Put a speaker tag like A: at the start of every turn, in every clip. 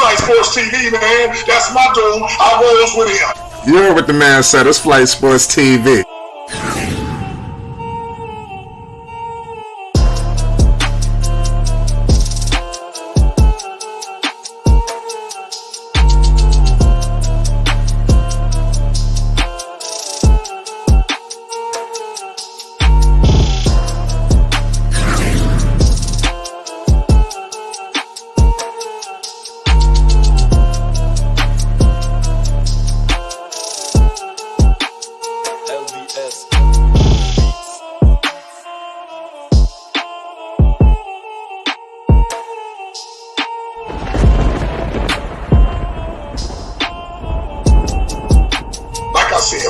A: Flight Sports TV, man. That's my dude. I rolls with him.
B: You heard what the man said. It's Flight Sports TV.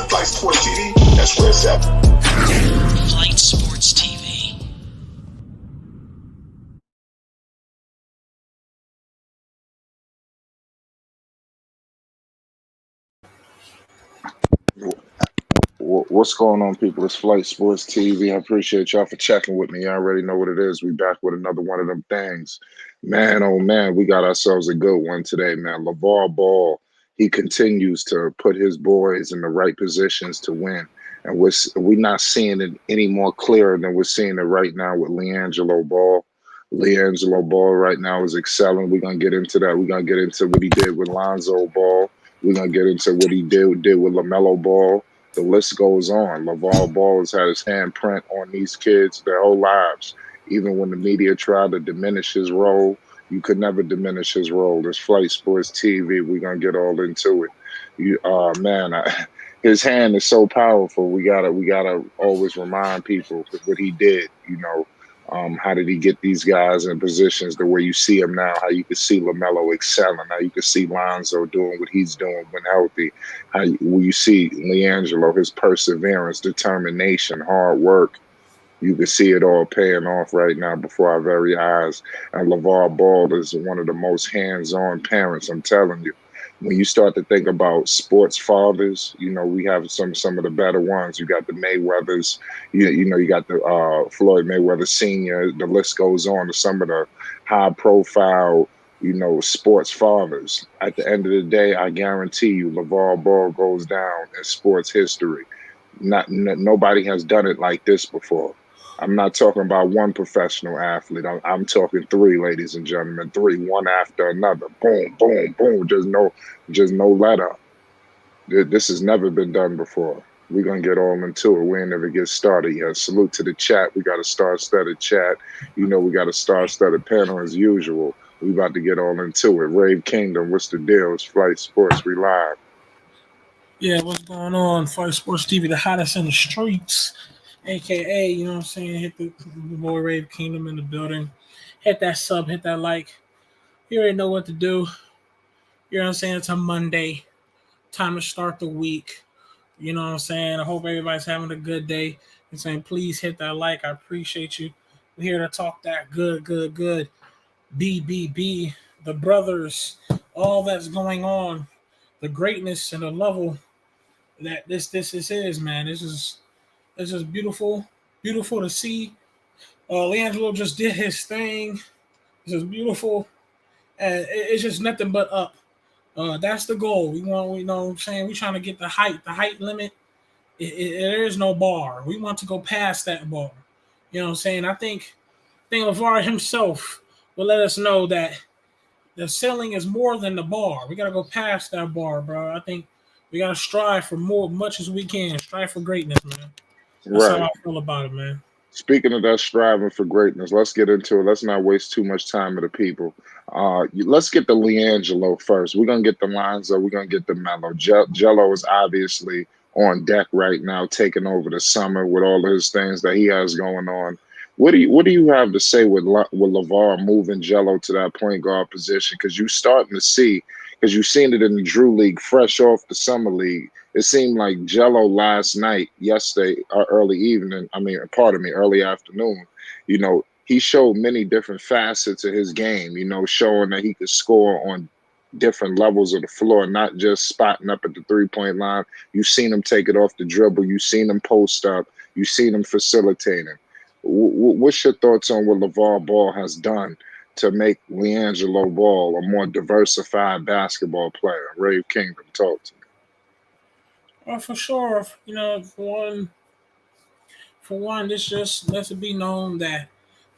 A: Flight Sports TV, that's where it's at.
C: Flight Sports TV.
D: What's going on, people? It's Flight Sports TV. I appreciate y'all for checking with me. You already know what it is. We back with another one of them things. Man, oh man, we got ourselves a good one today, man. Lavar Ball, he continues to put his boys in the right positions to win. And we're not seeing it any more clearer than we're seeing it right now with Liangelo Ball. Liangelo Ball right now is excelling. We're going to get into that. We're going to get into what he did with Lonzo Ball. We're going to get into what he did with Lamelo Ball. The list goes on. Lavar Ball has had his handprint on these kids their whole lives. Even when the media tried to diminish his role, you could never diminish his role. It's Flight Sports TV. We're going to get all into it. His hand is so powerful. We gotta always remind people what he did. How did he get these guys in positions the way you see him now? How you can see Lamelo excelling? How you can see Lonzo doing what he's doing when healthy? When you see Liangelo, his perseverance, determination, hard work. You can see it all paying off right now before our very eyes. And Lavar Ball is one of the most hands-on parents. I'm telling you. When you start to think about sports fathers, we have some of the better ones. You got the Mayweathers, you got the Floyd Mayweather Sr. The list goes on to some of the high-profile, sports fathers. At the end of the day, I guarantee you, Lavar Ball goes down in sports history. Nobody has done it like this before. I'm not talking about one professional athlete. I'm talking three, ladies and gentlemen, three, one after another. Boom, boom, boom. Just no let up. This has never been done before. We're going to get all into it. We ain't never get started yet. Salute to the chat. We got a star-studded chat. We got a star-studded panel as usual. We about to get all into it. Rave Kingdom, what's the deal? It's Flight Sports. We live.
E: Yeah, what's going on? Flight Sports TV, the hottest in the streets. AKA, hit the boy Rave Kingdom in the building. Hit that sub, hit that like. You already know what to do. It's a Monday. Time to start the week. I hope everybody's having a good day. And saying, please hit that like. I appreciate you. We're here to talk that good. BBB, the brothers, all that's going on, the greatness and the level that this is, man. This is beautiful to see. Liangelo just did his thing. This is beautiful. And it's just nothing but up. That's the goal. We want, we're trying to get the height limit. There is no bar. We want to go past that bar. I think Lavar himself will let us know that the ceiling is more than the bar. We got to go past that bar, bro. I think we got to strive for much as we can. Strive for greatness, man. That's how I feel about it, man.
D: Speaking of that striving for greatness, let's get into it. Let's not waste too much time with the people. Let's get the Liangelo first. We're going to get the Lonzo. We're going to get the Melo. Jello is obviously on deck right now, taking over the summer with all of his things that he has going on. What do you have to say with Lavar moving Jello to that point guard position? Because you're starting to see, because you've seen it in the Drew League, fresh off the Summer League. It seemed like Jello yesterday, early afternoon, he showed many different facets of his game, showing that he could score on different levels of the floor, not just spotting up at the three-point line. You've seen him take it off the dribble. You've seen him post up. You've seen him facilitating. What's your thoughts on what Lavar Ball has done to make Liangelo Ball a more diversified basketball player? Rave Kingdom, talk to me.
E: Well, for sure, for one, this just lets it be known that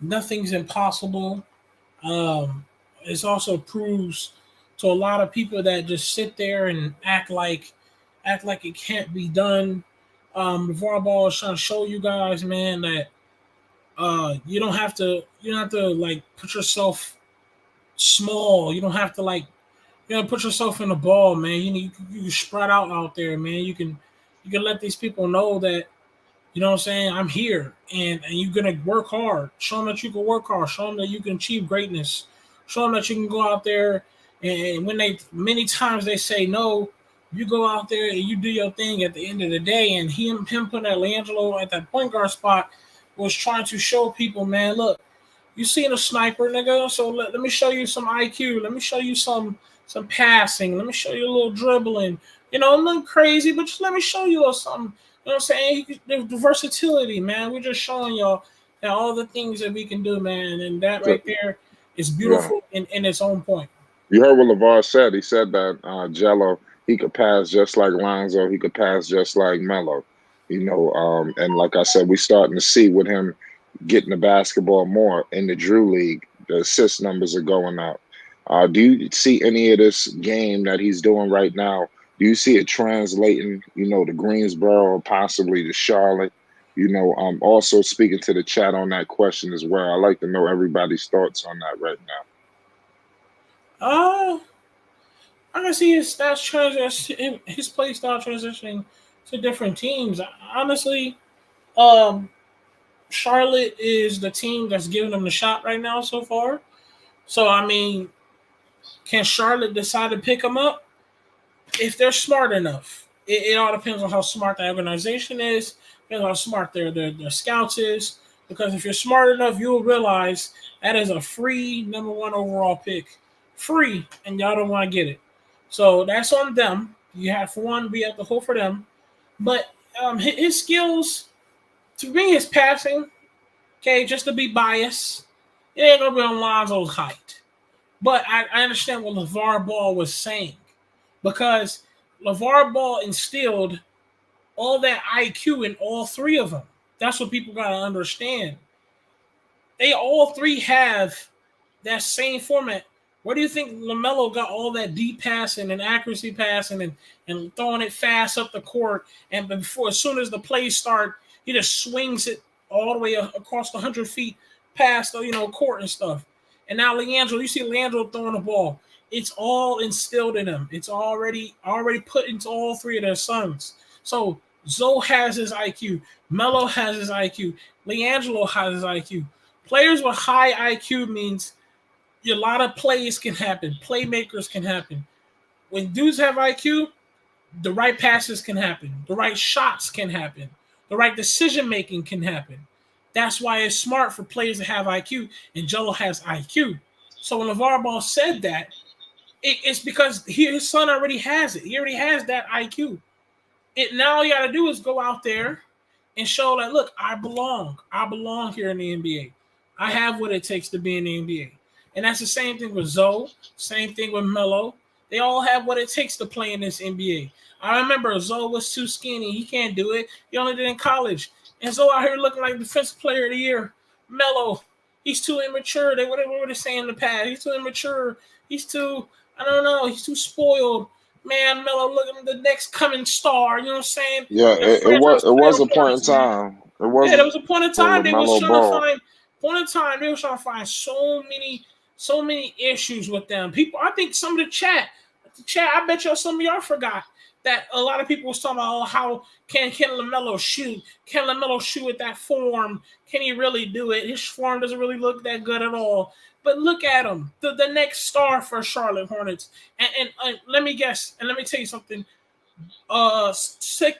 E: nothing's impossible. Um, it also proves to a lot of people that just sit there and act like it can't be done. Lavar Ball is trying to show you guys, man, that you don't have to like put yourself small. You don't have to like put yourself in the ball, man. You can spread out there, man. You can let these people know that what I'm saying, I'm here, and you're gonna work hard. Show them that you can work hard. Show them that you can achieve greatness. Show them that you can go out there, and when they many times they say no, you go out there and you do your thing at the end of the day. And him putting that Liangelo at that point guard spot was trying to show people, man, look, you seen a sniper, nigga. So let me show you some IQ. Let me show you some passing. Let me show you a little dribbling. Nothing crazy, but just let me show you something. You know what I'm saying? The versatility, man. We're just showing y'all that all the things that we can do, man. And that right there is
D: Yeah.
E: beautiful in its own point.
D: You heard what LeVar said. He said that Jello, he could pass just like Lonzo. He could pass just like Melo. And like I said, we starting to see with him getting the basketball more in the Drew League. The assist numbers are going up. Do you see any of this game that he's doing right now? Do you see it translating, to Greensboro or possibly to Charlotte? I'm also speaking to the chat on that question as well. I like to know everybody's thoughts on that right now.
E: I can see his stats his play style transitioning to different teams. Honestly, Charlotte is the team that's giving him the shot right now so far. So I mean, can Charlotte decide to pick him up if they're smart enough? It all depends on how smart the organization is, and how smart their scouts is. Because if you're smart enough, you'll realize that is a free number one overall pick, free, and y'all don't want to get it. So that's on them. You have for one, we have to hope for them. But his skills, to me, his passing, okay, just to be biased, it ain't gonna be on Lonzo's height. But I understand what LeVar Ball was saying, because LeVar Ball instilled all that IQ in all three of them. That's what people gotta understand. They all three have that same format. Where do you think Lamelo got all that deep passing and accuracy passing and throwing it fast up the court? And before, as soon as the plays start, he just swings it all the way across the 100 feet past the court and stuff. And now Liangelo, you see Liangelo throwing the ball. It's all instilled in him. It's already put into all three of their sons. So Zoe has his IQ. Melo has his IQ. Liangelo has his IQ. Players with high IQ means a lot of plays can happen. Playmakers can happen. When dudes have IQ, the right passes can happen. The right shots can happen. The right decision making can happen. That's why it's smart for players to have IQ, and Jello has IQ. So when LeVar Ball said that, it's because his son already has it. He already has that IQ. Now all you got to do is go out there and show that, look, I belong. I belong here in the NBA. I have what it takes to be in the NBA. And that's the same thing with Zoe, same thing with Melo. They all have what it takes to play in this NBA. I remember Zoe was too skinny. He can't do it. He only did it in college. And Zoe out here looking like defensive player of the year. Melo, he's too immature. What were they saying in the past? He's too immature. He's too, I don't know, he's too spoiled. Man, Melo, look at the next coming star. You know what I'm saying?
D: Yeah, it was a point in time. There was a point in time
E: They was trying to find. Point in time, they were trying to find so many issues with them. People, I think some of the chat, I bet you some of y'all forgot that a lot of people was talking about, how can Lamelo shoot? Can Lamelo shoot with that form? Can he really do it? His form doesn't really look that good at all. But look at him, the next star for Charlotte Hornets. And let me guess, and let me tell you something.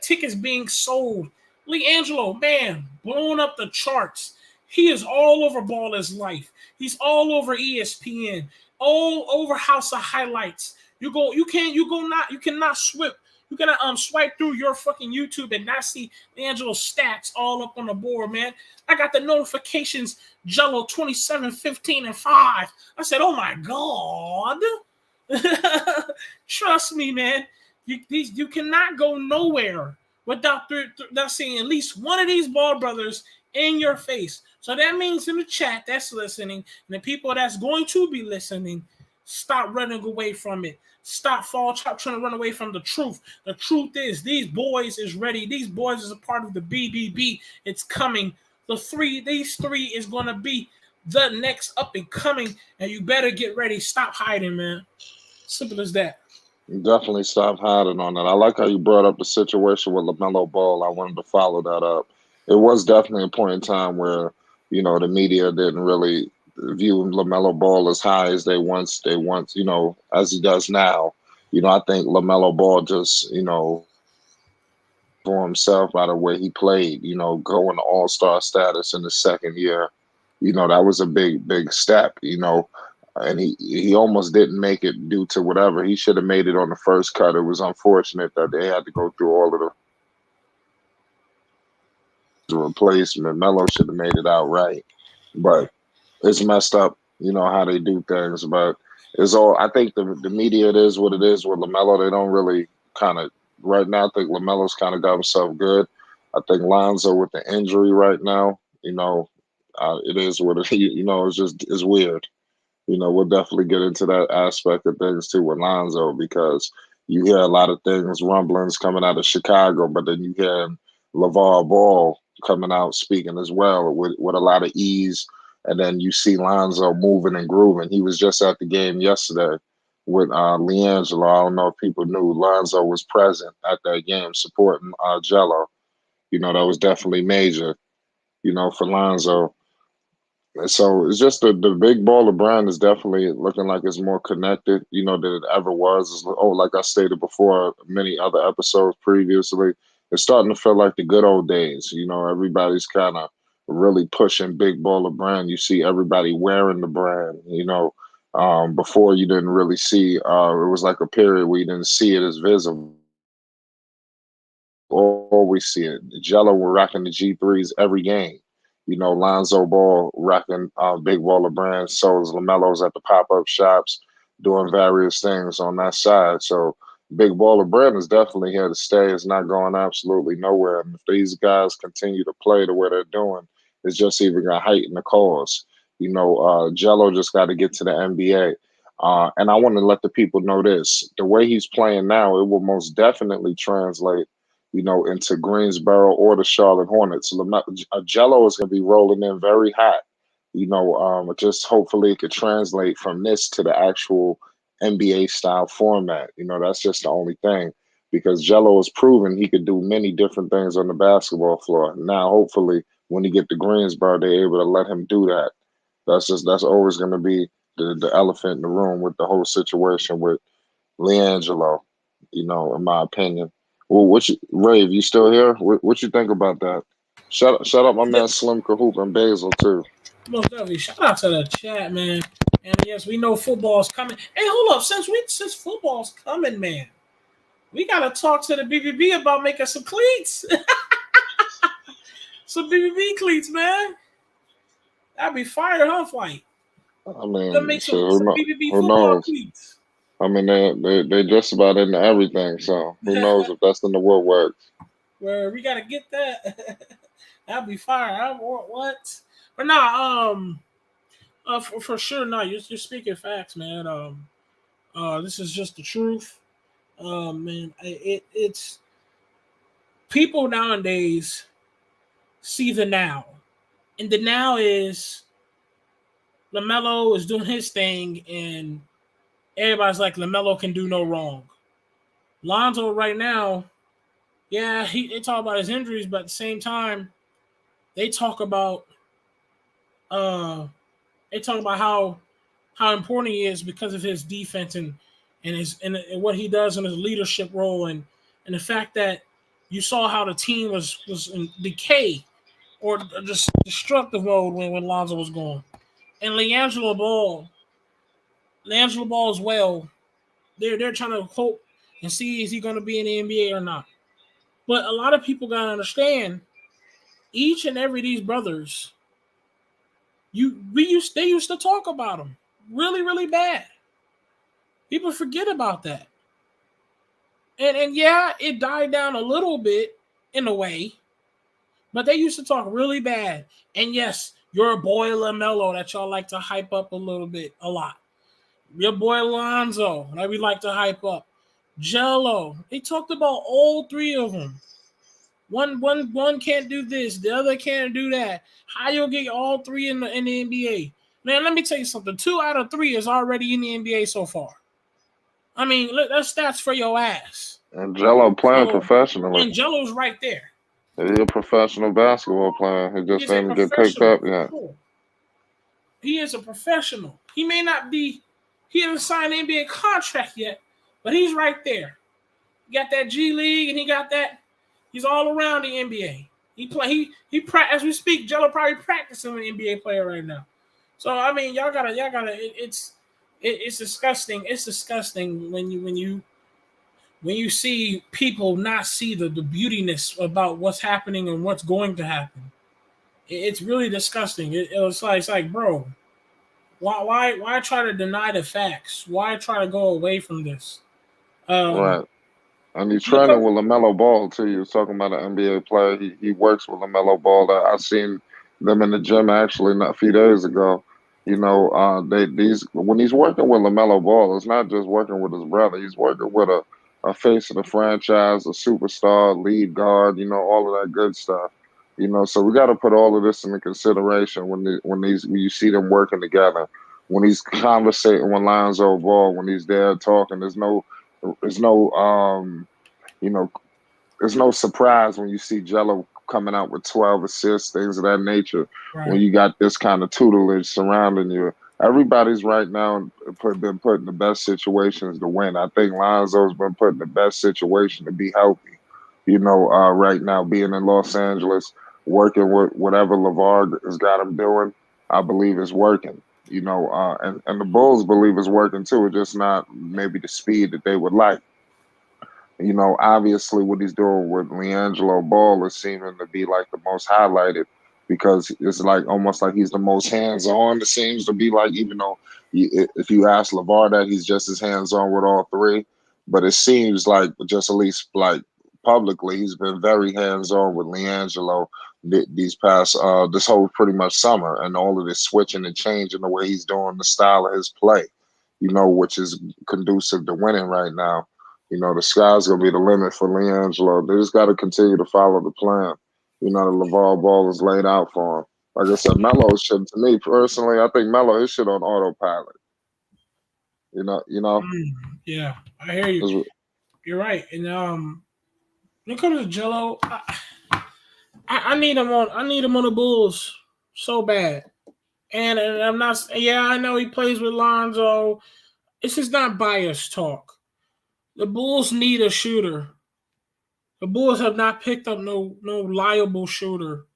E: Tickets being sold. Liangelo, man, blowing up the charts. He is all over Baller's Life. He's all over ESPN, all over House of Highlights. You cannot You cannot swipe through your fucking YouTube and not see Liangelo's stats all up on the board, man. I got the notifications, Jello 27, 15, and 5. I said, oh my God. Trust me, man. You cannot go nowhere without seeing at least one of these ball brothers in your face. So that means in the chat that's listening, and the people that's going to be listening, stop running away from it. Stop trying to run away from the truth. The truth is these boys is ready. These boys is a part of the BBB. It's coming. These three is going to be the next up and coming, and you better get ready. Stop hiding, man. Simple as that.
D: Definitely stop hiding on that. I like how you brought up the situation with Lamelo Ball. I wanted to follow that up. It was definitely a point in time where, the media didn't really view Lamelo Ball as high as they once, as he does now. I think Lamelo Ball just, for himself by the way he played, going to all-star status in the second year. That was a big, big step, and he almost didn't make it due to whatever. He should have made it on the first cut. It was unfortunate that they had to go through all of the replacement. Melo should have made it out right. But it's messed up, how they do things. But it's all, I think the media, it is what it is with LaMelo. They don't really kind of, right now, I think LaMelo's kind of got himself good. I think Lonzo with the injury right now, it is what it, it's weird. We'll definitely get into that aspect of things too with Lonzo, because you hear a lot of things, rumblings coming out of Chicago, but then you hear Lavar Ball coming out speaking as well with a lot of ease. And then you see Lonzo moving and grooving. He was just at the game yesterday with Liangelo. I don't know if people knew Lonzo was present at that game supporting Jello. That was definitely major, for Lonzo. So it's just the big baller brand is definitely looking like it's more connected, than it ever was. Like I stated before, many other episodes previously, it's starting to feel like the good old days. Everybody's kind of really pushing big baller brand. You see everybody wearing the brand. Before you didn't really see. It was like a period where you didn't see it as visible. Always see it. Jello were rocking the G3s every game. Lonzo Ball rocking big baller brands. So is LaMelo's at the pop-up shops doing various things on that side. So big baller brand is definitely here to stay. It's not going absolutely nowhere. And if these guys continue to play the way they're doing, it's just even going to heighten the cause. Jello just got to get to the NBA. And I want to let the people know this. The way he's playing now, it will most definitely translate into Greensboro or the Charlotte Hornets. Jello is going to be rolling in very hot. Just hopefully it could translate from this to the actual NBA style format. That's just the only thing, because Jello has proven he could do many different things on the basketball floor. Now, hopefully, when he get to Greensboro, they're able to let him do that. That's always going to be the elephant in the room with the whole situation with Liangelo. In my opinion. Well, Rave, you still here? What you think about that? Shout out my man Slim Cahoop and Basil too.
E: Most definitely. Shout out to the chat, man. And yes, we know football's coming. Hey, hold up. Since football's coming, man, we gotta talk to the BBB about making some cleats. Some BBB cleats, man. That'd be fire, huh, Flight?
D: I mean,
E: Gonna make some BBB
D: who
E: football
D: knows?
E: cleats.
D: I mean, they're just about into everything. So who knows if that's in the woodworks?
E: Where we gotta get that. That'd be fire. What? But nah, for sure, no. You're speaking facts, man. This is just the truth. Man, it's people nowadays see the now, and the now is LaMelo is doing his thing, and everybody's like LaMelo can do no wrong. Lonzo right now, yeah, they talk about his injuries, but at the same time, they talk about how important he is because of his defense and what he does in his leadership role, and the fact that you saw how the team was in decay or just destructive mode when Lonzo was gone. And Liangelo Ball as well. They're trying to hope and see is he going to be in the NBA or not. But a lot of people got to understand, each and every of these brothers, they used to talk about them really, really bad. People forget about that. And yeah, it died down a little bit in a way, but they used to talk really bad. And yes, your boy Lamelo that y'all like to hype up a lot. Your boy Lonzo that we like to hype up. Jello. They talked about all three of them. One can't do this, the other can't do that. How you'll get all three in the NBA? Man, let me tell you something. 2 out of 3 is already in the NBA so far. I mean, look, that's stats for your ass.
D: And Jello playing
E: So,
D: professionally.
E: and Jello's right there.
D: He's a professional basketball player. He just
E: He's a
D: didn't get picked
E: professional.
D: up yet.
E: He is a professional. He may not be, he hasn't signed an NBA contract yet, but he's right there. He got that G League and he got that. He's all around the NBA. As we speak, Jello probably practicing with an NBA player right now. So I mean, y'all gotta. It's disgusting. It's disgusting when you see people not see the beautiness about what's happening and what's going to happen. It's really disgusting. It's like, bro, why try to deny the facts? Why try to go away from this?
D: Right. And he's
E: Look
D: training
E: up.
D: with Lamelo Ball too. You was talking about an NBA player. He works with Lamelo Ball. I seen them in the gym actually not a few days ago. When he's working with Lamelo Ball, it's not just working with his brother. He's working with a face of the franchise, a superstar, lead guard. All of that good stuff. So we got to put all of this into consideration when you see them working together. When he's conversating with Lonzo Ball, when he's there talking, there's no you know, there's no surprise when you see Jello coming out with 12 assists, things of that nature. When
E: Right.
D: you got this kind of tutelage surrounding you, everybody's right now been put in the best situations to win. I think Lonzo's been put in the best situation to be healthy. Right now being in Los Angeles, working with whatever Lavar has got him doing, I believe is working. And the Bulls believe it's working too. It's just not maybe the speed that they would like. Obviously what he's doing with Liangelo Ball is seeming to be like the most highlighted because it's like almost like he's the most hands-on. It seems to be like, even though if you ask LeVar that, he's just as hands-on with all three. But it seems like just at least like publicly, he's been very hands-on with Liangelo these past this whole pretty much summer, and all of this switching and changing the way he's doing the style of his play, which is conducive to winning right now. The sky's gonna be the limit for Liangelo. They just got to continue to follow the plan. The Lavar Ball is laid out for him. Like I said, Melo should. To me personally, I think Melo is shit on autopilot.
E: Yeah, I hear you.
D: 'Cause
E: You're right. And when it comes to Jello, I need him on. I need him on the Bulls so bad. And I'm not. Yeah, I know he plays with Lonzo. This is not biased talk. The Bulls need a shooter. The Bulls have not picked up no liable shooter.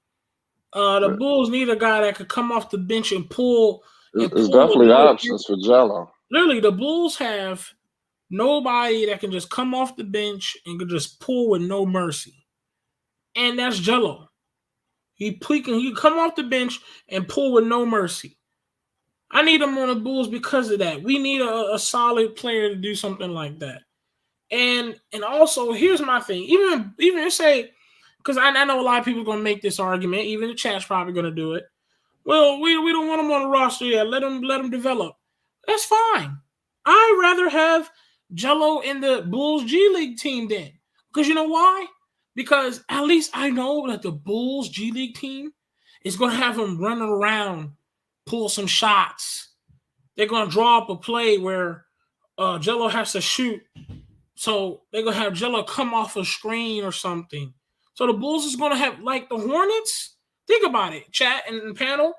E: The Bulls need a guy that could come off the bench and pull
D: It's
E: with
D: definitely
E: no.
D: options for Jello.
E: Literally, the Bulls have nobody that can just come off the bench and can just pull with no mercy, and that's Jello. He can come off the bench and pull with no mercy. I need him on the Bulls because of that. We need a solid player to do something like that. And also, here's my thing. Even say, because I know a lot of people are gonna make this argument. Even the chat's probably gonna do it. Well, we don't want him on the roster yet. Let him develop. That's fine. I'd rather have Jello in the Bulls G League team then. Because you know why? Because at least I know that the Bulls G League team is gonna have him running around, pull some shots. They're gonna draw up a play where Jello has to shoot. So they're going to have Jello come off a screen or something. So the Bulls is going to have, like the Hornets. Think about it, chat and panel.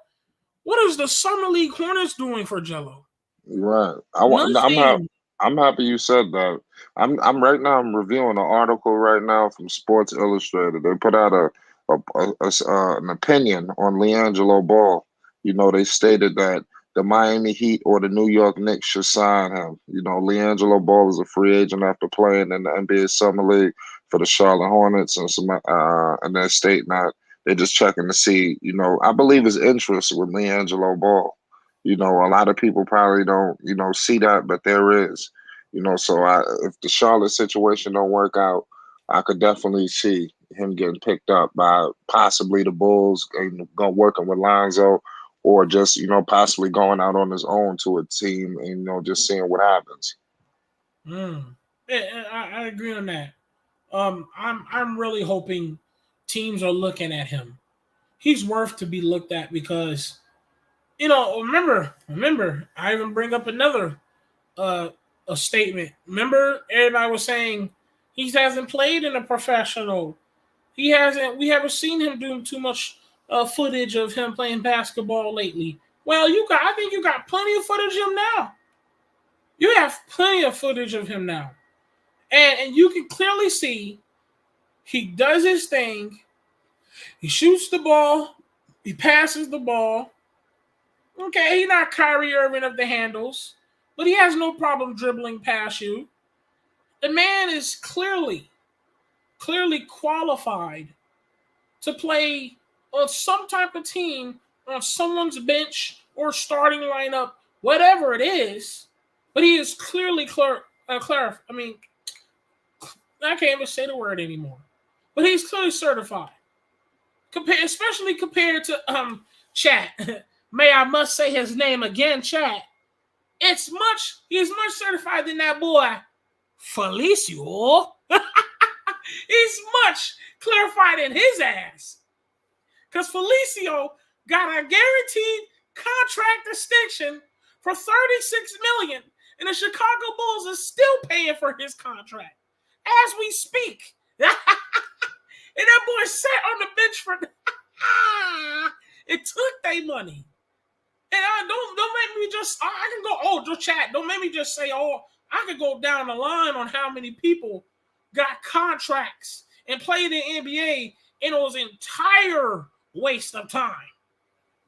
E: What is the Summer League Hornets doing for Jello?
D: Right.
E: Nothing.
D: I'm happy you said that. I'm right now. I'm reviewing an article right now from Sports Illustrated. They put out an opinion on Liangelo Ball. They stated that the Miami Heat or the New York Knicks should sign him. Liangelo Ball is a free agent after playing in the NBA Summer League for the Charlotte Hornets, and they're stating that they're just checking to see. I believe his interest with Liangelo Ball. A lot of people probably don't, see that, but there is. So if the Charlotte situation don't work out, I could definitely see him getting picked up by possibly the Bulls and working with Lonzo, or just possibly going out on his own to a team and just seeing what happens.
E: Yeah, I agree on that. I'm really hoping teams are looking at him. He's worth to be looked at because remember, I even bring up another a statement. Remember, everybody was saying he hasn't played in a professional. He hasn't. We haven't seen him doing too much footage of him playing basketball lately. Well, I think you got plenty of footage of him now. You have plenty of footage of him now, and you can clearly see he does his thing. He shoots the ball. He passes the ball. Okay, he's not Kyrie Irving of the handles, but he has no problem dribbling past you. The man is clearly qualified to play on some type of team, on someone's bench or starting lineup, whatever it is. But he is clearly I mean, I can't even say the word anymore. But he's clearly certified, especially compared to Chat. May I must say his name again, Chat. He's much certified than that boy, Felicio. He's much clarified in his ass. Because Felicio got a guaranteed contract extension for $36 million, and the Chicago Bulls are still paying for his contract as we speak. And that boy sat on the bench for it took their money. And don't make me just I can go Chat. Don't make me just say I could go down the line on how many people got contracts and played in the NBA and it was an entire waste of time.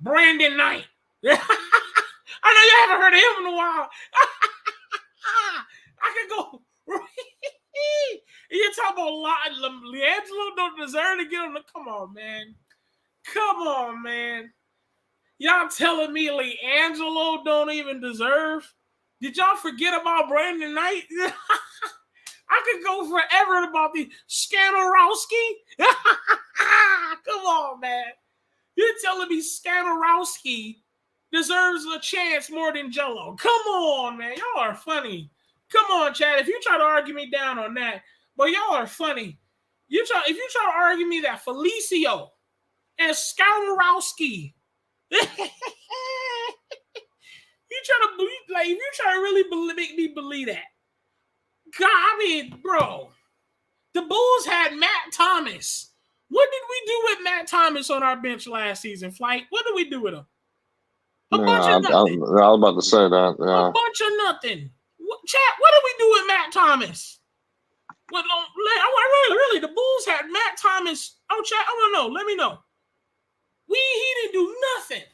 E: Brandon Knight. I know you haven't heard of him in a while. I could go. You're talking about Liangelo don't deserve to get on the. Come on, man. Y'all telling me Liangelo don't even deserve? Did y'all forget about Brandon Knight? I could go forever about the Skanarowski. Come on, man. You're telling me Skanarowski deserves a chance more than Jello. Come on, man. Y'all are funny. Come on, Chad. If you try to argue me down on that, but y'all are funny. If you try to argue me that Felicio and Skanarowski, if you try to really make me believe that. God, I mean, bro, the Bulls had Matt Thomas. What did we do with Matt Thomas on our bench last season, Flight? What did we do with him? A bunch of nothing.
D: I was about to say that. Yeah.
E: A bunch of nothing. Chat, what did we do with Matt Thomas? Really, the Bulls had Matt Thomas. Chat, I want to know. Let me know. He didn't do nothing.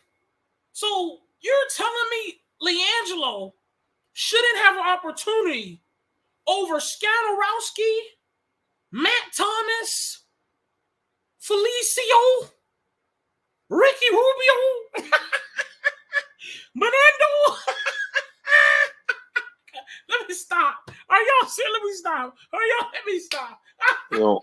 E: So you're telling me Liangelo shouldn't have an opportunity over Skanarowski, Matt Thomas, Felicio, Ricky Rubio, Menando. Let me stop. Are y'all serious? Let me stop. Let me stop. Y'all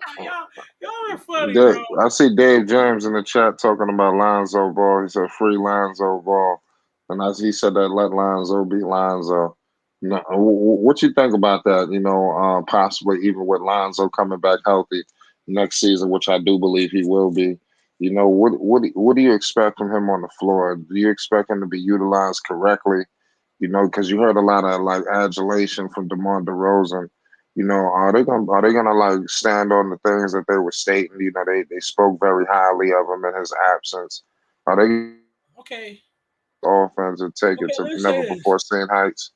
E: are funny, bro.
D: I see Dave James in the chat talking about Lonzo Ball. He said free Lonzo Ball. And as he said that, let Lonzo be Lonzo. What you think about that? Possibly even with Lonzo coming back healthy next season, which I do believe he will be. What do you expect from him on the floor? Do you expect him to be utilized correctly? Because you heard a lot of adulation from DeMar DeRozan. Are they gonna stand on the things that they were stating? They spoke very highly of him in his absence. Are they
E: okay?
D: Offense and take it to never before seen heights?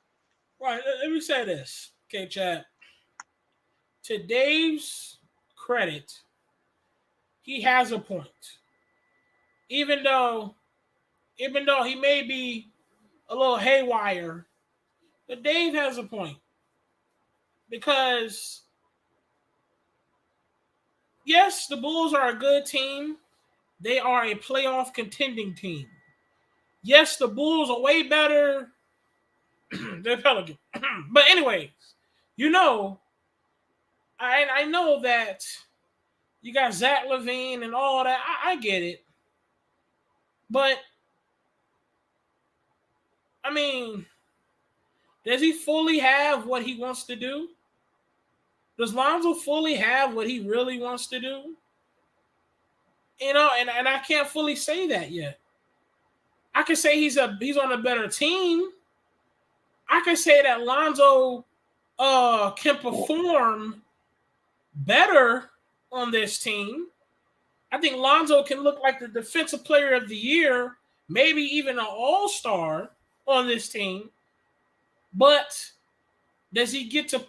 E: Right. Let me say this, okay, Chad. To Dave's credit, he has a point. Even though he may be a little haywire. But Dave has a point. Because, yes, the Bulls are a good team. They are a playoff contending team. Yes, the Bulls are way better than Pelicans. But anyways, I know that you got Zach LaVine and all that. I get it. But, I mean, does he fully have what he wants to do? Does Lonzo fully have what he really wants to do? And I can't fully say that yet. I can say he's on a better team. I can say that Lonzo can perform better on this team. I think Lonzo can look like the defensive player of the year, maybe even an all-star on this team. But does he get to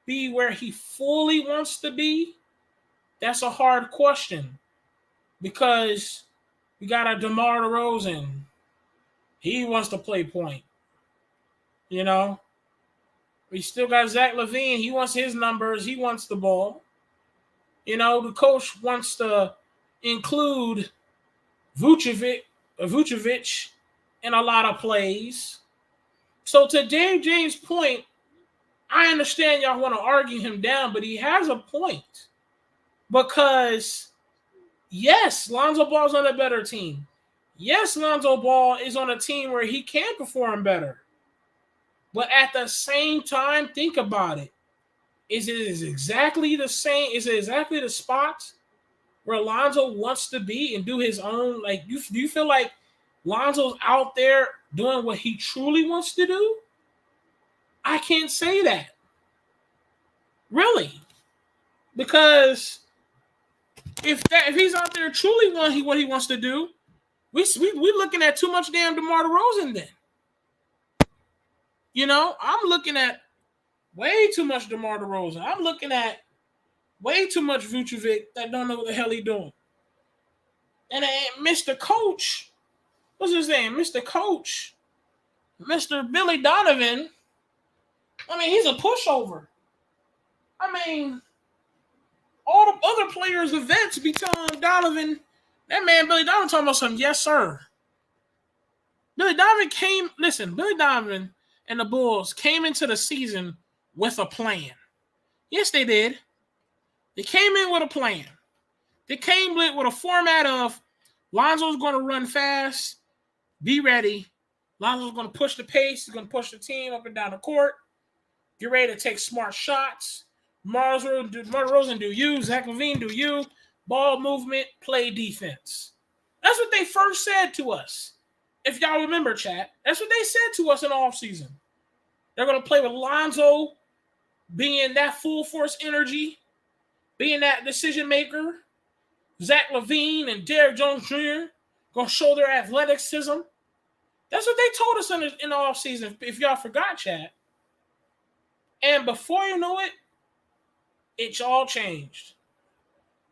E: be where he fully wants to be? That's a hard question because we got a DeMar DeRozan. He wants to play point. We still got Zach LaVine. He wants his numbers. He wants the ball. The coach wants to include Vucevic in a lot of plays. So to Dave James' point, I understand y'all want to argue him down, but he has a point. Because, yes, Lonzo Ball's on a better team. Yes, Lonzo Ball is on a team where he can perform better. But at the same time, think about it. Is it exactly the same? Is it exactly the spot where Lonzo wants to be and do his own? Like, do you feel like Lonzo's out there doing what he truly wants to do? I can't say that. Really. Because if he's out there truly what he wants to do, we looking at too much damn DeMar DeRozan then. I'm looking at way too much DeMar DeRozan. I'm looking at way too much Vucevic that don't know what the hell he doing. And Mr. Coach, what's his name? Mr. Coach, Mr. Billy Donovan. I mean, he's a pushover. I mean, all the other players, the vets, be telling Donovan, that man Billy Donovan talking about something, yes, sir. Billy Donovan and the Bulls came into the season with a plan. Yes, they did. They came in with a plan. They came with a format of Lonzo's going to run fast, be ready. Lonzo's going to push the pace. He's going to push the team up and down the court. Get ready to take smart shots. DeMar DeRozan do you. Zach LaVine do you. Ball movement, play defense. That's what they first said to us. If y'all remember, chat, that's what they said to us in the offseason. They're going to play with Lonzo being that full force energy, being that decision maker. Zach LaVine and Derrick Jones Jr. going to show their athleticism. That's what they told us in the offseason, if y'all forgot, chat. And before you know it, it's all changed.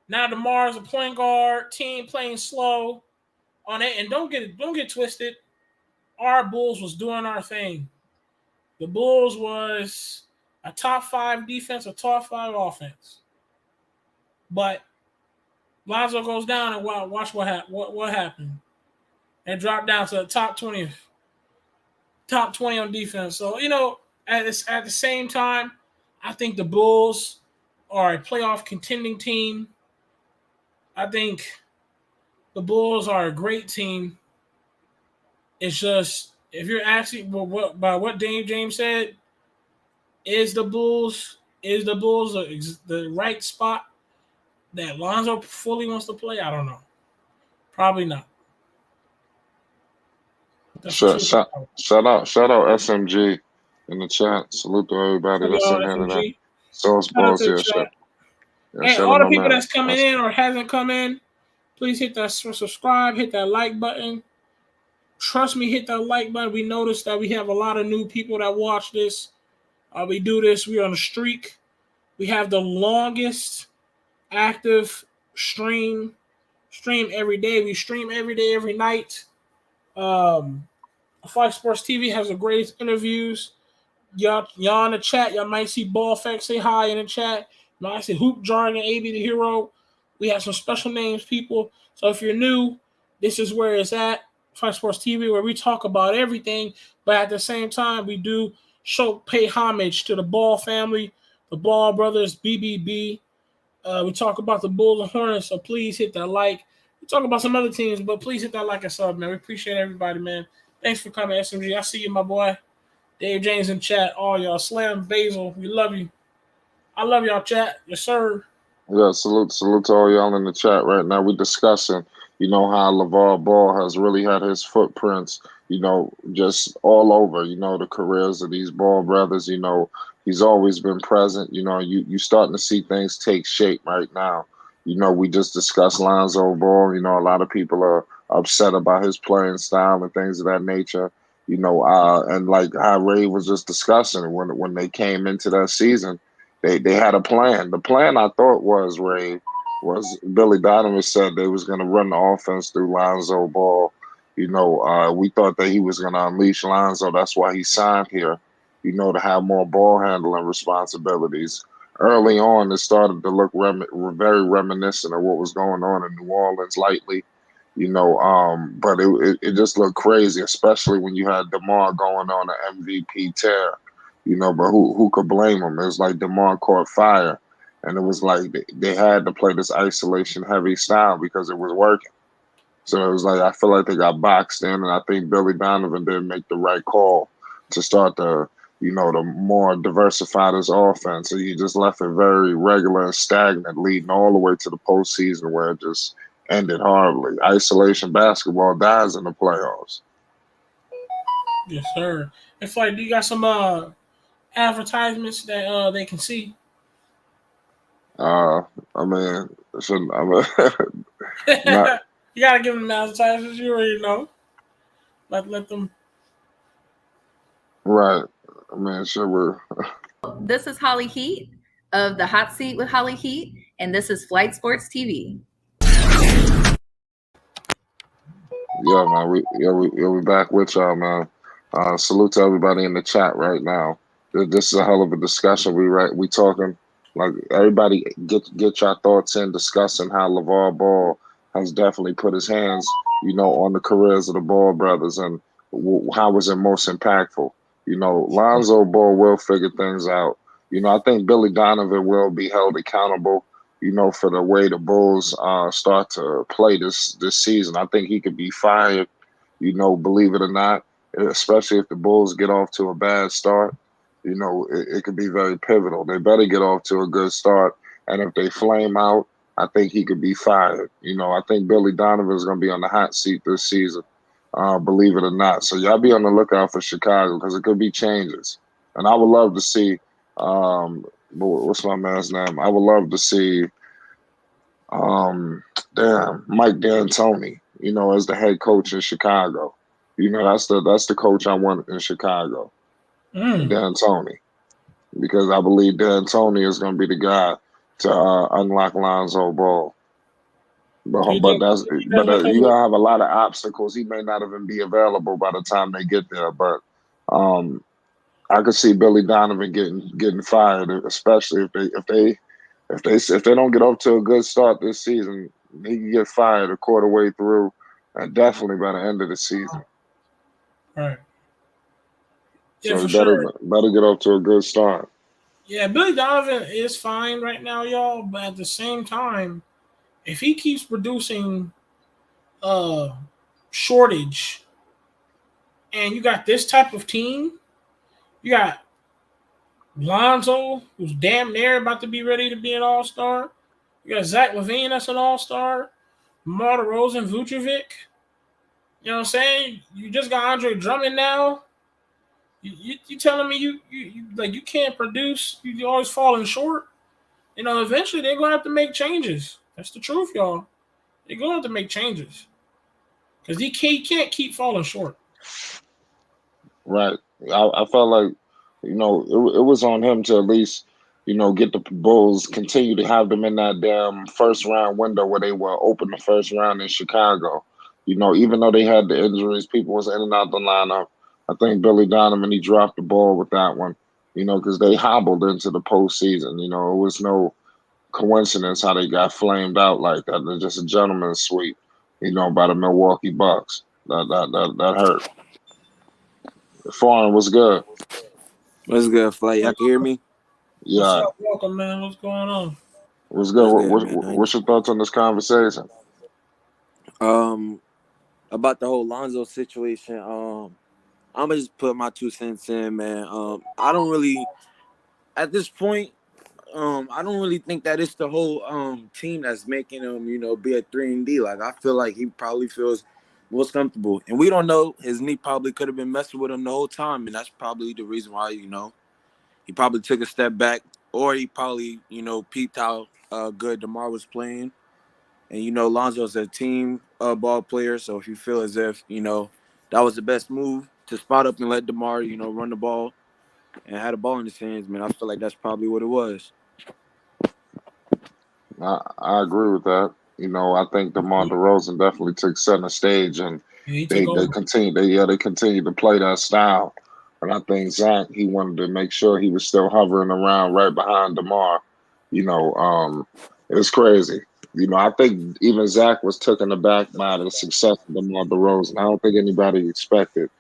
E: Now DeMar's a point guard, team playing slow on it. And don't get twisted. Our Bulls was doing our thing. The Bulls was a top 5 defense, a top 5 offense. But Lonzo goes down and watch what happened. And dropped down to the top 20 on defense. So, at the same time, I think the Bulls are a playoff contending team. I think the Bulls are a great team. It's just, if you're asking by what Dave James said, is the Bulls the right spot that Lonzo fully wants to play? I don't know. Probably not.
D: Shout out SMG in the chat. Salute to everybody that's in here today. Sauce Balls, yeah, shut.
E: And all the people that's coming in or hasn't come in, please hit that subscribe, hit that like button. Trust me, hit that like button. We noticed that we have a lot of new people that watch this. We do this. We're on a streak. We have the longest active stream every day. We stream every day, every night. Fox Sports TV has the greatest interviews. Y'all in the chat, y'all might see Ball Facts say hi in the chat. You might see Hoop Jargon, AB the Hero. We have some special names, people. So if you're new, this is where it's at. Fox Sports TV, where we talk about everything, but at the same time, we do pay homage to the Ball family, the Ball brothers, BBB. We talk about the Bulls and Hornets, so please hit that like. We talk about some other teams, but please hit that like and sub, man. We appreciate everybody, man. Thanks for coming, SMG. I see you, my boy. Dave James in chat. All y'all. Slam Basil. We love you. I love y'all, chat. Yes, sir.
D: Yeah, salute to all y'all in the chat right now. We're discussing, how Lavar Ball has really had his footprints, just all over, the careers of these Ball brothers. He's always been present. You starting to see things take shape right now. We just discussed Lonzo Ball. A lot of people are upset about his playing style and things of that nature. And like how Ray was just discussing when they came into that season. They had a plan. The plan I thought was, Ray, was Billy Donovan said they was going to run the offense through Lonzo Ball. We thought that he was going to unleash Lonzo. That's why he signed here, to have more ball handling responsibilities. Early on, it started to look very reminiscent of what was going on in New Orleans lately. But it just looked crazy, especially when you had DeMar going on an MVP tear. But who could blame him? It was like DeMar caught fire, and it was like they had to play this isolation heavy style because it was working. So it was like I feel like they got boxed in, and I think Billy Donovan didn't make the right call to start to more diversify this offense. So you just left it very regular and stagnant, leading all the way to the postseason where it just ended horribly. Isolation basketball dies in the playoffs.
E: Yes, sir. It's like, do you got some advertisements that they can see?
D: I mean, shouldn't not
E: You gotta give them advertisements. You already know. Let them.
D: right. I mean, sure we're.
F: This is Holly Heat of the Hot Seat with Holly Heat, and this is Flight Sports TV.
D: Yeah, man. We back with y'all, man. Salute to everybody in the chat right now. This is a hell of a discussion. We talking like everybody get your thoughts in discussing how LaVar Ball has definitely put his hands, on the careers of the Ball brothers and how was it most impactful. Lonzo Ball will figure things out. I think Billy Donovan will be held accountable. For the way the Bulls start to play this season. I think he could be fired, believe it or not, especially if the Bulls get off to a bad start. It could be very pivotal. They better get off to a good start. And if they flame out, I think he could be fired. I think Billy Donovan is going to be on the hot seat this season, believe it or not. So y'all be on the lookout for Chicago because it could be changes. And I would love to see what's my man's name? I would love to see Mike D'Antoni, as the head coach in Chicago. That's the coach I want in Chicago. D'Antoni. Because I believe D'Antoni is going to be the guy to unlock Lonzo Ball. But you gotta have a lot of obstacles. He may not even be available by the time they get there. But I could see Billy Donovan getting fired, especially if they don't get off to a good start this season. He can get fired a quarter way through, and definitely by the end of the season.
E: Right. Yeah,
D: so
E: for
D: better get off to a good start.
E: Yeah, Billy Donovan is fine right now, y'all. But at the same time, if he keeps producing shortage, and you got this type of team, you got Lonzo, who's damn near about to be ready to be an all-star. You got Zach LaVine, that's an all-star. DeMar DeRozan, Vucevic. You know what I'm saying? You just got Andre Drummond now. You telling me you can't produce? You always falling short. Eventually they're gonna have to make changes. That's the truth, y'all. They're gonna have to make changes because he can't keep falling short.
D: Right. I felt like it was on him to at least get the Bulls, continue to have them in that damn first round window where they were open the first round in Chicago. Even though they had the injuries, people was in and out the lineup. I think Billy Donovan, he dropped the ball with that one, because they hobbled into the postseason. It was no coincidence how they got flamed out like that. They're just a gentleman's sweep, by the Milwaukee Bucks. That hurt. Foreign was good.
G: What's good, Flight? Y'all can hear me?
E: What's
D: Yeah,
E: up, welcome, man? What's going on?
D: was good.
G: What's good, man?
D: What's your thoughts on this conversation?
G: About the whole Lonzo situation. I'm gonna just put my 2 cents in, man. I don't really, at this point, I don't really think that it's the whole team that's making him, be a 3-and-D. Like, I feel like he probably feels most comfortable, and we don't know. His knee probably could have been messing with him the whole time, and that's probably the reason why, he probably took a step back, or he probably, peeped how good DeMar was playing. And, Lonzo's a team ball player, so if you feel as if, that was the best move to spot up and let DeMar, run the ball and had the ball in his hands, man, I feel like that's probably what it was.
D: I agree with that. I think DeMar DeRozan definitely took center stage, and
E: He took
D: they
E: over.
D: continue. They continue to play that style. And I think Zach, he wanted to make sure he was still hovering around right behind DeMar. It's crazy. I think even Zach was taken aback by the success of DeMar DeRozan. I don't think anybody expected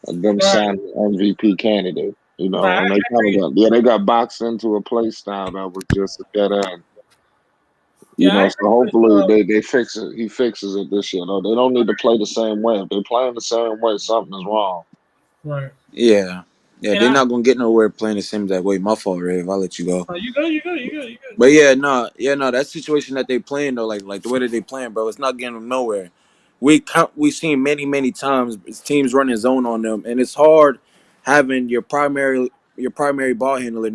D: them
E: Right,
D: signing an MVP candidate.
E: right.
D: And they kind of they got boxed into a play style that was just a dead end.
E: Yeah, I
D: So
E: agree with
D: hopefully they fix it. He fixes it this year. No, they don't need to play the same way. If they're playing the same way, something is wrong.
E: right.
G: Yeah. Yeah,
E: And
G: they're not going to get nowhere playing the same that way. My fault, Rav. I'll let you go.
E: you good, you good.
G: But yeah, no, that situation that they playing though, like the way that they playing, bro, it's not getting them nowhere. We seen many times teams running zone on them, and it's hard having your primary ball handler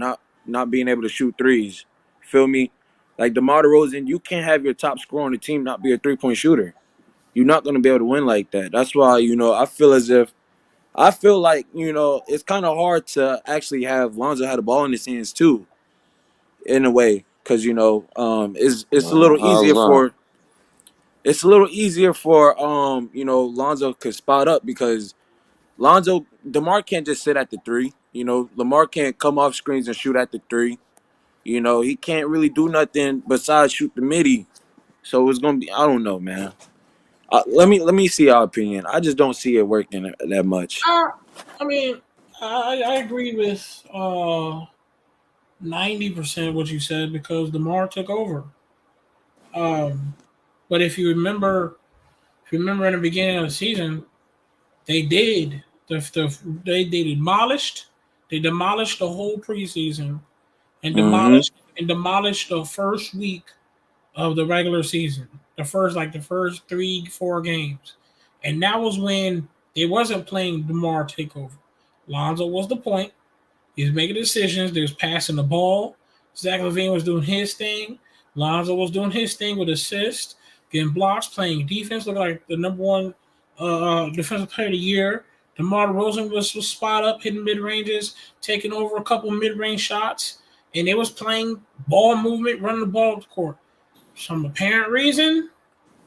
G: not being able to shoot threes. Feel me? Like DeMar DeRozan, you can't have your top scorer on the team not be a 3-point shooter. You're not going to be able to win like that. That's why I feel like it's kind of hard to actually have Lonzo had the ball in his hands too in a way, because it's a little
D: How's
G: easier
D: that?
G: for Lonzo could spot up, because DeMar can't just sit at the three. Lamar can't come off screens and shoot at the three. He can't really do nothing besides shoot the midi. So it's gonna be, I don't know, man. Let me see our opinion. I just don't see it working that much.
E: I mean, I agree with 90% of what you said because DeMar took over. But if you remember, in the beginning of the season, they did they demolished the whole preseason and
G: Mm-hmm.
E: demolished the first week of the regular season. The first 3-4 games. And that was when they wasn't playing DeMar takeover. Lonzo was the point. He was making decisions. They was passing the ball. Zach LaVine was doing his thing. Lonzo was doing his thing with assists, getting blocks, playing defense, looking like the number one defensive player of the year. DeMar DeRozan was spot up, hitting mid ranges, taking over a couple mid range shots, and they was playing ball movement, running the ball up the court. For some apparent reason,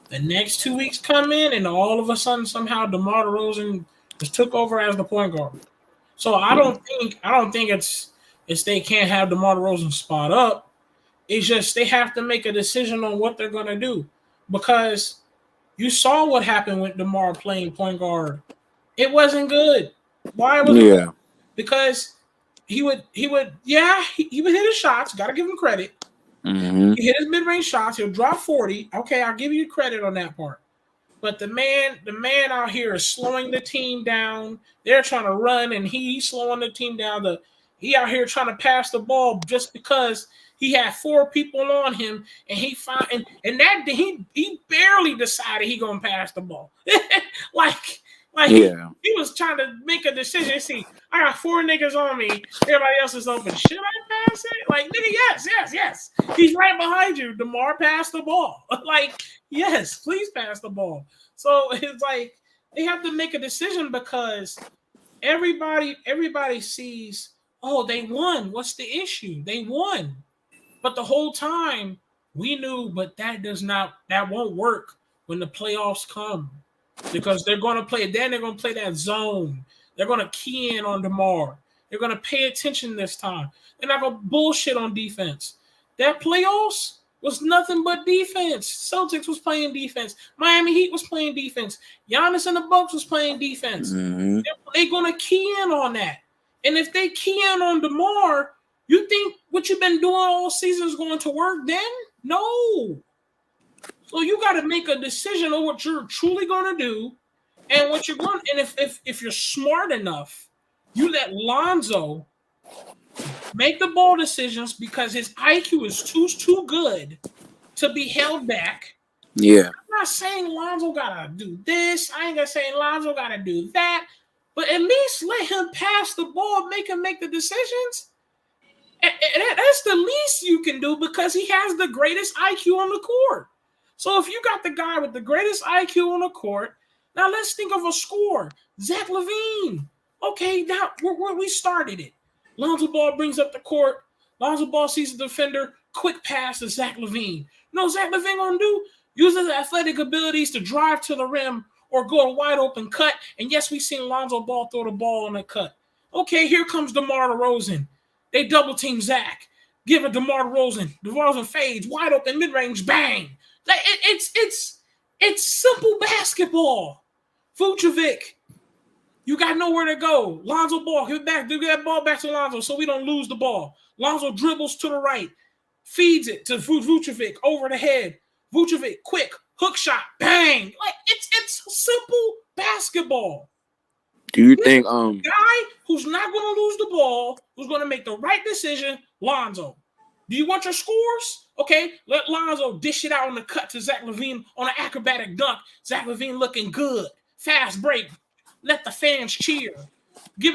E: the next 2 weeks come in, and all of a sudden, somehow, DeMar DeRozan just took over as the point guard. So I don't think it's they can't have DeMar DeRozan spot up. It's just they have to make a decision on what they're gonna do. Because you saw what happened with DeMar playing point guard. It wasn't good. Why was it good?
G: Yeah.
E: Because he would he would hit his shots, gotta give him credit.
G: Mm-hmm.
E: He hit his mid-range shots, he'll drop 40. Okay, I'll give you credit on that part. But the man out here is slowing the team down. They're trying to run, and he's slowing the team down. He out here trying to pass the ball just because he had 4 people on him, and he barely decided he gonna pass the ball. like
G: Yeah.
E: he was trying to make a decision. See, I got 4 niggas on me. Everybody else is open. Should I pass it? Like, nigga, yes. He's right behind you. DeMar passed the ball. Like, yes, please pass the ball. So it's like they have to make a decision because everybody sees, oh, they won. What's the issue? They won. But the whole time we knew, but that won't work when the playoffs come. Because they're going to play that zone. They're going to key in on DeMar. They're going to pay attention this time. They're not going to bullshit on defense. That playoffs was nothing but defense. Celtics was playing defense. Miami Heat was playing defense. Giannis and the Bucks was playing defense.
G: Mm-hmm.
E: They're going to key in on that. And if they key in on DeMar, you think what you've been doing all season is going to work then? No. So you got to make a decision on what you're truly going to do and what you're going to. And if you're smart enough, you let Lonzo make the ball decisions because his IQ is too good to be held back.
G: Yeah.
E: I'm not saying Lonzo got to do this. I ain't going to say Lonzo got to do that. But at least let him pass the ball, make him make the decisions. And that's the least you can do because he has the greatest IQ on the court. So if you got the guy with the greatest IQ on the court, now let's think of a score. Zach LaVine. Okay, now we started it. Lonzo Ball brings up the court. Lonzo Ball sees the defender. Quick pass to Zach LaVine. You know what Zach LaVine going to do? Use his athletic abilities to drive to the rim or go a wide open cut. And yes, we've seen Lonzo Ball throw the ball on a cut. Okay, here comes DeMar DeRozan. They double team Zach. Give it DeMar DeRozan. DeRozan fades. Wide open mid-range. Bang. Like it's simple basketball. Vucevic. You got nowhere to go. Lonzo Ball. Give it back. Give that ball back to Lonzo so we don't lose the ball. Lonzo dribbles to the right. Feeds it to Vucevic over the head. Vucevic, quick. Hook shot. Bang. Like it's simple basketball.
G: Do you think
E: guy who's not going to lose the ball, who's going to make the right decision, Lonzo? Do you want your scores? Okay, let Lonzo dish it out on the cut to Zach LaVine on an acrobatic dunk. Zach LaVine looking good. Fast break. Let the fans cheer. You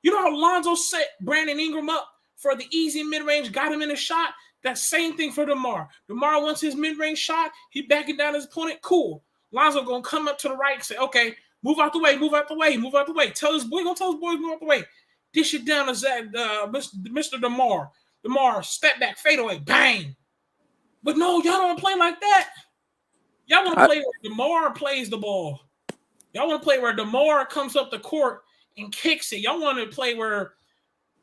E: know how Lonzo set Brandon Ingram up for the easy mid-range, got him in a shot? That same thing for DeMar. DeMar wants his mid-range shot. He backing down his opponent. Cool. Lonzo going to come up to the right and say, okay, move out the way, move out the way, move out the way. Tell his boy, move out the way. Dish it down to Zach, Mr. DeMar. DeMar, step back, fade away, bang. But no, y'all don't play like that. Y'all want to play where DeMar plays the ball. Y'all want to play where DeMar comes up the court and kicks it. Y'all want to play where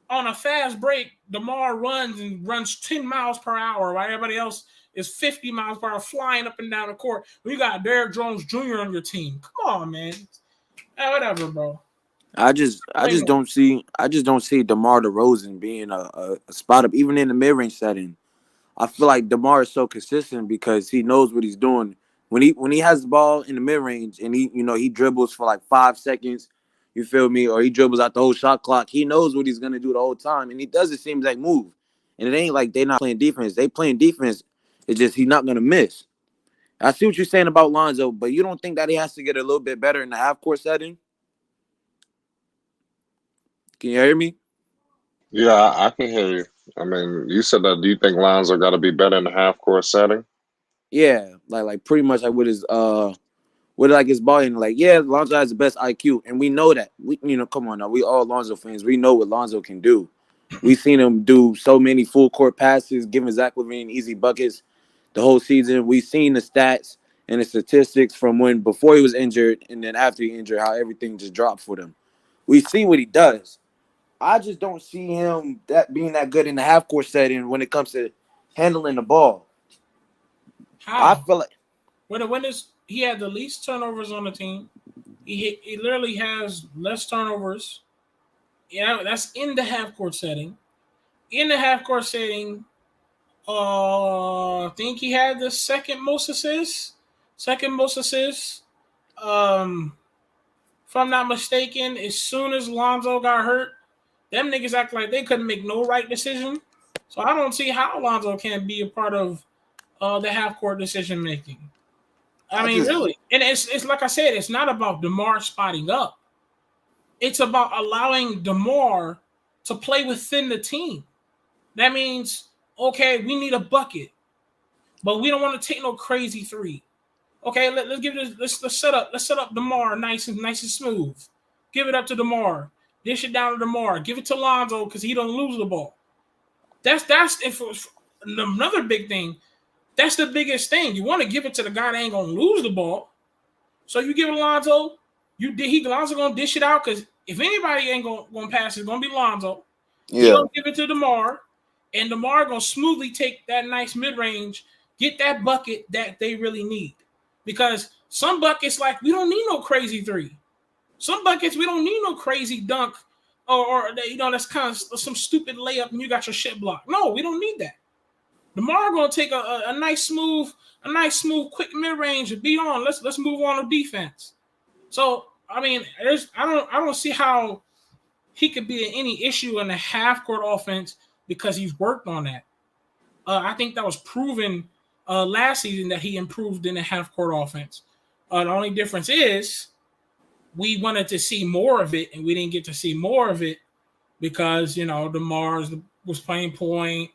E: on a fast break, DeMar runs 10 miles per hour while everybody else is 50 miles per hour flying up and down the court. You got Derrick Jones Jr. on your team. Come on, man. Whatever, bro.
G: I just don't see DeMar DeRozan being a spot up even in the mid-range setting. I feel like DeMar is so consistent because he knows what he's doing. When he has the ball in the mid-range and he dribbles for like 5 seconds, you feel me, or he dribbles out the whole shot clock, he knows what he's gonna do the whole time, and he does it seems like move. And it ain't like they're not playing defense. They playing defense. It's just he's not gonna miss. I see what you're saying about Lonzo, but you don't think that he has to get a little bit better in the half-court setting? Can you hear me?
D: Yeah, I can hear you. I mean, you said that. Do you think Lonzo got to be better in the half-court setting?
G: Yeah, like pretty much like with his his ball and like Lonzo has the best IQ, and we know that. Come on now, we all Lonzo fans. We know what Lonzo can do. We've seen him do so many full court passes, giving Zach LaVine easy buckets the whole season. We've seen the stats and the statistics from before he was injured and then after he injured, how everything just dropped for them. We see what he does. I just don't see him being that good in the half court setting when it comes to handling the ball.
E: How?
G: I feel like
E: he had the least turnovers on the team. He literally has less turnovers. Yeah, that's in the half court setting. In the half court setting, I think he had the second most assists. If I'm not mistaken, as soon as Lonzo got hurt, them niggas act like they couldn't make no right decision. So I don't see how Lonzo can be a part of the half court decision making. Really, and it's like I said, it's not about DeMar spotting up. It's about allowing DeMar to play within the team. That means, okay, we need a bucket, but we don't want to take no crazy three. Okay, let's give this. Let's set up DeMar nice and smooth. Give it up to DeMar. Dish it down to DeMar. Give it to Lonzo because he don't lose the ball. That's another big thing. That's the biggest thing. You want to give it to the guy that ain't gonna lose the ball. So you give it to Lonzo. Lonzo gonna dish it out because if anybody ain't gonna pass, it's gonna be Lonzo. He
G: Yeah.
E: gonna give it to DeMar, and DeMar gonna smoothly take that nice mid range, get that bucket that they really need. Because some buckets, like, we don't need no crazy three. Some buckets we don't need no crazy dunk, or that's kind of some stupid layup and you got your shit blocked. No, we don't need that. DeMar gonna take a nice smooth, quick mid range and be on. Let's move on to defense. So I mean, I don't see how he could be any issue in the half court offense because he's worked on that. I think that was proven last season that he improved in the half court offense. The only difference is we wanted to see more of it, and we didn't get to see more of it because DeMar was playing point.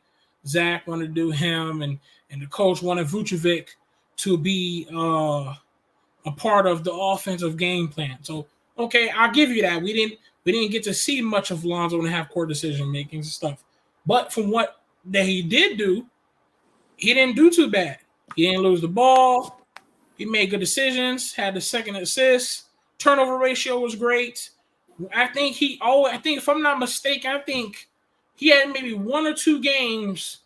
E: Zach wanted to do him, and the coach wanted Vucevic to be a part of the offensive game plan. So, okay, I'll give you that. We didn't get to see much of Lonzo in the half-court decision-making and stuff. But from what that he did do, he didn't do too bad. He didn't lose the ball. He made good decisions, had the second assist. Turnover ratio was great. I think if I'm not mistaken, I think he had maybe 1 or 2 games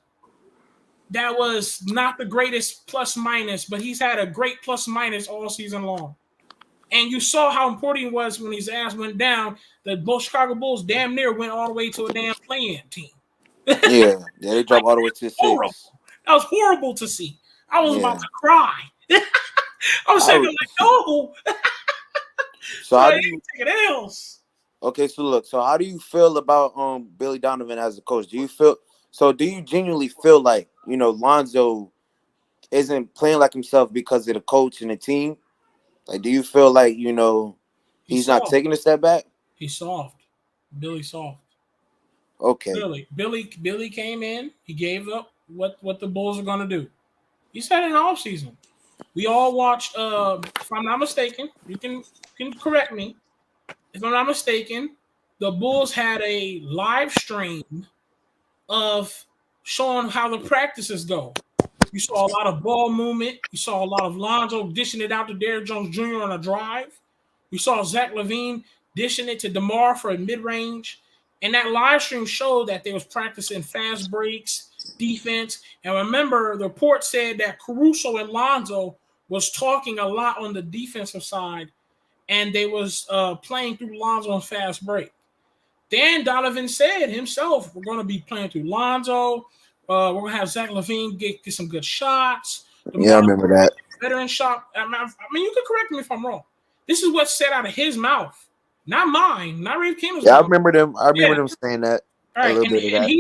E: that was not the greatest plus minus, but he's had a great plus minus all season long. And you saw how important he was when his ass went down. The Chicago Bulls damn near went all the way to a damn play-in team.
G: Yeah, they dropped all the way to 6.
E: Horrible. That was horrible to see. I was about to cry. I was saying, like, no.
G: So how do you
E: take it else?
G: Okay, so look, so how do you feel about Billy Donovan as a coach? Do you genuinely feel like, Lonzo isn't playing like himself because of the coach and the team? Like, do you feel like, he's not taking a step back?
E: He's soft. Billy's soft.
G: Okay.
E: Billy came in. He gave up what the Bulls are going to do. He said in the offseason. We all watched, if I'm not mistaken, you can correct me. If I'm not mistaken, the Bulls had a live stream of showing how the practices go. You saw a lot of ball movement. You saw a lot of Lonzo dishing it out to Derrick Jones Jr. on a drive. You saw Zach LaVine dishing it to DeMar for a mid-range. And that live stream showed that they was practicing fast breaks, defense. And remember, the report said that Caruso and Lonzo was talking a lot on the defensive side, and they was playing through Lonzo on fast break. Dan Donovan said himself, we're going to be playing through Lonzo. We're going to have Zach LaVine get some good shots.
G: Yeah, I remember that.
E: Veteran shot. I mean, you can correct me if I'm wrong. This is what's said out of his mouth, not mine, not Ray Kingdom's mouth.
G: I remember them saying that.
E: All right,
G: a little bit of that.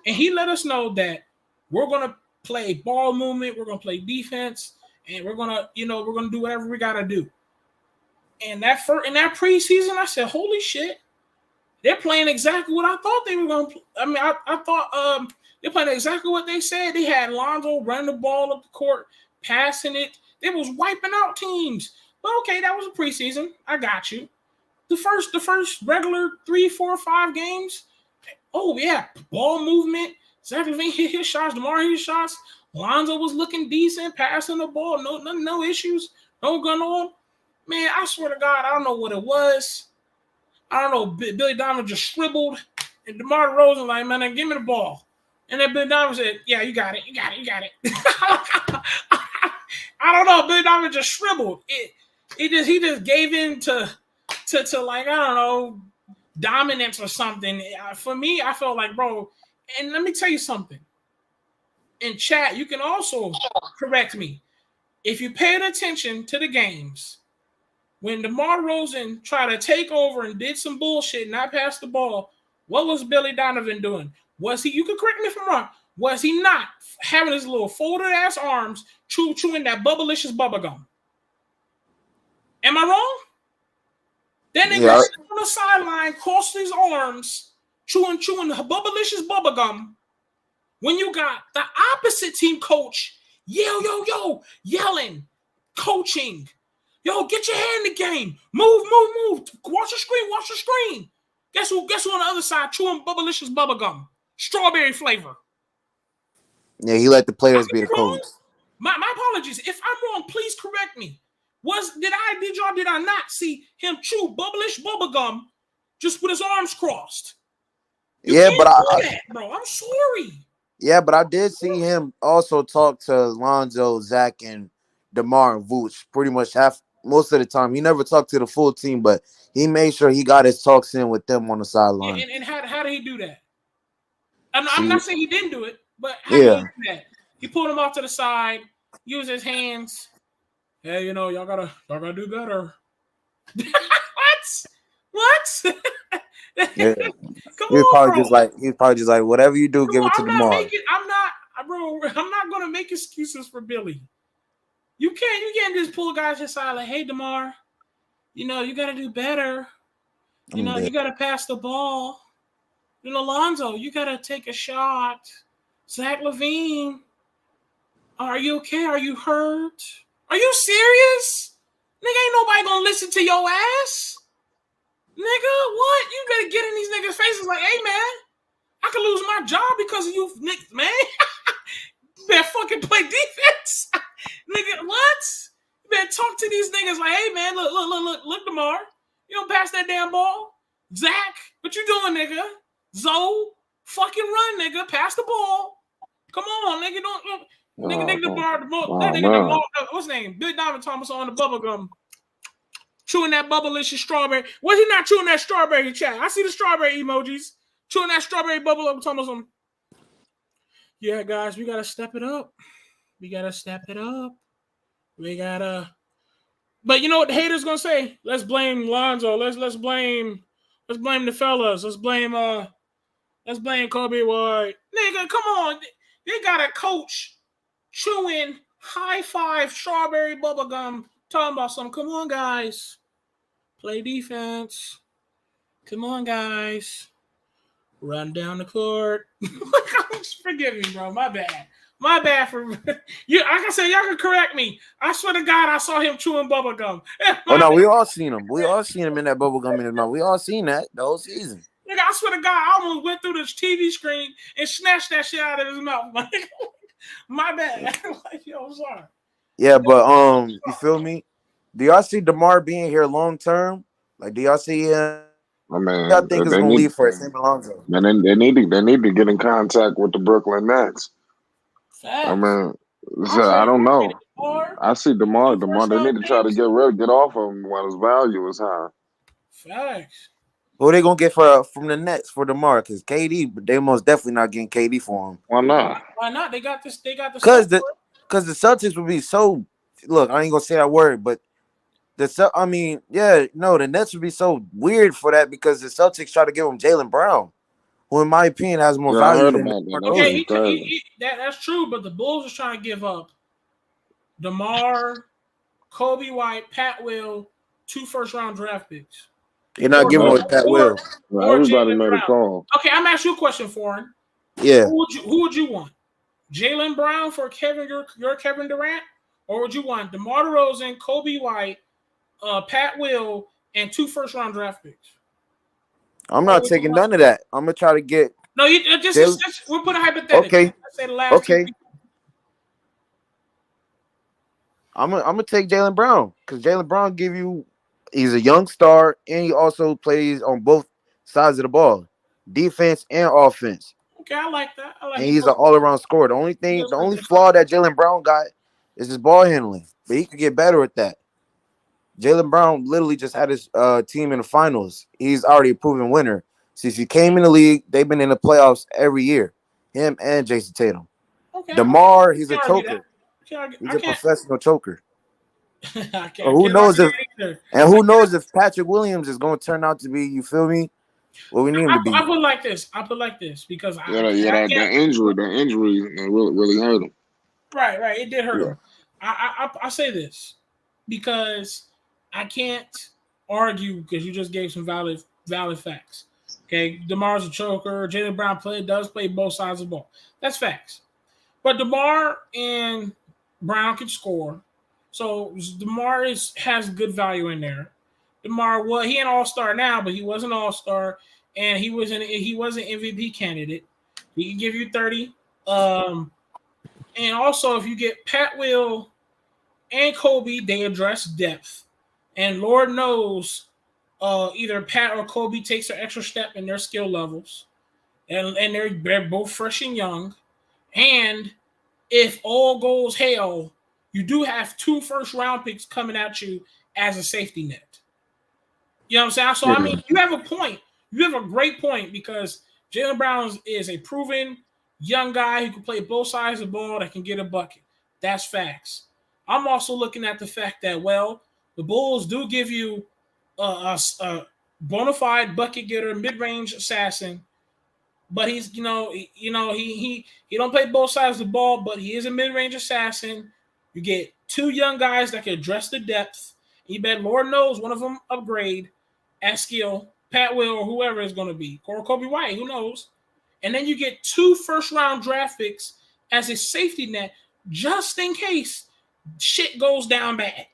E: And he let us know that we're going to play ball movement, we're going to play defense, and we're going to do whatever we got to do. And in that preseason, I said, holy shit, they're playing exactly what I thought they were going to play. I mean, I thought they're playing exactly what they said. They had Lonzo running the ball up the court, passing it. They was wiping out teams. But okay, that was a preseason. I got you. The first regular 3, 4, 5 games, oh yeah, ball movement. Zach LaVine hit his shots. DeMar hit his shots. Lonzo was looking decent, passing the ball. No issues. No gun on. Man, I swear to God, I don't know what it was. I don't know. Billy Donovan just scribbled, and DeMar DeRozan like, man, give me the ball. And then Billy Donovan said, yeah, you got it. I don't know. Billy Donovan just scribbled. He just gave in to like, I don't know, dominance or something. For me, I felt like, bro, and let me tell you something. In chat, you can also correct me. If you paid attention to the games, when DeMar DeRozan tried to take over and did some bullshit, not pass the ball, what was Billy Donovan doing? Was he, you can correct me if I'm wrong, was he not having his little folded ass arms chewing that bubblicious bubblegum? Am I wrong? Then they go on the sideline, cross his arms, chewing the bubblicious bubblegum. When you got the opposite team coach, yelling, coaching. Yo, get your hand in the game. Move. Watch the screen. Guess who on the other side chewing bubblicious bubblegum? Strawberry flavor.
G: Yeah, he let the players be the coach.
E: My apologies. If I'm wrong, please correct me. Did I not see him chew bubblish bubblegum just with his arms crossed. You
G: Yeah,
E: can't
G: but
E: do that, bro. I'm sorry.
G: yeah, but I did see him also talk to Lonzo, Zach, and DeMar and Vooch pretty much most of the time. He never talked to the full team, but he made sure he got his talks in with them on the
E: Yeah,
G: sideline.
E: and how did he do that? I'm
G: See,
E: not saying he didn't do it, but how did he
G: yeah,
E: do that? He pulled him off to the side, used his hands. Hey, y'all gotta do better. What?
G: yeah.
E: Come on, bro.
G: He was probably just like, whatever you do,
E: Come
G: give
E: on,
G: it to DeMar.
E: I'm not gonna make excuses for Billy. You can't just pull guys aside like, hey, DeMar, you gotta do better. You gotta pass the ball. Lonzo, you gotta take a shot. Zach LaVine, are you okay? Are you hurt? Are you serious? Nigga, ain't nobody gonna listen to your ass. Nigga, what? You better get in these niggas' faces like, hey, man, I could lose my job because of you, niggas, man. You better fucking play defense. Nigga, what? You better talk to these niggas like, hey, man, look, DeMar. You don't pass that damn ball. Zach, what you doing, nigga? Zoe, fucking run, nigga. Pass the ball. Come on, nigga. Nigga, DeMar, what's his name? Big Diamond Thomas on the bubble gum. Chewing that bubblicious strawberry. Was he not chewing that strawberry, chat? I see the strawberry emojis. Chewing that strawberry bubble up. Thomas on. Yeah, guys, we gotta step it up. We gotta. But you know what the haters gonna say? Let's blame Lonzo. Let's blame the fellas. Let's blame Kobe White. Nigga, come on. They got a coach chewing high five strawberry bubble gum, talking about something. Come on, guys. Play defense. Come on, guys. Run down the court. Forgive me, bro. My bad for you. Like I said, y'all can correct me. I swear to God, I saw him chewing bubble gum.
G: Oh no, we all seen him. We all seen him in that bubble gum in his mouth. We all seen that the whole season.
E: Nigga, I swear to God, I almost went through this TV screen and snatched that shit out of his mouth. My bad. Yo, I'm sorry.
G: Yeah, but you feel me? Do y'all see DeMar being here long term? Like, do y'all see him?
D: I mean,
G: Y'all think it's gonna leave for St. Alonzo?
D: Man, they need to get in contact with the Brooklyn Nets.
E: Facts.
D: I mean, I don't know. I see DeMar. They need to try to get off of him while his value is high.
E: Facts.
G: Who are they gonna get from the Nets for DeMar? Because KD, they most definitely not getting KD for him.
D: Why not?
E: Why not? They got this.
G: Because the Celtics would be so. Look, I ain't gonna say that word, but the Nets would be so weird for that because the Celtics try to give him Jaylen Brown, who in my opinion has more value than DeMar.
E: Okay, that's true, but the Bulls are trying to give up DeMar, Kobe White, Pat Will, 2 first-round draft picks.
G: You're not giving with Pat Will.
D: Everybody made a call.
E: Okay, I'm asking you a question, Foreign.
G: Yeah.
E: Who would you want? Jaylen Brown for your Kevin Durant, or would you want DeMar DeRozan, Kobe White, Pat Will, and 2 first-round draft picks?
G: I'm not taking none of that. I'm gonna try to get.
E: No, we're putting a hypothetical.
G: Okay.
E: Let's say the last 2 people.
G: I'm gonna take Jaylen Brown because Jaylen Brown he's a young star and he also plays on both sides of the ball, defense and offense.
E: Okay, I like that.
G: And he's an all-around scorer. The only flaw that Jaylen Brown got is his ball handling, but he could get better at that. Jaylen Brown literally just had his team in the finals. He's already a proven winner. Since he came in the league, they've been in the playoffs every year. Him and Jason Tatum.
E: Okay,
G: DeMar, he's a choker. He's a professional choker. Who knows if Patrick Williams is going to turn out to be, you feel me? What we need him to be.
E: I put like this because
D: that injury really hurt him.
E: Right. It did hurt him. I say this because I can't argue because you just gave some valid facts. Okay, DeMar's a choker. Jaylen Brown does play both sides of the ball. That's facts. But DeMar and Brown can score. So DeMar has good value in there. DeMar, he an all-star now, but he was an all-star, and he was an MVP candidate. He can give you 30. And also, if you get Pat Will and Kobe, they address depth. And Lord knows either Pat or Kobe takes an extra step in their skill levels, and they're both fresh and young. And if all goes hell, you do have 2 first-round picks coming at you as a safety net. You know what I'm saying? So, I mean, you have a point. You have a great point because Jaylen Brown is a proven young guy who can play both sides of the ball that can get a bucket. That's facts. I'm also looking at the fact that, well, the Bulls do give you a bona fide bucket getter, mid-range assassin, but he's he don't play both sides of the ball, but he is a mid-range assassin. You get 2 young guys that can address the depth. You bet Lord knows one of them upgrade at skill, Pat Will or whoever it's going to be, or Kobe White, who knows? And then you get 2 first-round draft picks as a safety net just in case shit goes down bad.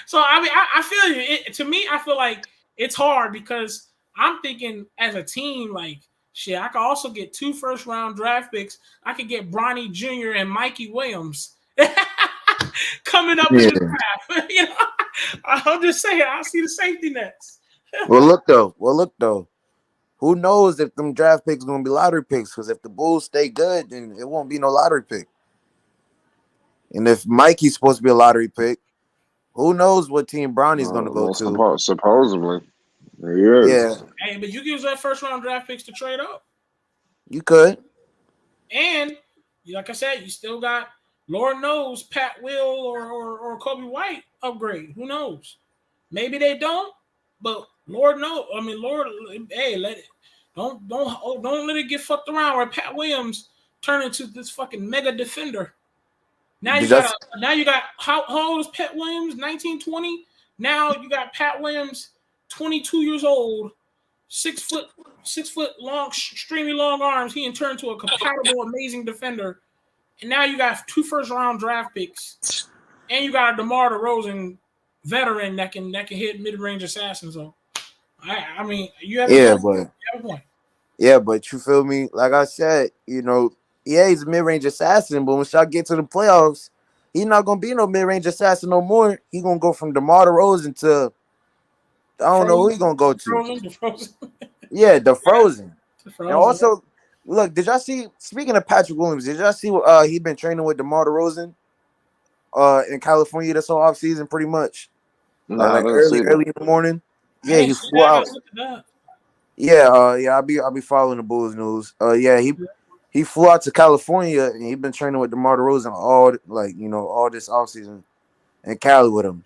E: So, I mean, I feel you. To me, I feel like it's hard because I'm thinking as a team, like, shit, I could also get 2 first-round draft picks. I could get Bronny Jr. and Mikey Williams coming up in the draft. I'm just saying, I see the safety nets.
G: Well, look though. Who knows if them draft picks gonna be lottery picks? Because if the Bulls stay good, then it won't be no lottery pick. And if Mikey's supposed to be a lottery pick, who knows what team Bronny's gonna go to?
D: Supposedly, he is.
E: Yeah. Hey, but you use that first-round draft picks to trade up.
G: You could.
E: And like I said, you still got Lord knows Pat Will or Kobe White upgrade. Who knows? Maybe they don't, but Lord knows. I mean, Lord, hey, don't let it get fucked around where Pat Williams turn into this fucking mega defender. Now you got how old is Pat Williams? 19, 20? Now you got Pat Williams, 22 years old, 6 foot long, extremely long arms. He can turn into a compatible, amazing defender. And now you got 2 first-round draft picks, and you got a DeMar DeRozan veteran that can hit mid-range assassins. So, I mean, you have a point.
G: Yeah, but you feel me? Like I said, he's a mid-range assassin, but when y'all get to the playoffs, he's not gonna be no mid-range assassin no more. He's gonna go from DeMar DeRozan to I don't know who he's gonna go to.
E: Frozen.
G: Yeah, the Frozen.
E: Frozen.
G: And also, look, did y'all see? Speaking of Patrick Williams, did y'all see he been training with DeMar DeRozan in California this whole offseason, pretty much? Like early in the morning. Yeah, he flew out. Yeah, I'll be following the Bulls news. He flew out to California and he been training with DeMar DeRozan all this offseason in Cali with him.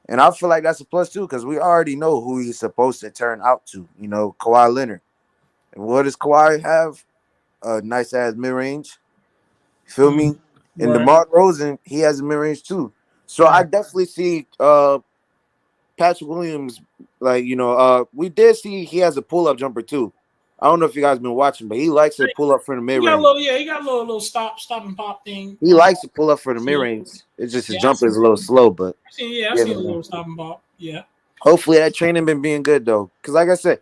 G: And I feel like that's a plus too, because we already know who he's supposed to turn out to, Kawhi Leonard. And what does Kawhi have? A nice ass mid range. Feel me? And DeMar DeRozan, he has a mid range too. So I definitely see Patrick Williams, we did see he has a pull-up jumper too. I don't know if you guys been watching, but he likes to pull up for the mid-range.
E: He got a little stop and pop thing.
G: He likes to pull up for the mid-range. It's just his jumper is a little slow, but
E: I seen a little stop and pop. Yeah.
G: Hopefully that training been being good though. Because like I said,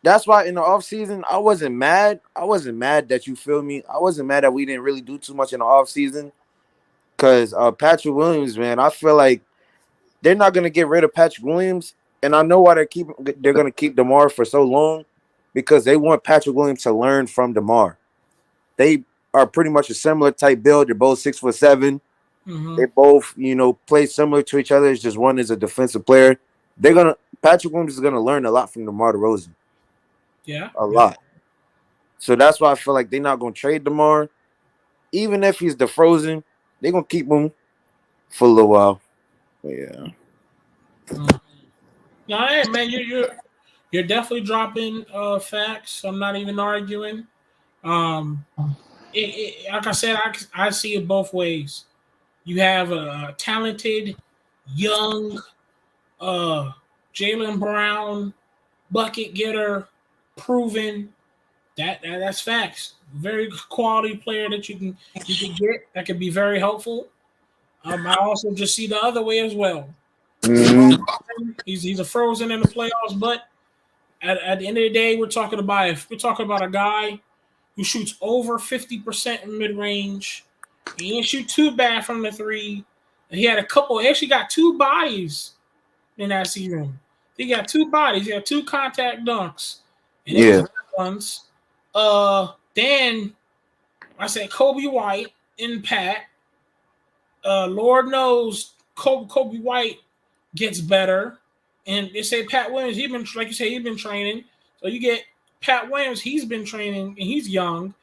G: that's why in the offseason, I wasn't mad. I wasn't mad that you feel me. I wasn't mad that we didn't really do too much in the offseason. Because Patrick Williams, man, I feel like they're not gonna get rid of Patrick Williams. And I know why they're gonna keep DeMar for so long. Because they want Patrick Williams to learn from DeMar. They are pretty much a similar type build. They're both 6'7". Mm-hmm. They both, play similar to each other. It's just one is a defensive player. Patrick Williams is gonna learn a lot from DeMar DeRozan.
E: Yeah,
G: a lot. So that's why I feel like they're not gonna trade DeMar, even if he's the Frozen. They're gonna keep him for a little while. But yeah.
E: No, hey, man, you're definitely dropping facts. I'm not even arguing. Like I said, I see it both ways. You have a talented, young Jaylen Brown, bucket getter, proven. That's facts. Very quality player that you can get that can be very helpful. I also just see the other way as well. Mm-hmm. He's a Frozen in the playoffs, but at the end of the day, we're talking about a guy who shoots over 50% in mid range. He didn't shoot too bad from the 3. He had he actually got 2 bodies in that season. He got two bodies. He got two contact dunks. And
G: Yeah.
E: it was ones. Then I said Kobe White and Pat. Lord knows Kobe White gets better. And they say Pat Williams, he's been, like you say, he's been training. So you get Pat Williams, he's been training and he's young.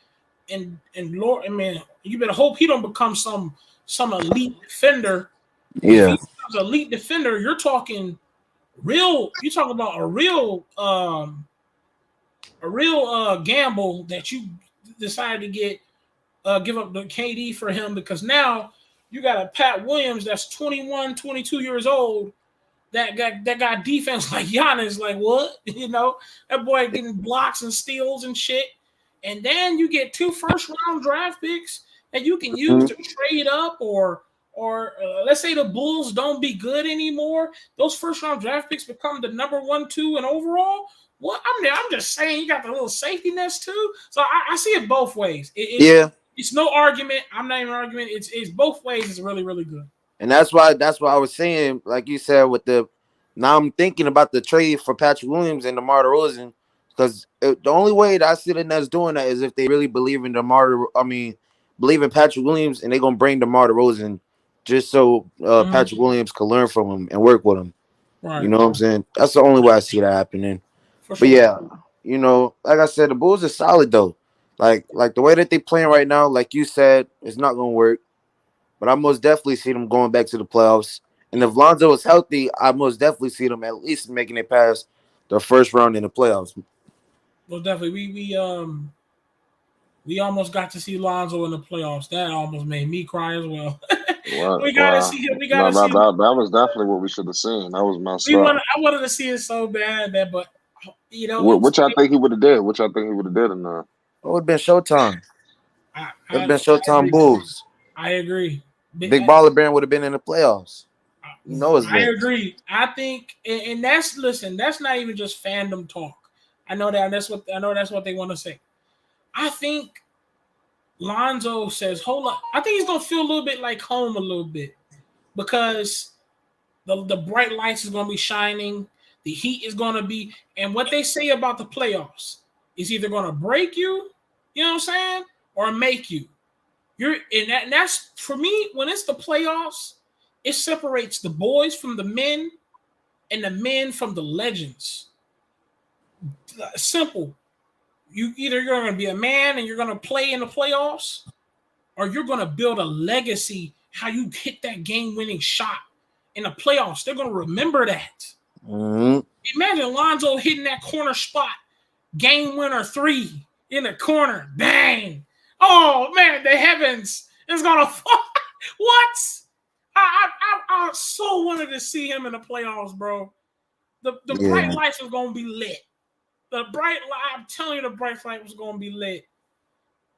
E: And Lord, I mean, you better hope he don't become some elite defender. If he becomes an elite defender, you're talking about a real gamble that you decided to give up the KD for him, because now you got a Pat Williams that's 21, 22 years old that got defense like Giannis. Like, what? You know, that boy getting blocks and steals and shit. And then you get 2 first-round draft picks that you can use to trade up, or let's say the Bulls don't be good anymore. Those first-round draft picks become the number 1, 2, and overall. Well, I'm just saying you got the little safety nets too. So I see it both ways. It's no argument. I'm not even arguing. It's both ways. It's really, really good.
G: And that's why I was saying, like you said, now I'm thinking about the trade for Patrick Williams and DeMar DeRozan, because the only way that I see the Nets doing that is if they really believe in believe in Patrick Williams, and they're gonna bring DeMar DeRozan just so Patrick Williams can learn from him and work with him. Right. You know what I'm saying? That's the only way I see that happening. But yeah, you know, like I said, the Bulls are solid though. Like the way that they playing right now, like you said, it's not gonna work. But I most definitely see them going back to the playoffs. And if Lonzo is healthy, I most definitely see them at least making it past the first round in the playoffs.
E: Well, definitely, we almost got to see Lonzo in the playoffs. That almost made me cry as well. We gotta see him. We gotta see him.
D: That was definitely what we should have seen. That was messed up.
E: I wanted to see it so bad, but you know,
D: which I think he would have did. Which I think he would have did in there.
G: It would have been Showtime. It would have been Showtime Bulls.
E: I agree.
G: Big Baller Brand would have been in the playoffs. You know it's
E: I agree. I think, and that's not even just fandom talk. I know that's what they want to say. I think Lonzo says, hold up. I think he's gonna feel a little bit like home a little bit, because the bright lights is gonna be shining, the heat is gonna be, and what they say about the playoffs is either gonna break you, you know what I'm saying, or make you. And that's for me, when it's the playoffs, it separates the boys from the men and the men from the legends. Simple. You're going to be a man and you're going to play in the playoffs, or you're going to build a legacy how you hit that game-winning shot in the playoffs. They're going to remember that. Mm-hmm. Imagine Lonzo hitting that corner spot, game winner 3 in the corner, bang. Oh man, the heavens is gonna fall. What? I so wanted to see him in the playoffs, bro. The bright lights was gonna be lit. I'm telling you, the bright light was gonna be lit.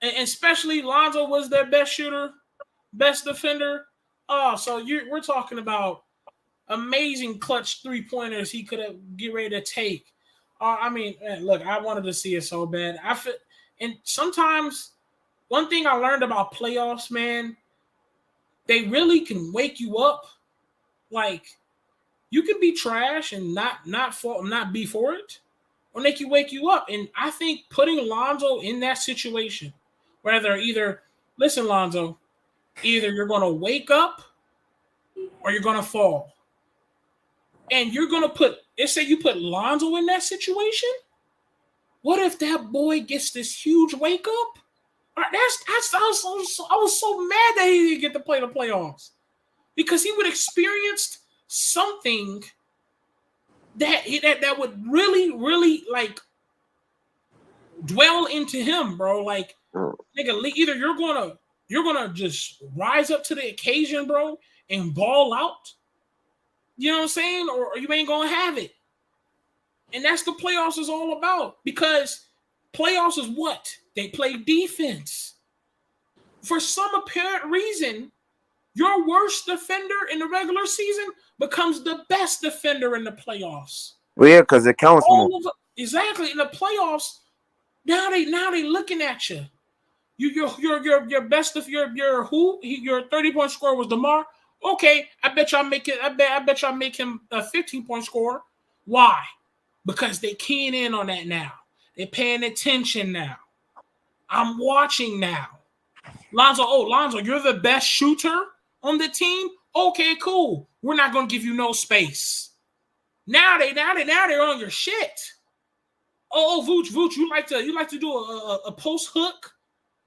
E: And especially Lonzo was their best shooter, best defender. Oh, so we're talking about amazing clutch 3-pointers he could have get ready to take. I mean, man, look, I wanted to see it so bad. And sometimes. One thing I learned about playoffs, man, they really can wake you up. Like, you can be trash and not be for it, or they can wake you up. And I think putting Lonzo in that situation, listen, Lonzo, either you're going to wake up or you're going to fall. And you're going to let's say you put Lonzo in that situation. What if that boy gets this huge wake up? I was so mad that he didn't get to play the playoffs, because he would experience something that would really, really like dwell into him, bro. Like, nigga, either you're gonna just rise up to the occasion, bro, and ball out. You know what I'm saying? Or you ain't gonna have it. And that's the playoffs is all about, because playoffs is what? They play defense. For some apparent reason, your worst defender in the regular season becomes the best defender in the playoffs.
G: Well, yeah, because it counts more.
E: Exactly. In the playoffs, now they looking at you. Your best of your 30-point scorer was DeMar. Okay, I bet y'all make him a 15-point scorer. Why? Because they keying in on that now. They're paying attention now. I'm watching now. Lonzo, you're the best shooter on the team? Okay, cool. We're not gonna give you no space. Now they're on your shit. Vooch, you like to do a post hook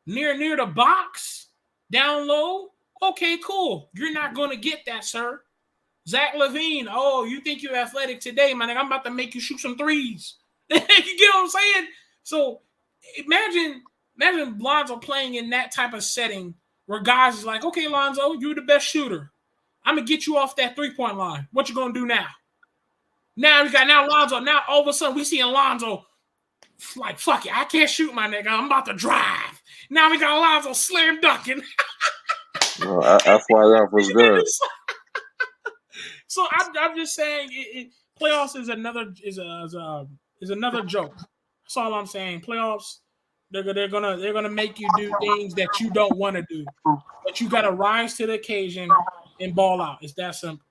E: near the box, down low? Okay, cool. You're not gonna get that, sir. Zach LaVine, you think you're athletic today, man? I'm about to make you shoot some threes. You get what I'm saying? So imagine Lonzo playing in that type of setting where guys is like, okay, Lonzo, you're the best shooter. I'm gonna get you off that 3-point line. What you gonna do now? Now Lonzo. Now all of a sudden we see Lonzo like, fuck it, I can't shoot, my nigga. I'm about to drive. Now we got Lonzo slam dunking.
D: FYF was good.
E: So I'm just saying, playoffs is another joke. That's all I'm saying. Playoffs, they're gonna make you do things that you don't want to do, but you gotta rise to the occasion and ball out. It's that simple.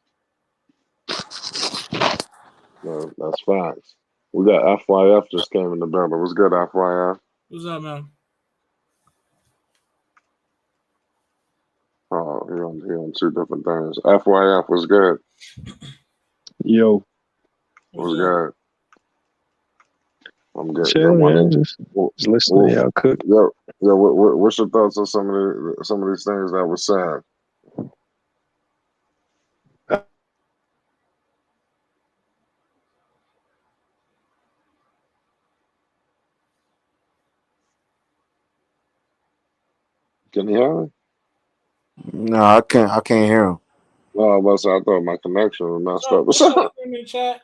D: No, that's facts. We got FYF just came in the building. What's good, FYF?
E: What's up, man?
D: Oh, he on two different things. FYF was good.
H: Yo.
D: What's good? I'm good.
H: Chill, man. Just listening to y'all cook.
D: Yo, what's your thoughts on some of these things that were said? Can you hear me?
G: No, I can't hear him.
D: No, I thought my connection was messed up.
E: What's up in the chat?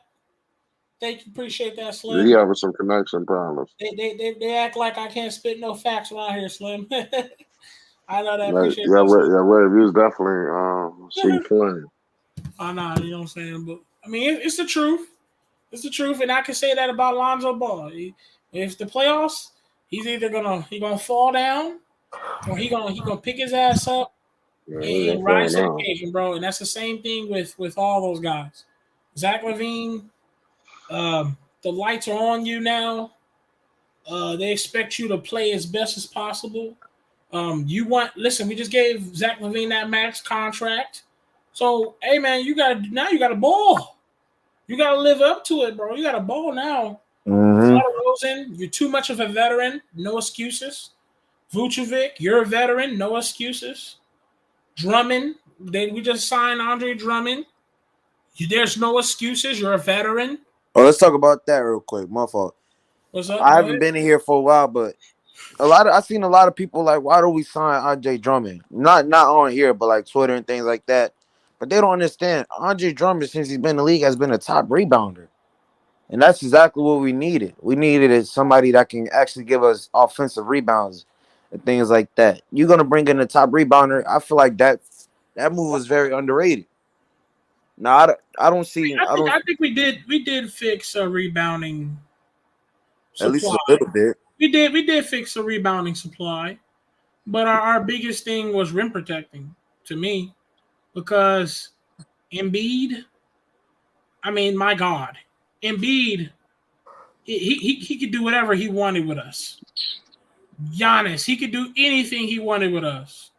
E: Thank you, appreciate that, Slim.
D: He having some connection problems.
E: They act like I can't spit no facts around here, Slim. I know that. Appreciate
D: yeah,
E: that.
D: Ray, you was definitely sweet flame.
E: I know, you know what I'm saying, but I mean, it's the truth. It's the truth, and I can say that about Lonzo Ball. If the playoffs, he's either gonna fall down, or he gonna pick his ass up and rise to the occasion, bro. And that's the same thing with all those guys. Zach LaVine, the lights are on you now. They expect you to play as best as possible. Listen, we just gave Zach LaVine that max contract. So, hey man, you gotta ball. You gotta live up to it, bro. You gotta ball now. Rosen, you're too much of a veteran. No excuses. Vucevic, you're a veteran. No excuses. Drummond, we just signed Andre Drummond. There's no excuses. You're a veteran.
G: Oh, let's talk about that real quick. My fault.
E: What's up?
G: I haven't been in here for a while, but I've seen a lot of people like, why do we sign Andre Drummond? Not on here, but like Twitter and things like that. But they don't understand. Andre Drummond, since he's been in the league, has been a top rebounder. And that's exactly what we needed. We needed somebody that can actually give us offensive rebounds and things like that. You're gonna bring in a top rebounder. I feel like that move was very underrated. Now I don't see.
E: I think we did fix a rebounding supply.
G: At least a little bit.
E: We did fix a rebounding supply, but our biggest thing was rim protecting to me, because Embiid. I mean, my God, Embiid. He could do whatever he wanted with us. Giannis, he could do anything he wanted with us.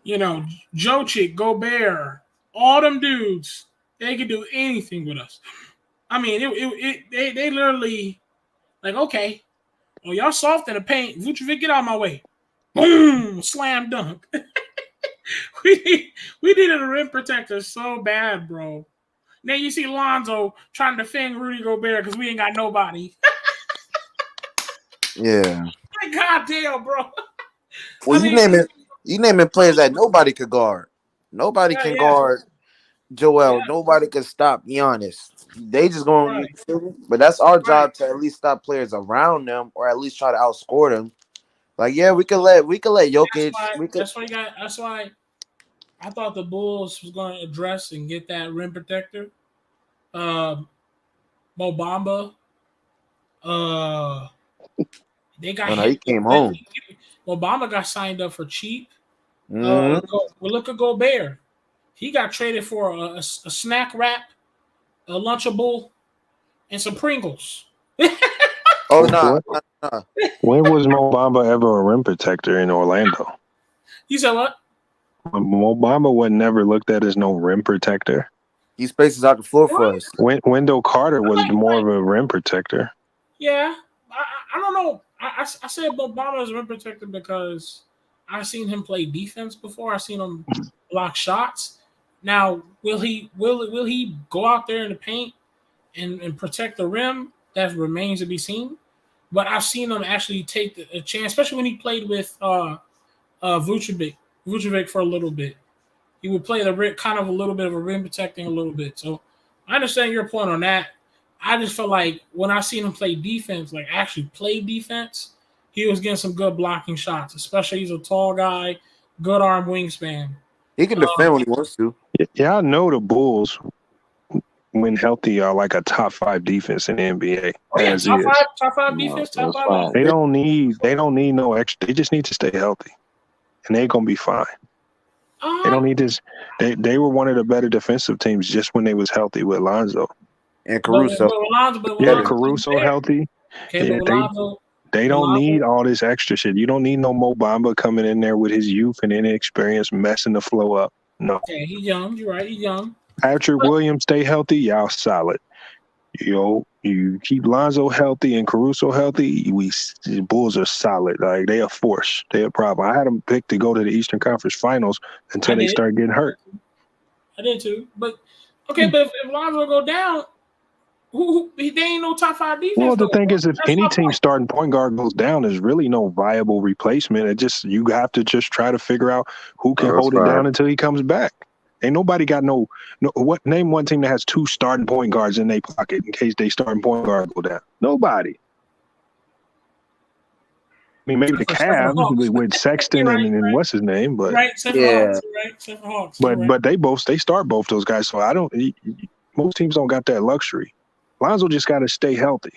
E: You know, Jokic, Gobert, all them dudes, they could do anything with us. I mean, they literally like, okay, well, y'all soft in the paint. Vucevic, get out of my way. Boom, slam dunk. we needed a rim protector so bad, bro. Now you see Lonzo trying to defend Rudy Gobert because we ain't got nobody.
G: Yeah.
E: Like, goddamn, bro.
G: Well, you naming players that nobody could guard. Nobody can guard Joel. Nobody can stop Giannis. They just going to, but that's our job to at least stop players around them, or at least try to outscore them. Like, yeah, we could let Jokic.
E: That's why I thought the Bulls was going to address and get that rim protector. Mo Bamba. They got
G: he came home.
E: Obama got signed up for cheap. Look at Gobert. He got traded for a snack wrap, a Lunchable, and some Pringles.
G: Oh
H: What?
G: nah.
H: When was Mo Bamba ever a rim protector in Orlando?
E: You said what?
H: Mo Bamba was never looked at as no rim protector.
G: He spaces out the floor for us.
H: Wendell Carter was more of a rim protector.
E: Yeah, I don't know. I said Obama is rim protector because I've seen him play defense before. I've seen him block shots. Now, will he go out there in the paint and protect the rim? That remains to be seen. But I've seen him actually take a chance, especially when he played with Vucevic for a little bit. He would play the rim, kind of a little bit of a rim protecting a little bit. So I understand your point on that. I just felt like when I seen him play defense, like actually play defense, he was getting some good blocking shots, especially he's a tall guy, good arm wingspan.
G: He can defend when he wants to.
H: Yeah, I know the Bulls, when healthy, are like a top 5 defense in the NBA.
E: Oh, yeah,
H: as
E: top
H: is.
E: five defense, top
D: that's
E: 5
D: fine.
E: offense.
H: They don't need no extra. They just need to stay healthy, and they're gonna be fine. They don't need this. They were one of the better defensive teams just when they was healthy with Lonzo.
G: And Caruso.
H: Caruso healthy.
E: Okay,
H: Yeah,
E: but Lonzo,
H: they don't need all this extra shit. You don't need no Mo Bamba coming in there with his youth and inexperience messing the flow up. No.
E: Okay, he's young. You're right. He's young.
H: Patrick Williams stay healthy, y'all solid. You keep Lonzo healthy and Caruso healthy, the Bulls are solid. Like, they a force. They a problem. I had them picked to go to the Eastern Conference Finals until they start getting hurt.
E: I did too. But okay, but if Lonzo go down, they ain't no top 5 defense.
H: Well, the thing is, if any team starting point guard goes down, there's really no viable replacement. You have to just try to figure out who can hold it down until he comes back. Ain't nobody got no. Name one team that has 2 starting point guards in their pocket in case they starting point guard go down. Nobody. I mean, maybe the Cavs with Sexton and what's his name, but But they start both those guys. So most teams don't got that luxury. Lonzo just got to stay healthy.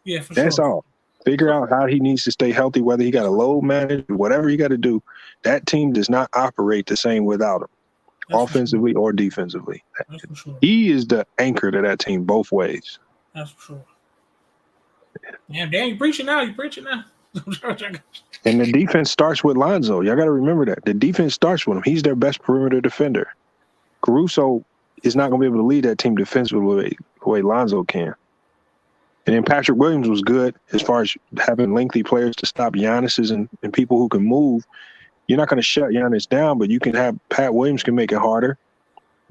E: Yeah, for
H: That's all. Figure out how he needs to stay healthy, whether he got a load manage, whatever you got to do. That team does not operate the same without him, offensively or defensively.
E: That's for sure.
H: He is the anchor to that team both ways.
E: That's for sure. Damn, you preaching now. You preaching now.
H: And the defense starts with Lonzo. Y'all got to remember that. The defense starts with him. He's their best perimeter defender. Caruso is not going to be able to lead that team defensively the way Lonzo can. And then Patrick Williams was good as far as having lengthy players to stop Giannis's and people who can move. You're not going to shut Giannis down, but you can have Pat Williams can make it harder.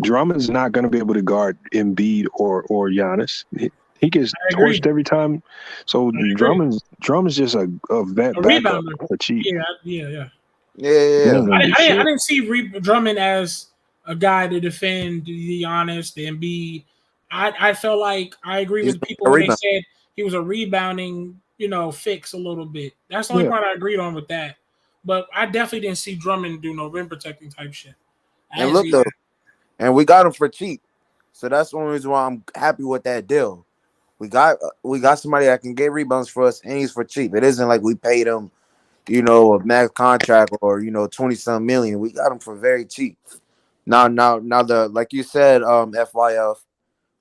H: Drummond's not going to be able to guard Embiid or Giannis. He gets torched every time. So Drummond's just a vet backup for cheap.
E: Yeah.
G: I
E: didn't see Drummond as a guy to defend the Giannis, the Embiid. I felt like I agree with people when they said he was a rebounding, fix a little bit. That's the only part I agreed on with that. But I definitely didn't see Drummond do no rim protecting type shit.
G: And look though, and we got him for cheap, so that's the only reason why I'm happy with that deal. We got somebody that can get rebounds for us, and he's for cheap. It isn't like we paid him, a max contract or 20-some million. We got him for very cheap. Now the like you said, FYF,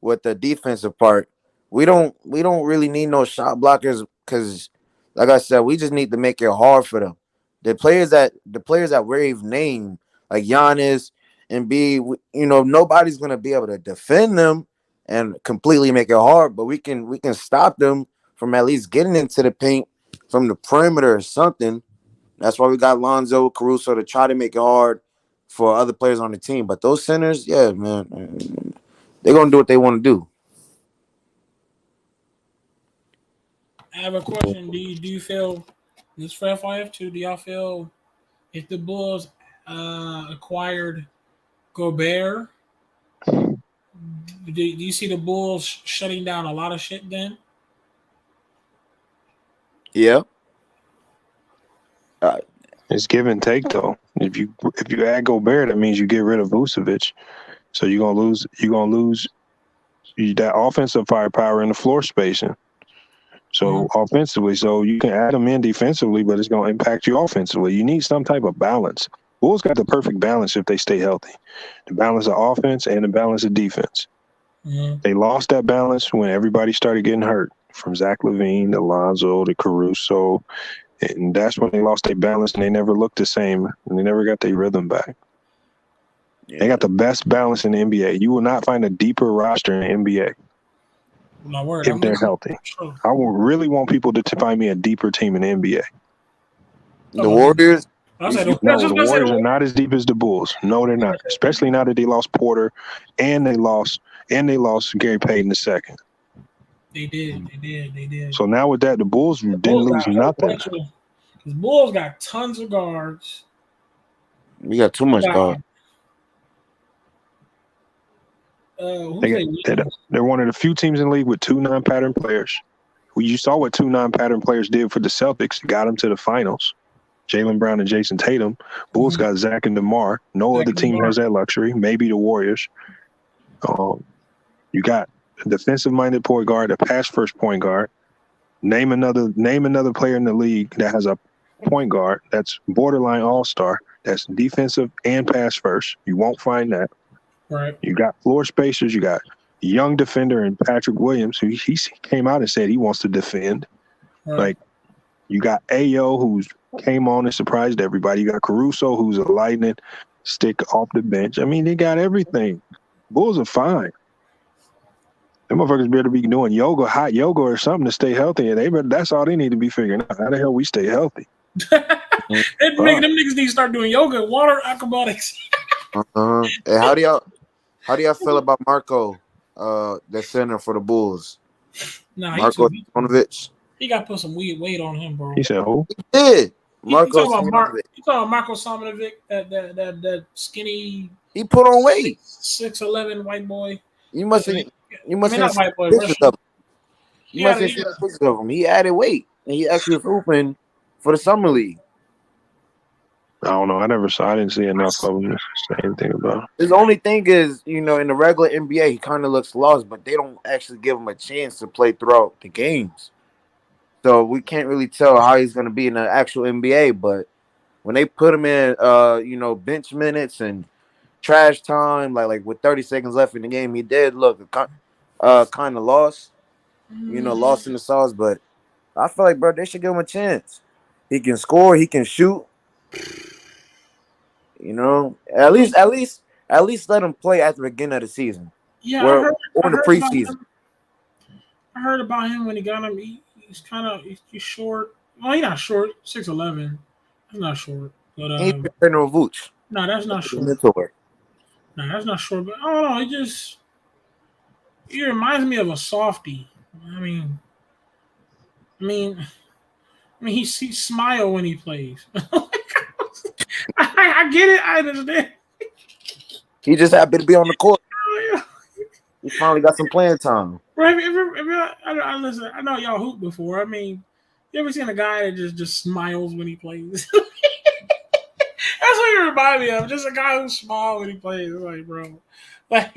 G: with the defensive part, we don't really need no shot blockers because, like I said, we just need to make it hard for them. The players that we've named, like Giannis and nobody's gonna be able to defend them and completely make it hard, but we can stop them from at least getting into the paint from the perimeter or something. That's why we got Lonzo, Caruso to try to make it hard for other players on the team. But those centers, yeah, man, they're gonna do what they want to do.
E: I have a question. Do you feel this for FYF too? Do y'all feel if the Bulls acquired Gobert, do you see the Bulls shutting down a lot of shit then?
G: Yeah.
H: It's give and take though. If you add Gobert, that means you get rid of Vucevic. So you're gonna lose that offensive firepower in the floor spacing. So offensively, so you can add them in defensively, but it's gonna impact you offensively. You need some type of balance. Bulls got the perfect balance if they stay healthy. The balance of offense and the balance of defense.
E: Mhm.
H: They lost that balance when everybody started getting hurt, from Zach LaVine to Lonzo to Caruso. And that's when they lost their balance, and they never looked the same, and they never got their rhythm back.
G: Yeah.
H: They got the best balance in the NBA. You will not find a deeper roster in the NBA
E: My word.
H: if they're healthy.
E: True.
H: I will really want people to find me a deeper team in the NBA.
G: The Warriors.
E: I said,
H: No, the Warriors are not as deep as the Bulls. No, they're not. Especially now that they lost Porter and they lost Gary Payton II.
E: They did.
H: So now with that, the Bulls didn't lose nothing.
E: The Bulls got tons of guards.
G: We got too much guard.
H: They're one of the few teams in the league with 2 non-pattern players. You saw what 2 non-pattern players did for the Celtics. Got them to the finals. Jaylen Brown and Jason Tatum. Bulls got Zach and DeMar. No other team has that luxury. Maybe the Warriors. You got a defensive-minded point guard, a pass-first point guard. Name another player in the league that has a point guard that's borderline all-star, that's defensive and pass-first. You won't find that.
E: Right.
H: You got floor spacers. You got a young defender in Patrick Williams, who he came out and said he wants to defend.
E: Right.
H: Like, you got Ayo, who's came on and surprised everybody. You got Caruso, who's a lightning stick off the bench. I mean, they got everything. Bulls are fine. Them motherfuckers better be doing hot yoga or something to stay healthy. And that's all they need to be figuring out. How the hell we stay healthy?
E: Them niggas need to start doing yoga, water acrobatics.
G: Hey, how do y'all feel about Marco, the center for the Bulls?
E: Nah,
G: Marco Simonovic.
E: He got to put some weight on him, bro.
H: He said who?
G: He did. Marco
E: You talking
G: Simonovic.
E: about Marco Simonovic, that skinny.
G: He put on weight.
E: 6'11" white boy.
G: You must have
E: not white boy.
G: pictures of him. You must have
E: Yeah.
G: seen pictures of him. He added weight, and he actually was hooping for the summer league.
H: I don't know. I didn't see enough of him to say anything about him.
G: His only thing is, in the regular NBA, he kind of looks lost, but they don't actually give him a chance to play throughout the games. So we can't really tell how he's going to be in the actual NBA. But when they put him in, bench minutes and trash time, like with 30 seconds left in the game, he did look kind of lost, lost in the sauce. But I feel like, bro, they should give him a chance. He can score. He can shoot. At least let him play at the beginning of the season.
E: Yeah,
G: or in the preseason.
E: I heard about him when he got him. He's kind of he's short. Well, he's not short. 6'11". He's not short. But
G: he's better than Vooch.
E: No, that's not short.
G: Mentor.
E: No, that's not short. But I don't know. He reminds me of a softie. I mean, he smile when he plays. I get it. I understand.
G: He just happened to be on the court. He finally got some playing time.
E: Right. Listen, I know y'all hooped before. I mean, you ever seen a guy that just smiles when he plays? That's what you remind me of. Just a guy who smiles when he plays. Like, bro. Like,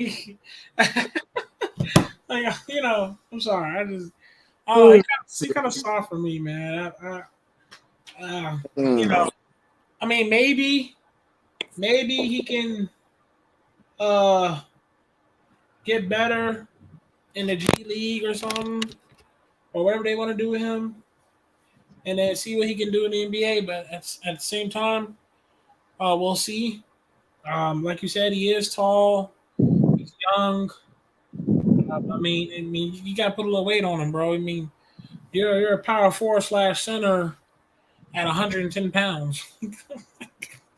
E: I'm sorry. He kind of soft for me, man. I mean, maybe he can get better in the G League or something, or whatever they want to do with him, and then see what he can do in the NBA. But at the same time, we'll see. Like you said, he is tall. He's young. I mean, you got to put a little weight on him, bro. I mean, you're a power forward / center at 110 pounds.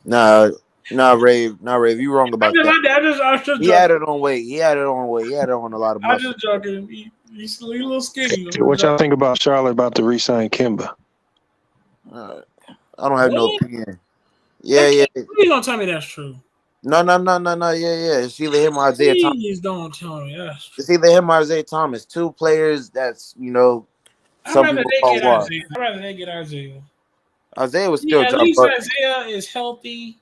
G: Nah, Rave. You wrong about that. He added on weight. He added on a lot of muscle.
E: I'm just joking. He's a little skinny.
H: What y'all think about Charlotte about to re-sign Kemba?
G: I don't have no opinion. Yeah.
E: Please don't tell me that's true.
G: No. Yeah. It's either him or Isaiah Thomas.
E: Please don't tell me that's true.
G: It's either him or Isaiah Thomas. 2 players that's,
E: I'd rather they get Isaiah.
G: Isaiah was still
E: at least Isaiah is healthy,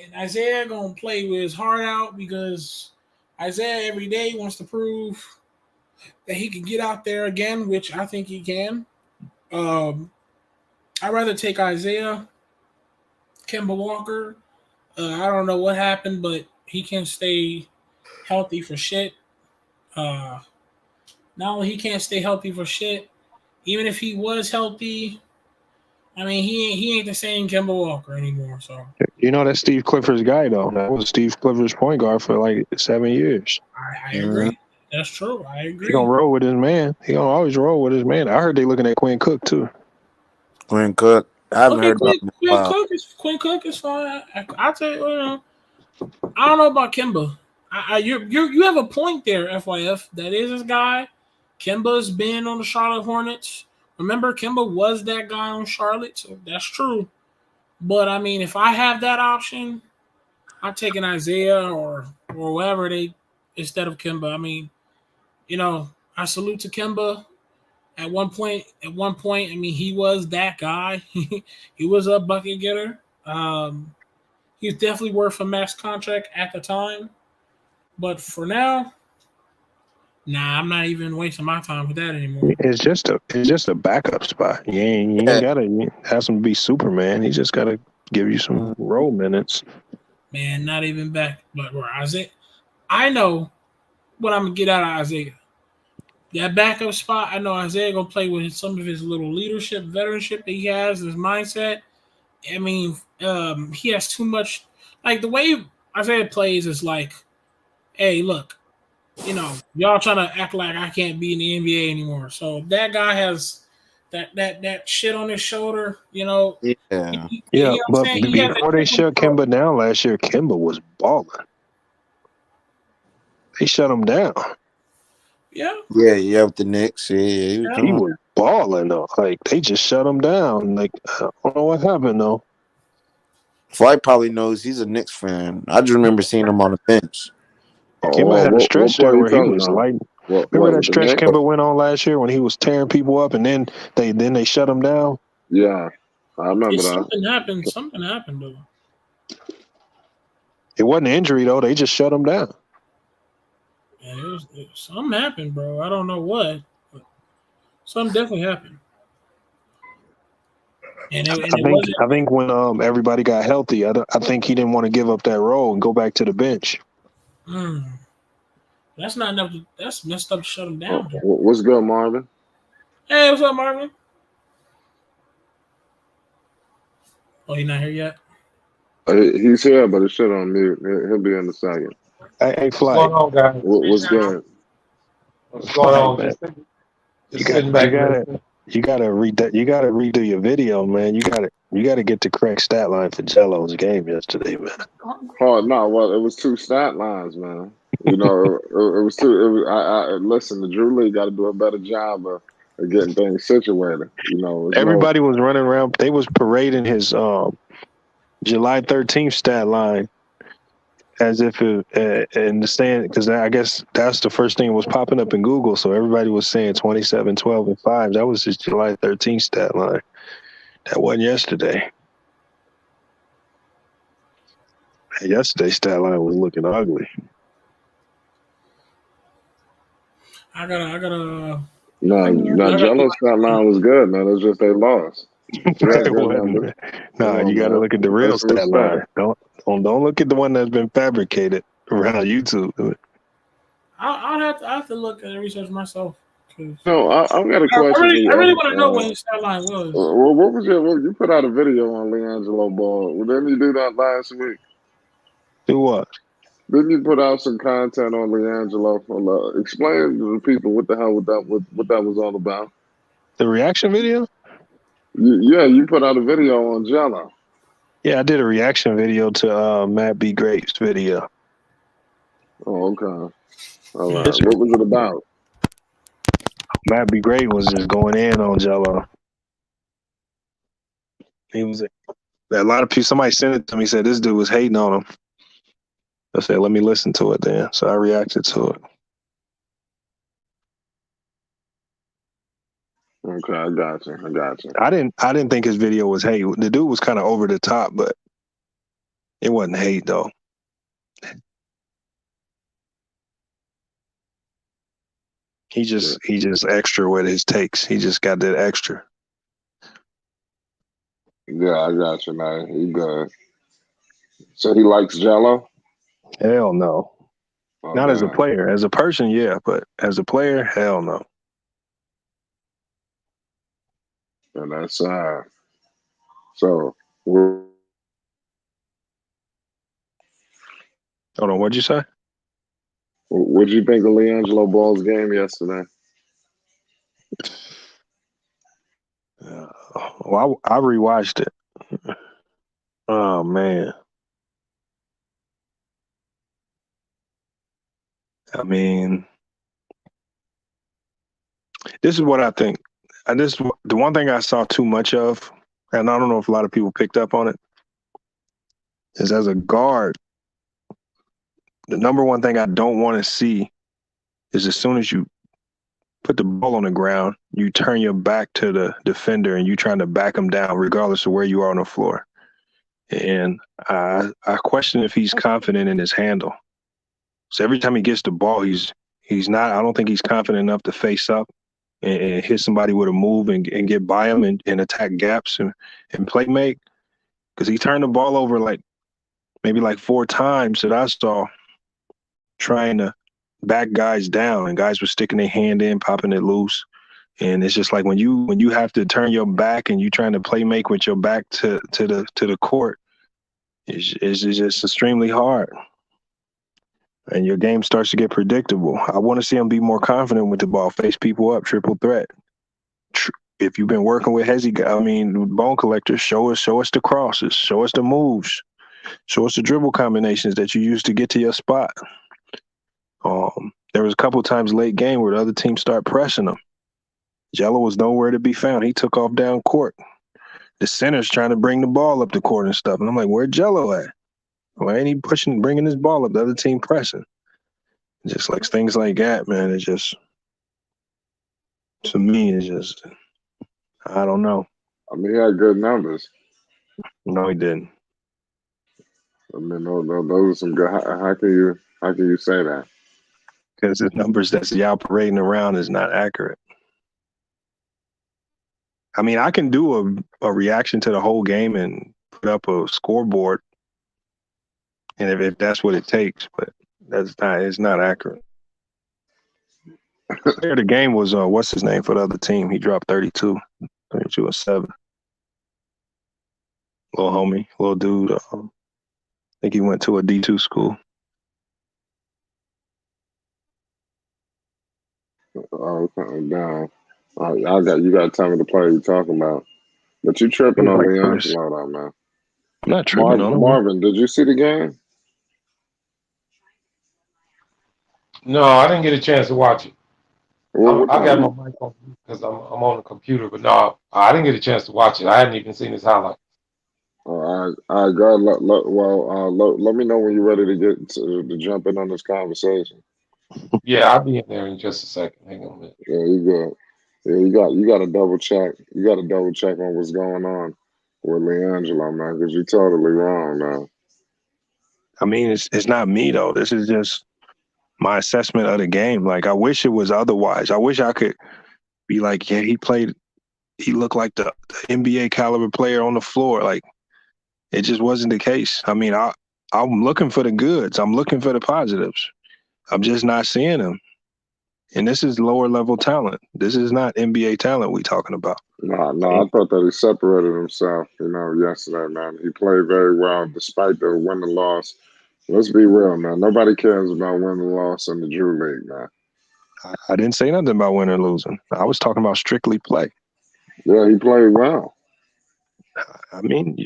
E: and Isaiah gonna play with his heart out because Isaiah every day wants to prove that he can get out there again, which I think he can. I'd rather take Isaiah. Kemba Walker, I don't know what happened, but he can't stay healthy for shit. Not only he can't stay healthy for shit, even if he was healthy, I mean he ain't the same Kemba Walker anymore. So
H: You know that's Steve Clifford's guy though. That was Steve Clifford's point guard for like 7 years.
E: I agree. That's true. I agree.
H: He gonna roll with his man. He gonna always roll with his man. I heard they looking at Quinn Cook too.
G: Quinn Cook. I haven't heard about him.
E: Quinn Cook is fine. I'll tell you, I don't know about Kemba. You have a point there, FYF. That is his guy. Kemba's been on the Charlotte Hornets. Remember, Kemba was that guy on Charlotte, so that's true. But I mean, if I have that option, I'm taking Isaiah or whatever they instead of Kemba. I mean, I salute to Kemba. At one point, I mean, he was that guy. He was a bucket getter. He was definitely worth a max contract at the time. But for now, nah, I'm not even wasting my time with that anymore.
H: It's just a backup spot. You ain't gotta have him be Superman. He just gotta give you some role minutes.
E: Man, not even back. But where Isaiah, I know what I'm gonna get out of Isaiah. That backup spot, I know Isaiah gonna play with some of his little leadership, veteranship that he has, his mindset. I mean, he has too much. Like the way Isaiah plays is like, hey, look, y'all trying to act like I can't be in the NBA anymore. So that guy has that shit on his shoulder,
G: Yeah.
H: But before they shut Kemba down last year, Kemba was balling. They shut him down.
E: Yeah,
G: with the Knicks. Yeah,
H: he was balling though. Like they just shut him down. Like I don't know what happened though.
G: Flight probably knows he's a Knicks fan. I just remember seeing him on the bench.
H: Kemba had a stretch there where he was light. Remember that stretch
D: Knicks?
H: Kemba went on last year when he was tearing people up, and then they shut him down.
D: Yeah, I remember
E: that. Something happened though.
H: It wasn't an injury though. They just shut him down.
E: Yeah, something happened, bro. I don't know what, but something definitely happened. And
H: I think when everybody got healthy, I think he didn't want to give up that role and go back to the bench.
E: That's not enough. That's messed up to shut him down.
D: What's good, Marvin?
E: Hey, what's up, Marvin? Oh, he not here yet?
D: He's here, but it's shit on mute. He'll be in a second.
H: Hey, Fly.
I: What's going on, guys?
D: What's good?
I: What's going on?
H: Man.
I: Just sitting back.
H: You gotta read that. You gotta redo your video, man. You gotta get the correct stat line for Jello's game yesterday, man.
D: Oh no, well it was 2 stat lines, man. It was 2. Listen, the Drew League got to do a better job of getting things situated.
H: Everybody was running around. They was parading his July 13th stat line as if it in the stand, because I guess that's the first thing that was popping up in Google. So everybody was saying 27, 12, and 5. That was his July 13th stat line. That wasn't yesterday. Yesterday's stat line was looking ugly.
E: No,
D: Jello's stat line was good, man. It's just they lost.
H: No, you got to look at the real stat line. Don't look at the one that's been fabricated around YouTube.
E: I'll have to look and research myself.
D: No, I've got a question.
E: I really want to know what his stat line was.
D: What was you put out a video on Liangelo Ball? Didn't you do that last week?
H: Do what?
D: Didn't you put out some content on Liangelo? Explain to the people what the hell what that was all about.
H: The reaction video?
D: You put out a video on Jello.
H: Yeah, I did a reaction video to Matt B. Grape's video.
D: Oh, okay. All right. What was it about?
H: Matt B. Grape was just going in on Jello. He was a lot of people. Somebody sent it to me. Said this dude was hating on him. I said, let me listen to it then. So I reacted to it.
D: Okay, I got you.
H: I didn't think his video was hate. The dude was kind of over the top, but it wasn't hate though. He just extra with his takes. He just got that extra.
D: Yeah, I got you, man. He good. So he likes Jello?
H: Hell no.
D: Oh,
H: Not as a
D: damn.
H: player. As a person, yeah, but as a player, hell no.
D: And that's so. What
H: Hold on, what'd you say?
D: would you think of Liangelo Ball's game yesterday?
H: Well, I rewatched it. Oh man. I mean, this is what I think. And this the one thing I saw too much of, and I don't know if a lot of people picked up on it, is as a guard, the number one thing I don't want to see is as soon as you put the ball on the ground, you turn your back to the defender and you trying to back him down regardless of where you are on the floor. And I question if he's confident in his handle. So every time he gets the ball, he's not. I don't think he's confident enough to face up and hit somebody with a move and get by him and attack gaps and play make. Because he turned the ball over maybe 4 times that I saw trying to back guys down, and guys were sticking their hand in, popping it loose. And it's just like when you have to turn your back and you trying to play make with your back to the court, it's just extremely hard. And your game starts to get predictable. I want to see him be more confident with the ball, face people up, triple threat. If you've been working with Bone Collector, show us the crosses, show us the moves, show us the dribble combinations that you use to get to your spot. There was a couple times late game where the other team start pressing him. Jello was nowhere to be found. He took off down court. The center's trying to bring the ball up the court and stuff. And I'm like, where'd Jello at? Why ain't he bringing his ball up? The other team pressing. Just like things like that, man. It's just, to me, it's just, I don't know.
D: I mean, he had good numbers.
H: No, he didn't.
D: I mean, those are some good. How can you say that?
H: Because the numbers that's y'all parading around is not accurate. I mean, I can do a reaction to the whole game and put up a scoreboard, and if that's what it takes, but it's not accurate. Player of the game was what's his name for the other team? He dropped 32 and 7. Little homie, little dude. I think he went to a D2 school.
D: Oh, down. You got to tell me the player you're talking about. But you tripping on Liangelo, though, man.
H: I'm not tripping on him.
D: Marvin, did you see the game?
I: No, I didn't get a chance to watch it.
D: Well,
I: I got my mic on because I'm on the computer, but no, I didn't get a chance to watch it. I hadn't even seen his highlight.
D: All right, go. Let me know when you're ready to get to jump in on this conversation.
I: Yeah, I'll be in there in just a second. Hang on a minute.
D: Yeah, you good. Yeah, you got to double check. You got to double check on what's going on with Liangelo, man, because you're totally wrong, man.
H: I mean, it's not me though. This is just my assessment of the game. Like, I wish it was otherwise. I wish I could be like, yeah, he looked like the NBA caliber player on the floor. Like, it just wasn't the case. I mean, I'm looking for the goods. I'm looking for the positives. I'm just not seeing them. And this is lower level talent. This is not NBA talent we talking about.
D: No, I thought that he separated himself, yesterday, man. He played very well despite the win and loss. Let's be real, man. Nobody cares about win and loss in the Drew League, man.
H: I didn't say nothing about winning or losing. I was talking about strictly play.
D: Yeah, he played well.
H: I mean,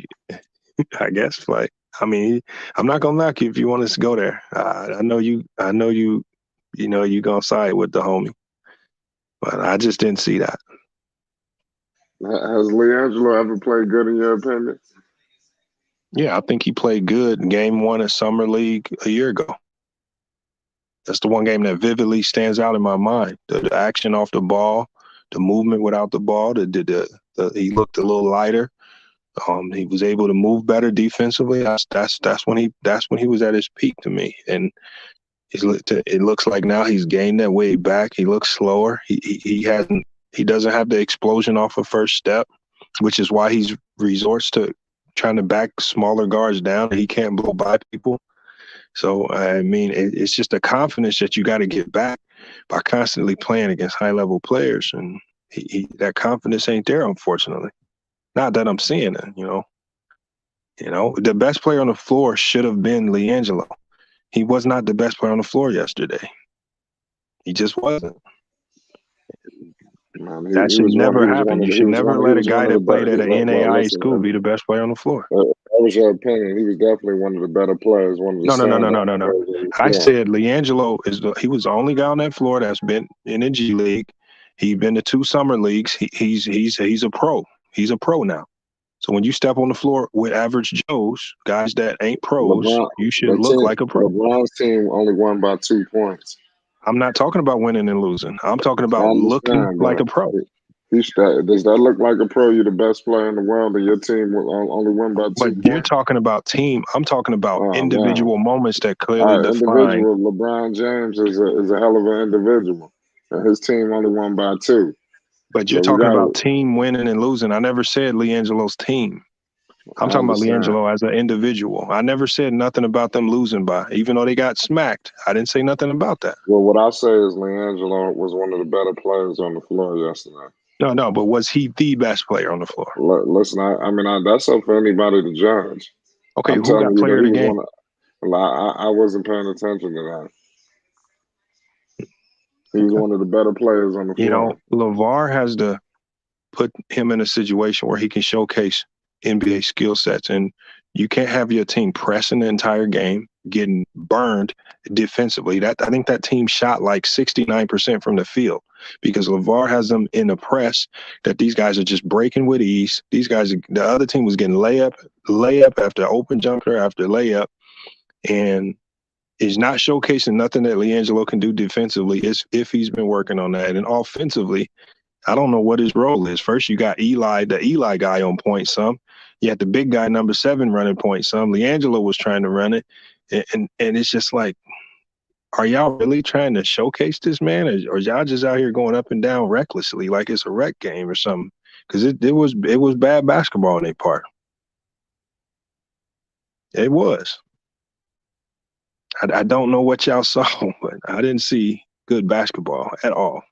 H: I guess, I'm not gonna knock you if you want us to go there. I know you gonna side with the homie, but I just didn't see that.
D: Has Liangelo ever played good in your opinion?
H: Yeah, I think he played good in Game 1 of Summer League a year ago. That's the one game that vividly stands out in my mind. The action off the ball, the movement without the ball. He looked a little lighter. He was able to move better defensively. That's when he was at his peak to me. And it looks like now he's gained that way back. He looks slower. He doesn't have the explosion off of first step, which is why he's resorts to trying to back smaller guards down. He can't blow by people. So, I mean, it's just a confidence that you got to get back by constantly playing against high-level players. And that confidence ain't there, unfortunately. Not that I'm seeing it, you know. The best player on the floor should have been Liangelo. He was not the best player on the floor yesterday. He just wasn't.
D: Man,
H: That should never happen. You should never let a guy that played at an NAIA school be the best player on the floor.
D: That was your opinion. He was definitely one of the better players. One of the
H: No. I said Liangelo he was the only guy on that floor that's been in the G League. He's been to 2 summer leagues. He's a pro. He's a pro now. So when you step on the floor with average Joes, guys that ain't pros, you should look like a pro.
D: LeBron's team only won by 2 points.
H: I'm not talking about winning and losing. I'm talking about looking like a pro.
D: Does that look like a pro? You're the best player in the world, and your team will only win by 2 points.
H: But you're talking about team. I'm talking about individual moments that clearly define.
D: Individual. LeBron James is a hell of an individual, and his team only won by 2.
H: But you're talking about team winning and losing. I never said Liangelo's team. I'm talking about Liangelo as an individual. I never said nothing about them losing by, even though they got smacked. I didn't say nothing about that.
D: Well, what I say is Liangelo was one of the better players on the floor yesterday.
H: No, but was he the best player on the floor?
D: Listen, I mean, that's up for anybody to judge.
H: Okay, who got player of the game?
D: I wasn't paying attention to that. He was one of the better players on the floor.
H: LeVar has to put him in a situation where he can showcase NBA skill sets. And you can't have your team pressing the entire game, getting burned defensively. I think that team shot like 69% from the field because LeVar has them in a press that these guys are just breaking with ease. These guys, the other team was getting layup after open jumper after layup, and is not showcasing nothing that Liangelo can do defensively if he's been working on that. And offensively, I don't know what his role is. First, you got the Eli guy on point some. You had the big guy, number 7, running point some. Liangelo was trying to run it. And it's just like, are y'all really trying to showcase this man? Or y'all just out here going up and down recklessly like it's a rec game or something? Because it was bad basketball on their part. It was. I don't know what y'all saw, but I didn't see good basketball at all.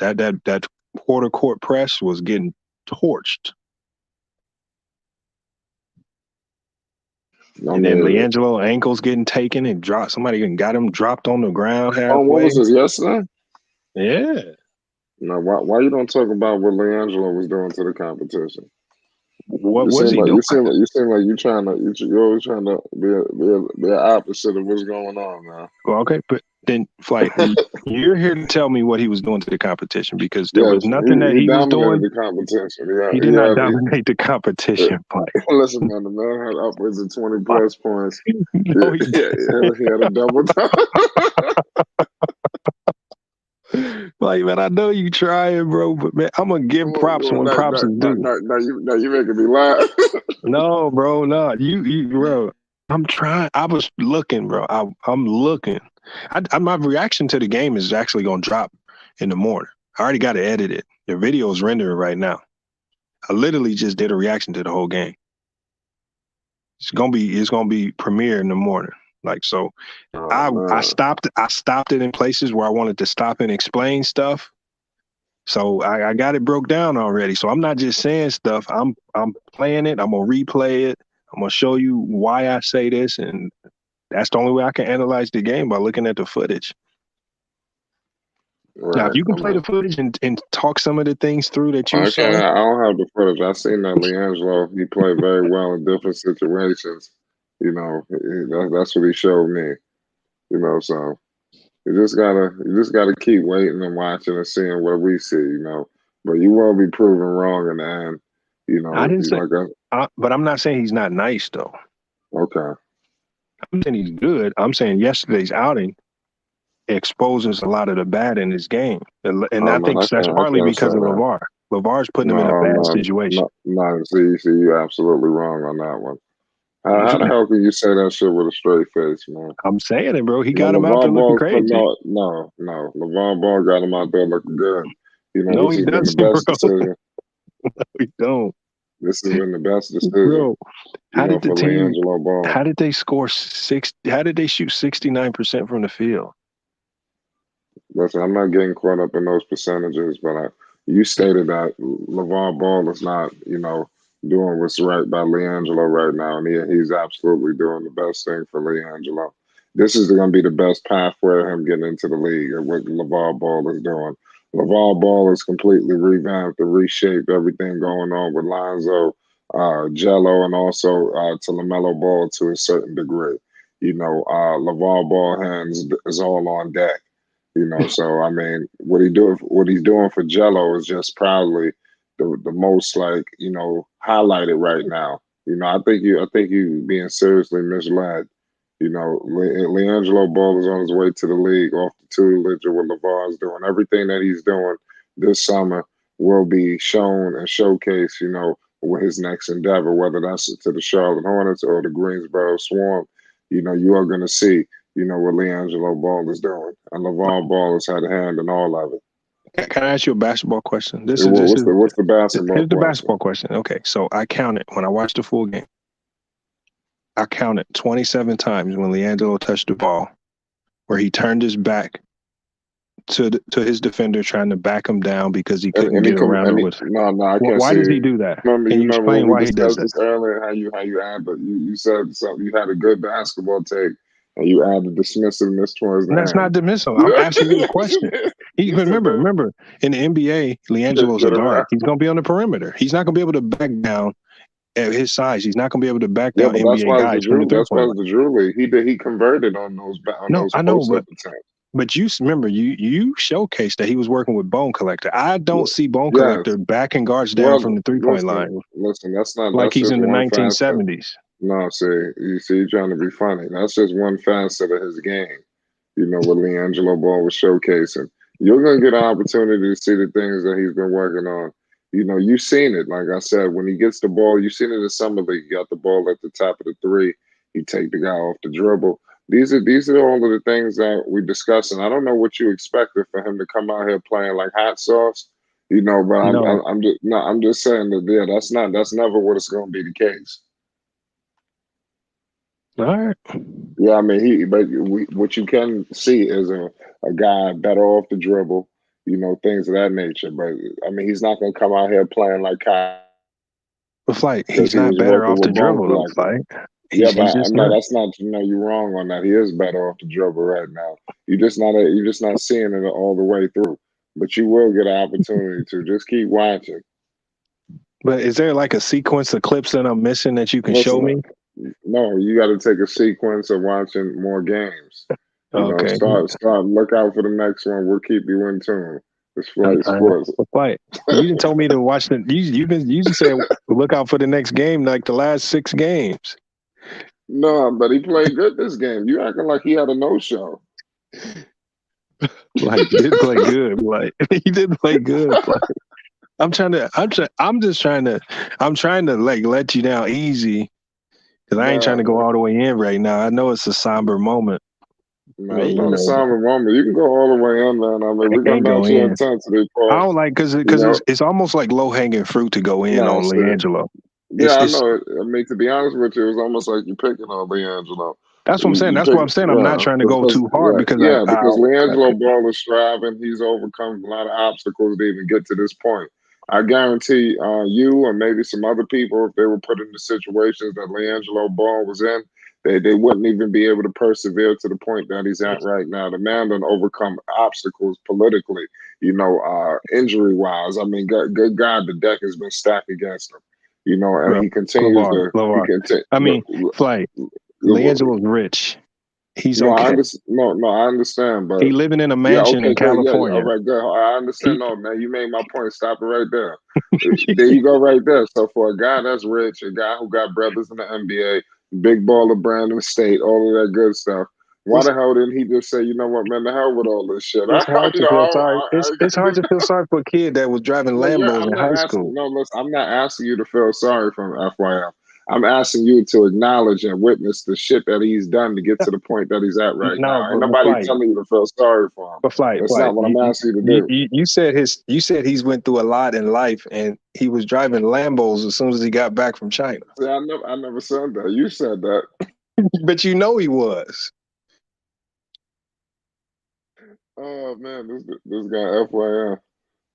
H: That quarter court press was getting torched. And then Liangelo ankles getting taken and dropped. Somebody even got him dropped on the ground halfway.
D: Oh, what was this yesterday?
H: Yeah.
D: No, why you don't talk about what Liangelo was doing to the competition?
H: What was he doing?
D: You seem like you're always trying to be an opposite of what's going on now.
H: Well, okay, but then, Flight, you're here to tell me what he was doing to the competition because there was nothing that he was doing.
D: The competition.
H: He did not dominate the competition, Flight.
D: Listen, man, the man had upwards of 20 plus points. No, he had a double time.
H: Like, man, I know you trying, bro, but man, I'm gonna give props when props is due.
D: Now you making me laugh.
H: No, bro, no, you, bro. I'm trying. I was looking, bro. I'm looking. My reaction to the game is actually gonna drop in the morning. I already got it edited. The video is rendering right now. I literally just did a reaction to the whole game. It's gonna be premiere in the morning. Like, so I stopped it in places where I wanted to stop and explain stuff. So I got it broke down already. So I'm not just saying stuff. I'm playing it. I'm gonna replay it. I'm gonna show you why I say this, and that's the only way I can analyze the game, by looking at the footage. Right. Now, if you can play the footage and talk some of the things through that you saw.
D: I don't have the footage. I've seen that Liangelo, he played very well in different situations. You know, that's what he showed me. You know, so you just gotta keep waiting and watching and seeing what we see. You know, but you won't be proven wrong in the end. You know,
H: I didn't say, but I'm not saying he's not nice though.
D: Okay,
H: I'm saying he's good. I'm saying yesterday's outing exposes a lot of the bad in his game, and I think that's partly because of Lavar. Lavar's putting him in a bad situation.
D: See, you're absolutely wrong on that one. How the hell can you say that shit with a straight face, man?
H: I'm saying it, bro. He got him out there looking crazy.
D: No. LaVar Ball got him out there looking good. You know,
H: no, he doesn't, bro. No, he don't.
D: This has been the best decision,
H: Bro, how did the
D: for
H: team?
D: Liangelo Ball.
H: How did they score How did they shoot 69% from the field?
D: Listen, I'm not getting caught up in those percentages, but you stated that Lavar Ball is not, doing what's right by Liangelo right now, and he's absolutely doing the best thing for Liangelo. This is going to be the best pathway of him getting into the league, and what Lavar Ball is doing. Lavar Ball has completely revamped and reshaped everything going on with Lonzo, Jello, and also to Lamelo Ball to a certain degree. Lavar Ball hands is all on deck. So I mean, what he's doing for Jello is just proudly the most highlighted right now. I think you being seriously misled. Liangelo Ball is on his way to the league off the tutelage of what LeVar's doing. Everything that he's doing this summer will be shown and showcased, with his next endeavor, whether that's to the Charlotte Hornets or the Greensboro Swarm. You are going to see, what Liangelo Ball is doing. And LeVar Ball has had a hand in all of it.
H: Can I ask you a basketball question?
D: What's the basketball
H: Here's the
D: question?
H: basketball question. Okay, so I counted when I watched the full game. I counted 27 times when Liangelo touched the ball where he turned his back to his defender trying to back him down because he couldn't get around him.
D: I can't
H: why
D: see
H: does he
D: it.
H: do that?
D: Remember,
H: Can you explain why he does that?
D: This earlier, how you add, but you said something. You had a good basketball take, and you added dismissiveness towards the
H: That's
D: end.
H: not dismissal. I'm asking you a question. Remember, in the NBA, Liangelo's a guard. He's going to be on the perimeter. He's not going to be able to back down at his size. He's not going to be able to back down NBA guys from the three-point line.
D: That's the Drew League. He converted on those.
H: I know, but you remember you showcased that he was working with Bone Collector. I don't see Bone Collector backing guards down from the 3-point line.
D: Listen, that's not
H: like he's in the
D: 1970s.
H: 1970s.
D: No, you're trying to be funny. That's just one facet of his game. What Liangelo Ball was showcasing. You're gonna get an opportunity to see the things that he's been working on. You've seen it. Like I said, when he gets the ball, you've seen it in summer league. He got the ball at the top of the three. He take the guy off the dribble. These are all of the things that we discuss, and I don't know what you expected for him to come out here playing like hot sauce, but I'm just saying that that's never what it's going to be the case.
H: All right.
D: Yeah, I mean what you can see is a guy better off the dribble, things of that nature. But I mean, he's not going to come out here playing like hot.
H: It's like he's not better off the dribble, though. Like.
D: That's not. You're wrong on that. He is better off the dribble right now. You're just not seeing it all the way through. But you will get an opportunity to just keep watching.
H: But is there like a sequence of clips that I'm missing that you can show me?
D: No, you got to take a sequence of watching more games.
H: Okay.
D: Start. Look out for the next one. We'll keep you in tune. It's Flight Sports.
H: You didn't tell me to watch the. You said look out for the next game, like the last 6 games.
D: No, but he played good this game. You acting like he had a no-show.
H: Like he did play good. Like he did play good. Like, I'm trying to like let you down easy because I ain't trying to go all the way in right now. I know it's a somber moment.
D: No, it's not a somber moment. You can go all the way in, man. I mean, we're gonna match your intensity.
H: I don't like because it's almost like low hanging fruit to go in on Liangelo.
D: I know. I mean, to be honest with you, it's almost like you're picking on Liangelo.
H: That's what I'm saying. I'm not trying to go too hard because
D: Liangelo Ball is striving. He's overcome a lot of obstacles to even get to this point. I guarantee you and maybe some other people, if they were put in the situations that Liangelo Ball was in, they wouldn't even be able to persevere to the point that he's at right now. The man done overcome obstacles politically, injury wise. I mean, good God, the deck has been stacked against him. And he continues
H: Flight. Liangelo's rich. He's okay.
D: I understand, but
H: he living in a mansion in California.
D: All right, good. I understand. No, man, you made my point. Stop it right there. There you go, right there. So for a guy that's rich, a guy who got brothers in the NBA, big baller, Brandon State, all of that good stuff. Why the hell didn't he just say, you know what, man, the hell with all this shit?
H: It's hard to feel sorry. It's hard to feel sorry for a kid that was driving Lambos in high school.
D: No, listen, I'm not asking you to feel sorry from FYI. I'm asking you to acknowledge and witness the shit that he's done to get to the point that he's at right
H: No,
D: now. Ain't
H: but
D: nobody
H: flight,
D: telling you to feel sorry for him.
H: but flight.
D: That's not what I'm asking you to do.
H: You said he's went through a lot in life, and he was driving Lambos as soon as he got back from China.
D: See, I never said that. You said that.
H: But you know he was.
D: Oh man, this guy FYI.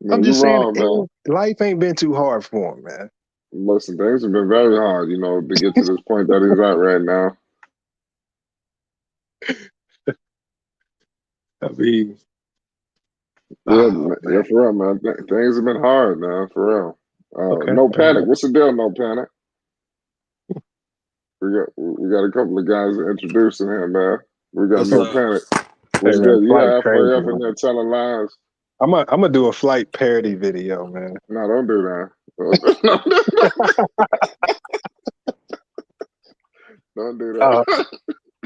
D: Man,
H: I'm
D: you
H: just saying,
D: wrong, man.
H: life ain't been too hard for him, man.
D: Listen, things have been very hard, to get to this point that he's at right now.
H: I mean,
D: Yeah, for real, man. Things have been hard, man, for real.
H: okay.
D: No panic. What's the deal? No panic. We got a couple of guys introducing him, man. We got
G: What's
D: no
G: up?
D: panic.
H: Hey,
D: What's
H: man,
D: good? You
H: flight
D: got
H: crazy,
D: FYF in
H: man.
D: there telling lies.
H: I'm gonna do a flight parody video, man.
D: No, don't do that. Don't do that.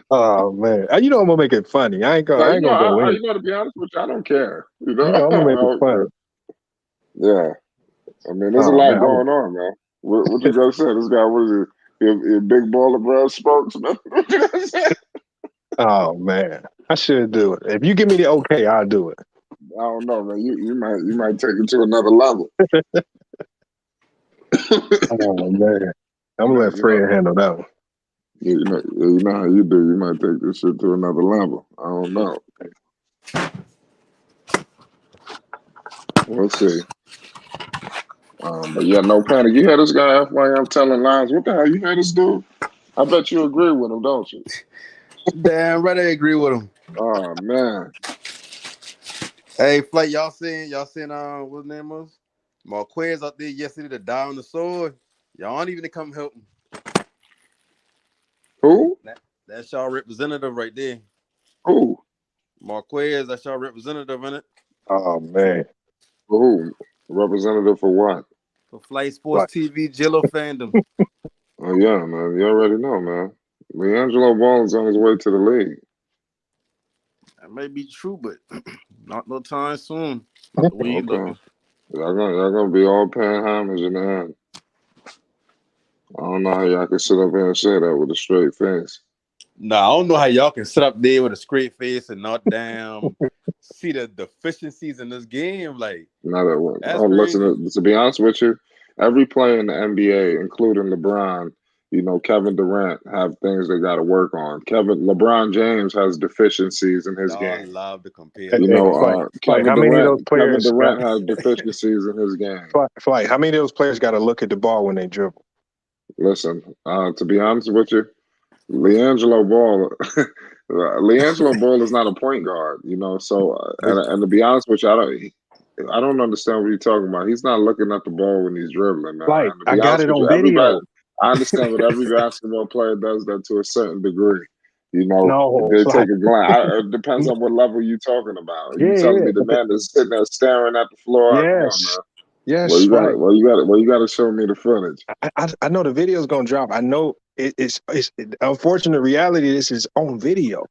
H: Oh man, you know I'm gonna make it funny. I ain't gonna go in.
D: To be honest with you, I don't care.
H: You know I'm gonna make it funny.
D: Yeah. I mean, there's a
H: Oh
D: lot
H: man,
D: going on, man. What you gonna say? This guy, what is he? A big ball of bread spokesman? What you gonna say?
H: Oh man, I should do it. If you give me the okay, I'll do it.
D: I don't know, man. You might take it to another level.
H: Oh man, I'm gonna let Fred handle that one.
D: You know how you do. You might take this shit to another level. I don't know. We'll see. But yeah, no panic. You hear this guy FYM telling lies? What the hell? You hear this dude? I bet you agree with him, don't you?
J: Damn right, I agree with him.
D: Oh man.
J: Hey, Flight, y'all seen what his name was? Marquez out there yesterday to die on the sword. Y'all aren't even to come help him.
D: Who?
J: That's y'all representative right there.
D: Who?
J: Marquez, that's y'all representative, innit?
H: Oh man.
D: For who? Representative for what?
J: For Flight Sports TV, Jello fandom.
D: Oh yeah, man. You already know, man. Liangelo Ball is on his way to the league.
J: That may be true, but not no time soon. The way you looking.
D: Y'all gonna be all paying homage in the end. I don't know how y'all can sit up here and say that with a straight face.
J: Nah, I don't know how y'all can sit up there with a straight face and not damn see the deficiencies in this game. Like,
D: Not that one.
J: that's
D: Oh,
J: crazy.
D: listen, to be honest with you, every player in the NBA, including LeBron, Kevin Durant, have things they got to work on. LeBron James has deficiencies in his
J: Y'all
D: game.
J: love to compare.
H: Flight, how many of those players?
D: Kevin Durant has deficiencies in his game.
H: Flight, how many of those players got to look at the ball when they dribble?
D: Listen, to be honest with you, Liangelo Ball is not a point guard, So, and to be honest with you, I don't understand what you're talking about. He's not looking at the ball when he's dribbling.
H: Flight,
D: And to
H: I
D: be
H: got
D: honest
H: it
D: with
H: on
D: you,
H: video.
D: I understand that every basketball player does that to a certain degree.
H: No,
D: They
H: Flight.
D: take a glance. It depends on what level you're talking about. You telling me the man is sitting there staring at the floor? Come on, man.
H: Yes, Flight.
D: You got to show me the footage.
H: I know the video's gonna drop. I know it's unfortunate reality. This is on video.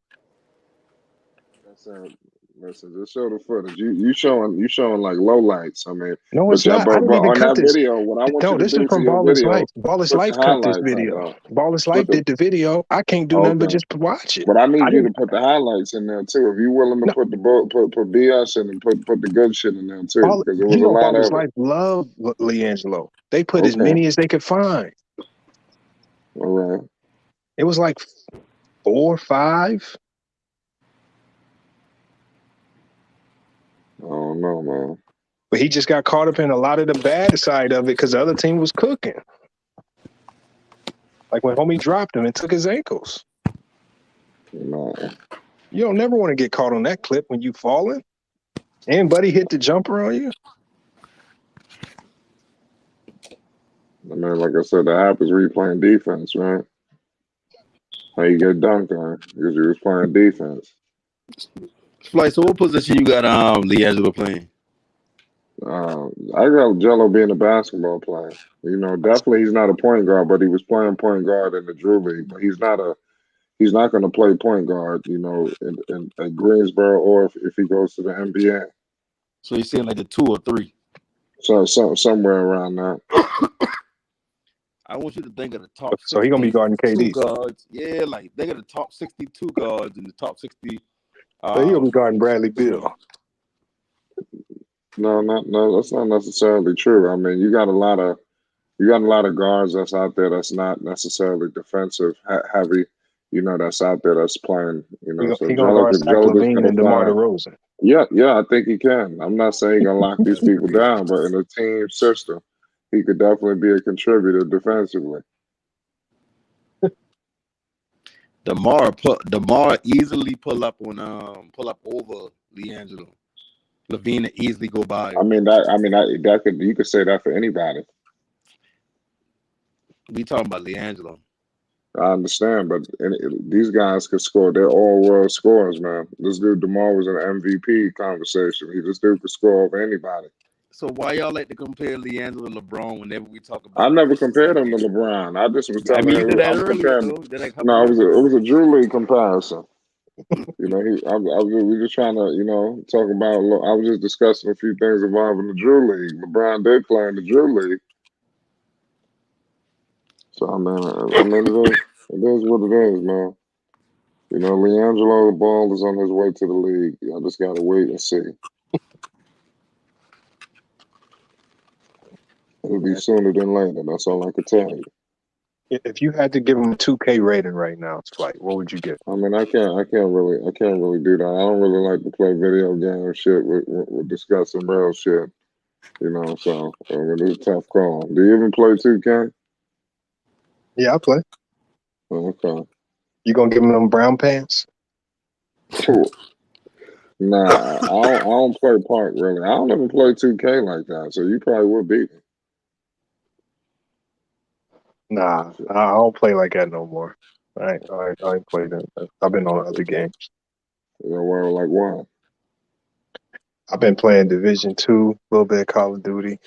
D: Listen, just show the footage. You showing like low lights. I mean,
H: No, it's not.
D: but
H: I didn't even
D: on
H: cut
D: that
H: this.
D: video, what I want
H: No,
D: you to
H: this is
D: do to
H: from
D: your
H: Ballless
D: video,
H: Life. Ballless
D: put
H: Life
D: the
H: cut this
D: highlights up,
H: video.
D: though.
H: Ballless Life did the video. I can't do nothing but just watch it.
D: But I need you to put the highlights in there too. If you're willing to put BS in and put the good shit in there too, because it was a lot
H: Ballless
D: of it.
H: Life love Liangelo. They put as many as they could find.
D: All right.
H: It was like 4 or 5.
D: I don't know, man.
H: But he just got caught up in a lot of the bad side of it because the other team was cooking. Like when homie dropped him and took his ankles.
D: No.
H: You don't never want to get caught on that clip when you falling. And buddy hit the jumper on you.
D: I mean, like I said, that happens when you're playing defense, right? How you get dunked on because you was playing defense.
J: Flight, so what position you got Liangelo playing?
D: I got Jello being a basketball player. Definitely he's not a point guard, but he was playing point guard in the Drew League. But he's not going to play point guard, in Greensboro or if he goes to the NBA.
J: So you're saying like the 2 or 3?
D: So somewhere around that.
J: I want you to think of the top
H: So he gonna be guarding
J: 62
H: KD.
J: guards. Yeah, like think of the top 62 guards and the top 60.
H: So he gonna be guarding Bradley Beal.
D: No, that's not necessarily true. I mean, you got a lot of guards that's out there that's not necessarily defensive heavy. That's out there that's playing. So
H: He gonna guard Zach
D: Joker's
H: LaVine
D: gonna
H: and DeMar
D: find.
H: DeRozan.
D: Yeah, I think he can. I'm not saying he's gonna lock these people down, but in a team system, he could definitely be a contributor defensively.
J: DeMar easily pull up over Liangelo. LaVine easily go by.
D: You could say that for anybody.
J: We talking about Liangelo.
D: I understand, but these guys could score. They're all world scorers, man. This dude DeMar was in an MVP conversation. This dude could score over anybody.
J: So why y'all like to compare Liangelo to LeBron whenever we talk about?
D: I never compared him to LeBron. I just was telling him. I'm comparing. No, it was a Drew League comparison. We just trying to talk about. I was just discussing a few things involving the Drew League. LeBron did play in the Drew League. So I mean, it is what it is, man. Liangelo Ball is on his way to the league. I just gotta wait and see. It'll be sooner than later. That's all I can tell you.
H: If you had to give him a 2K rating right now, it's like, what would you give?
D: I mean, I can't really do that. I don't really like to play video game shit with discussing real shit. So it's a tough call. Do you even play 2K?
H: Yeah, I play.
D: Okay.
H: You gonna give him them brown pants?
D: Nah, I don't play Park really. I don't even play 2K like that, so you probably would beat me.
H: Nah, I don't play like that no more. I ain't played that. I've been on other games.
D: Well, like what?
H: I've been playing Division 2, a little bit of Call of Duty.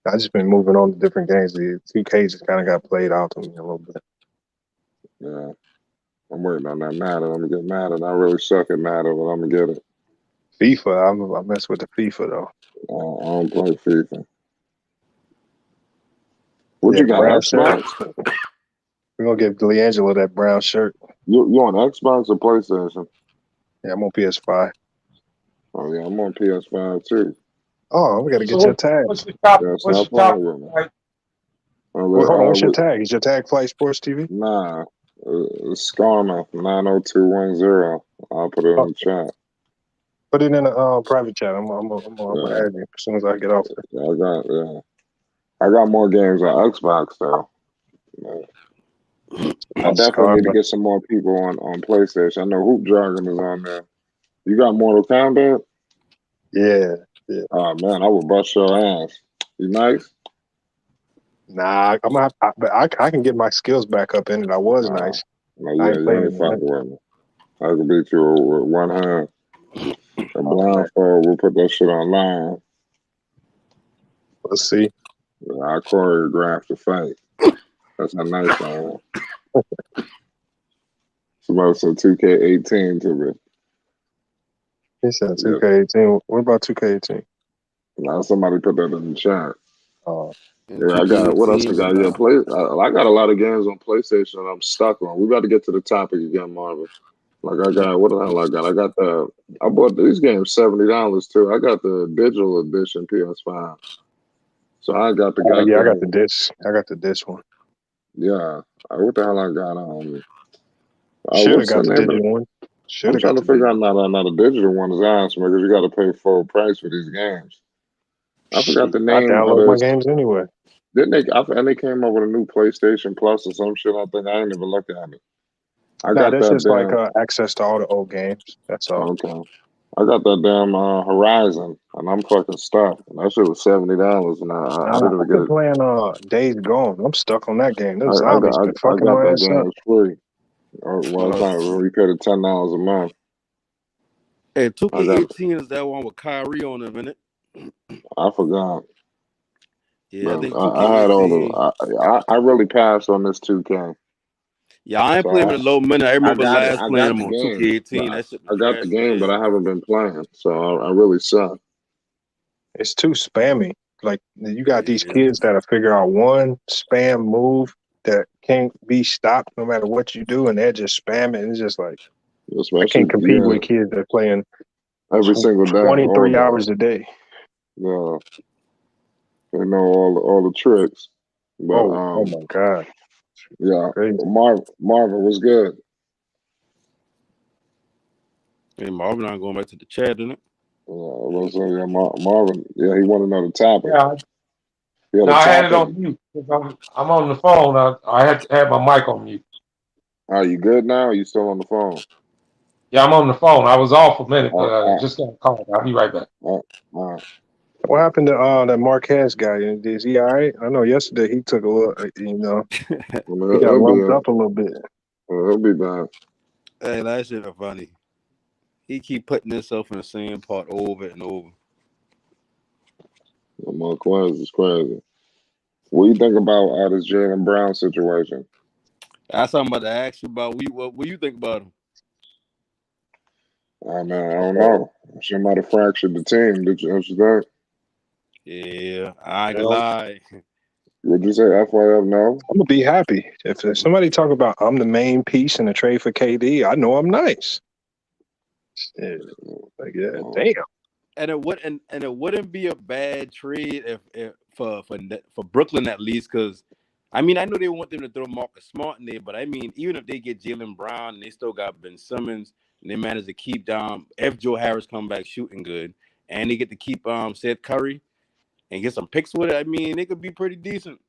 H: I just been moving on to different games. The 2K just kind of got played out to me a little bit.
D: Yeah. I'm waiting on that Madden. I'm gonna get Madden. I really suck at Madden, but I'm gonna get it.
H: FIFA, I mess with the FIFA though.
D: I don't play FIFA. What you got?
H: Brown
D: Xbox?
H: Shirt. We're gonna give Liangelo that brown shirt.
D: You on Xbox or PlayStation?
H: Yeah, I'm on PS5.
D: Oh yeah, I'm on PS5 too.
H: Oh, we gotta get your tag.
I: What's your top?
D: That's
I: What's
D: not
I: your top?
D: problem with me.
H: Hold on, what's your tag? Is your tag Flight Sports TV?
D: Nah, it's Skarma 90210. I'll put it in the chat.
H: Put it in a private chat. I'm gonna add you as soon as I get off there.
D: I got more games on Xbox though. I definitely need to get some more people on PlayStation. I know Hoop Jargon is on there. You got Mortal Kombat?
H: Yeah.
D: Oh man, I would bust your ass. You nice?
H: Nah, I can get my skills back up in it. I was nice.
D: No, yeah, you ain't fucking with me. I can beat you with one hand. A blindfold, we'll put that shit online.
H: Let's see.
D: I choreographed the fight. That's how nice I am. Somebody said 2K18 to me.
H: He said 2K18. What about 2K18?
D: Now somebody put that in the chat.
H: Oh.
D: Yeah, I got what else I got? Yeah, I got a lot of games on PlayStation that I'm stuck on. We got to get to the topic again, Marvin. Like I got what the hell I got? I bought these games $70 too. I got the digital edition PS5. So I got the
H: I got the disc. I got the disc one.
D: Yeah. What the hell I got on?
H: Should have got the digital one.
D: I'm trying to figure out now the digital one is awesome because you got to pay full price for these games. I forgot the name.
H: I download my games anyway.
D: Didn't they? And they came up with a new PlayStation Plus or some shit. I think I ain't even looked at it.
H: That's just like access to all the old games. That's all.
D: Okay. I got that damn Horizon, and I'm fucking stuck. And that shit was $70, and I didn't get it.
H: Playing Days Gone. I'm stuck on that game. Those
D: I
H: zombies been fucking my ass up.
D: Free. Well, it's not. We paid it $10 a month.
J: Hey, 2K18 is that one with Kyrie on it, isn't it?
D: I forgot.
J: Yeah, I think
D: I had all the. I really passed on this 2K.
J: Yeah, I ain't playing with a low minute. I remember playing them on 2K18.
D: I got the game, but I haven't been playing, so I really suck.
H: It's too spammy. Like you got these
K: Yeah.
H: kids that'll figure out one spam move that can't be stopped no matter what you do, and they're just spamming. It's just like I
D: Especially,
H: can't compete with kids that are playing
D: every single day, all
H: 23
D: day.
H: hours a day.
D: Yeah, they know all the tricks. But
H: Oh my God.
D: yeah,
H: Crazy.
D: Marvin was good.
K: Hey, Marvin, I'm going back to the chat, isn't it?
D: Marvin. Yeah, he want to know the topic.
I: Yeah,
D: He had
I: no,
D: a
I: I had it
D: topic.
I: on mute. 'Cause I'm on the phone. I had to have my mic on mute.
D: Are you good now? Or are you still on the phone?
I: Yeah, I'm on the phone. I was off a minute, but
D: All right.
I: just got a call. I'll be right back.
D: All right.
H: What happened to that Marquez guy? Is he all right? I know yesterday he took a little,
D: Well,
H: he got
D: he'll
H: lumped
D: be
H: up a little bit.
D: He'll be back.
K: Hey, that shit is funny. He keep putting himself in the same part over and over.
D: Marquez is crazy. What do you think about this Jaylen Brown situation?
K: That's something I'm about to ask you about. What do you think about him?
D: I don't know. She might have fractured the team. Did you think?
K: Yeah, I ain't gonna lie.
D: Would you say FYF no?
H: I'm gonna be happy if somebody talk about I'm the main piece in the trade for KD. I know I'm nice. Yeah, like damn.
K: And it wouldn't be a bad trade if for Brooklyn at least, because I mean I know they want them to throw Marcus Smart in there, but I mean even if they get Jaylen Brown and they still got Ben Simmons and they manage to keep if Joe Harris come back shooting good and they get to keep Seth Curry and get some picks with it, I mean they could be pretty decent.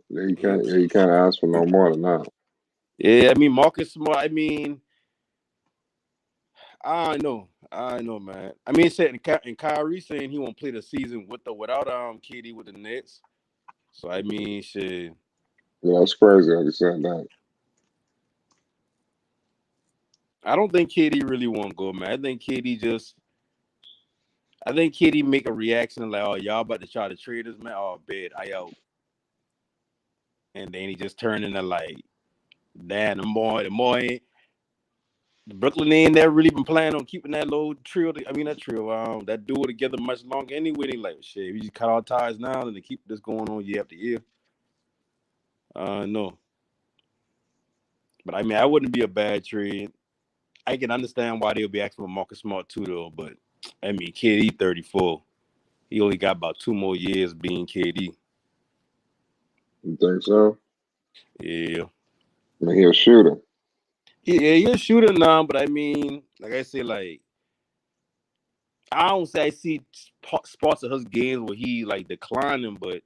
D: Yeah, he can't ask for no more than that.
K: Yeah, I mean Marcus Smart. I mean, I know, man. I mean, and Kyrie saying he won't play the season without KD with the Nets. So I mean, shit.
D: Yeah, that's crazy. How you said that.
K: I don't think KD really won't go, man. I think KD make a reaction like, "Oh, y'all about to try to trade us, man? Oh, bad, I out." And then he just turned into like, damn, the more the Brooklyn ain't never really been planning on keeping that that duo together much longer anyway. They like, shit, we just cut our ties now and they keep this going on year after year. No. But I mean, I wouldn't be a bad trade. I can understand why they'll be asking for Marcus Smart too, though. But I mean, KD 34. He only got about 2 more years being KD.
D: You think so?
K: Yeah.
D: I mean, he's a shooter.
K: Yeah, he's a shooter now, but I mean, like I say, like, I don't say I see spots of his games where he like declining, but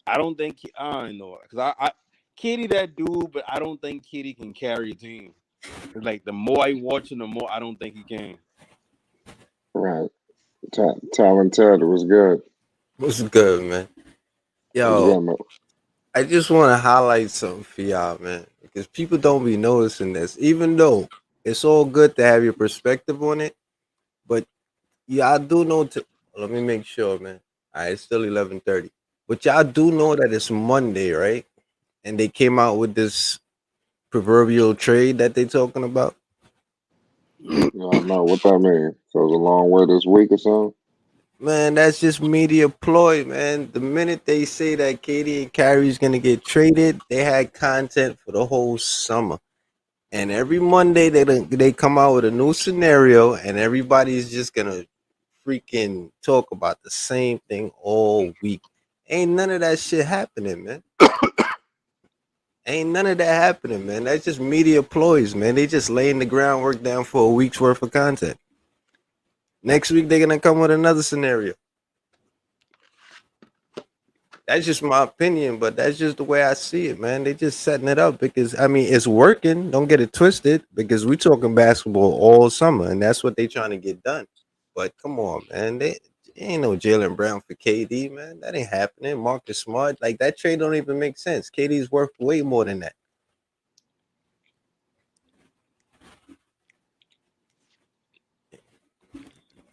K: I don't think I don't know because I KD that dude, but I don't think KD can carry a team. Like the more I watch him, the more I don't think he can.
D: Right. Talented was good.
L: What's good, man? Yo, I just want to highlight something for y'all, man, because people don't be noticing this. Even though it's all good to have your perspective on it, but y'all do know. Let me make sure, man. All right, it's still 11:30, but y'all do know that it's Monday, right? And they came out with this proverbial trade that they talking about.
D: I don't know what that means. So it's a long way this week or something.
L: Man, that's just media ploy, man. The minute they say that KD and Kyrie's gonna get traded, they had content for the whole summer. And every Monday they come out with a new scenario, and everybody's just gonna freaking talk about the same thing all week. Ain't none of that shit happening, man. Ain't none of that happening, man. That's just media ploys, man. They just laying the groundwork down for a week's worth of content. Next week they're gonna come with another scenario. That's just my opinion, but that's just the way I see it, man. They just setting it up because I mean it's working. Don't get it twisted because we talking basketball all summer, and that's what they trying to get done. But come on, man, they ain't no Jaylen Brown for KD, man. That ain't happening. Marcus Smart, like that trade don't even make sense. KD's worth way more than that.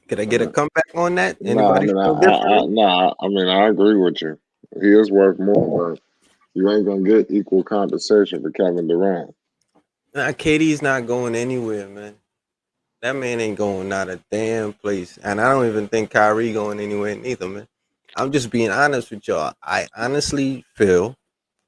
L: Could I get a comeback on that? Anybody feel different?
D: I agree with you. He is worth more, but you ain't gonna get equal compensation for Kevin Durant.
L: Nah, KD's not going anywhere, man. That man ain't going not a damn place, and I don't even think Kyrie going anywhere neither, man. I'm just being honest with y'all. I honestly feel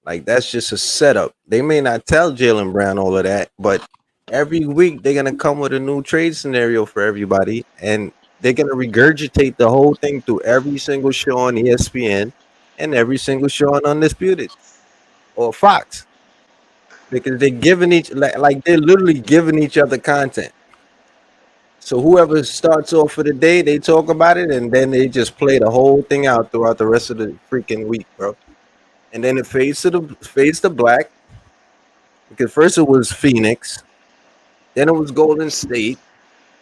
L: like that's just a setup. They may not tell Jalen Brown all of that, but every week they're gonna come with a new trade scenario for everybody, and they're gonna regurgitate the whole thing through every single show on ESPN and every single show on Undisputed or Fox because they're giving each like they're literally giving each other content. So whoever starts off for the day, they talk about it, and then they just play the whole thing out throughout the rest of the freaking week, bro. And then it fades to black because first it was Phoenix, then it was Golden State,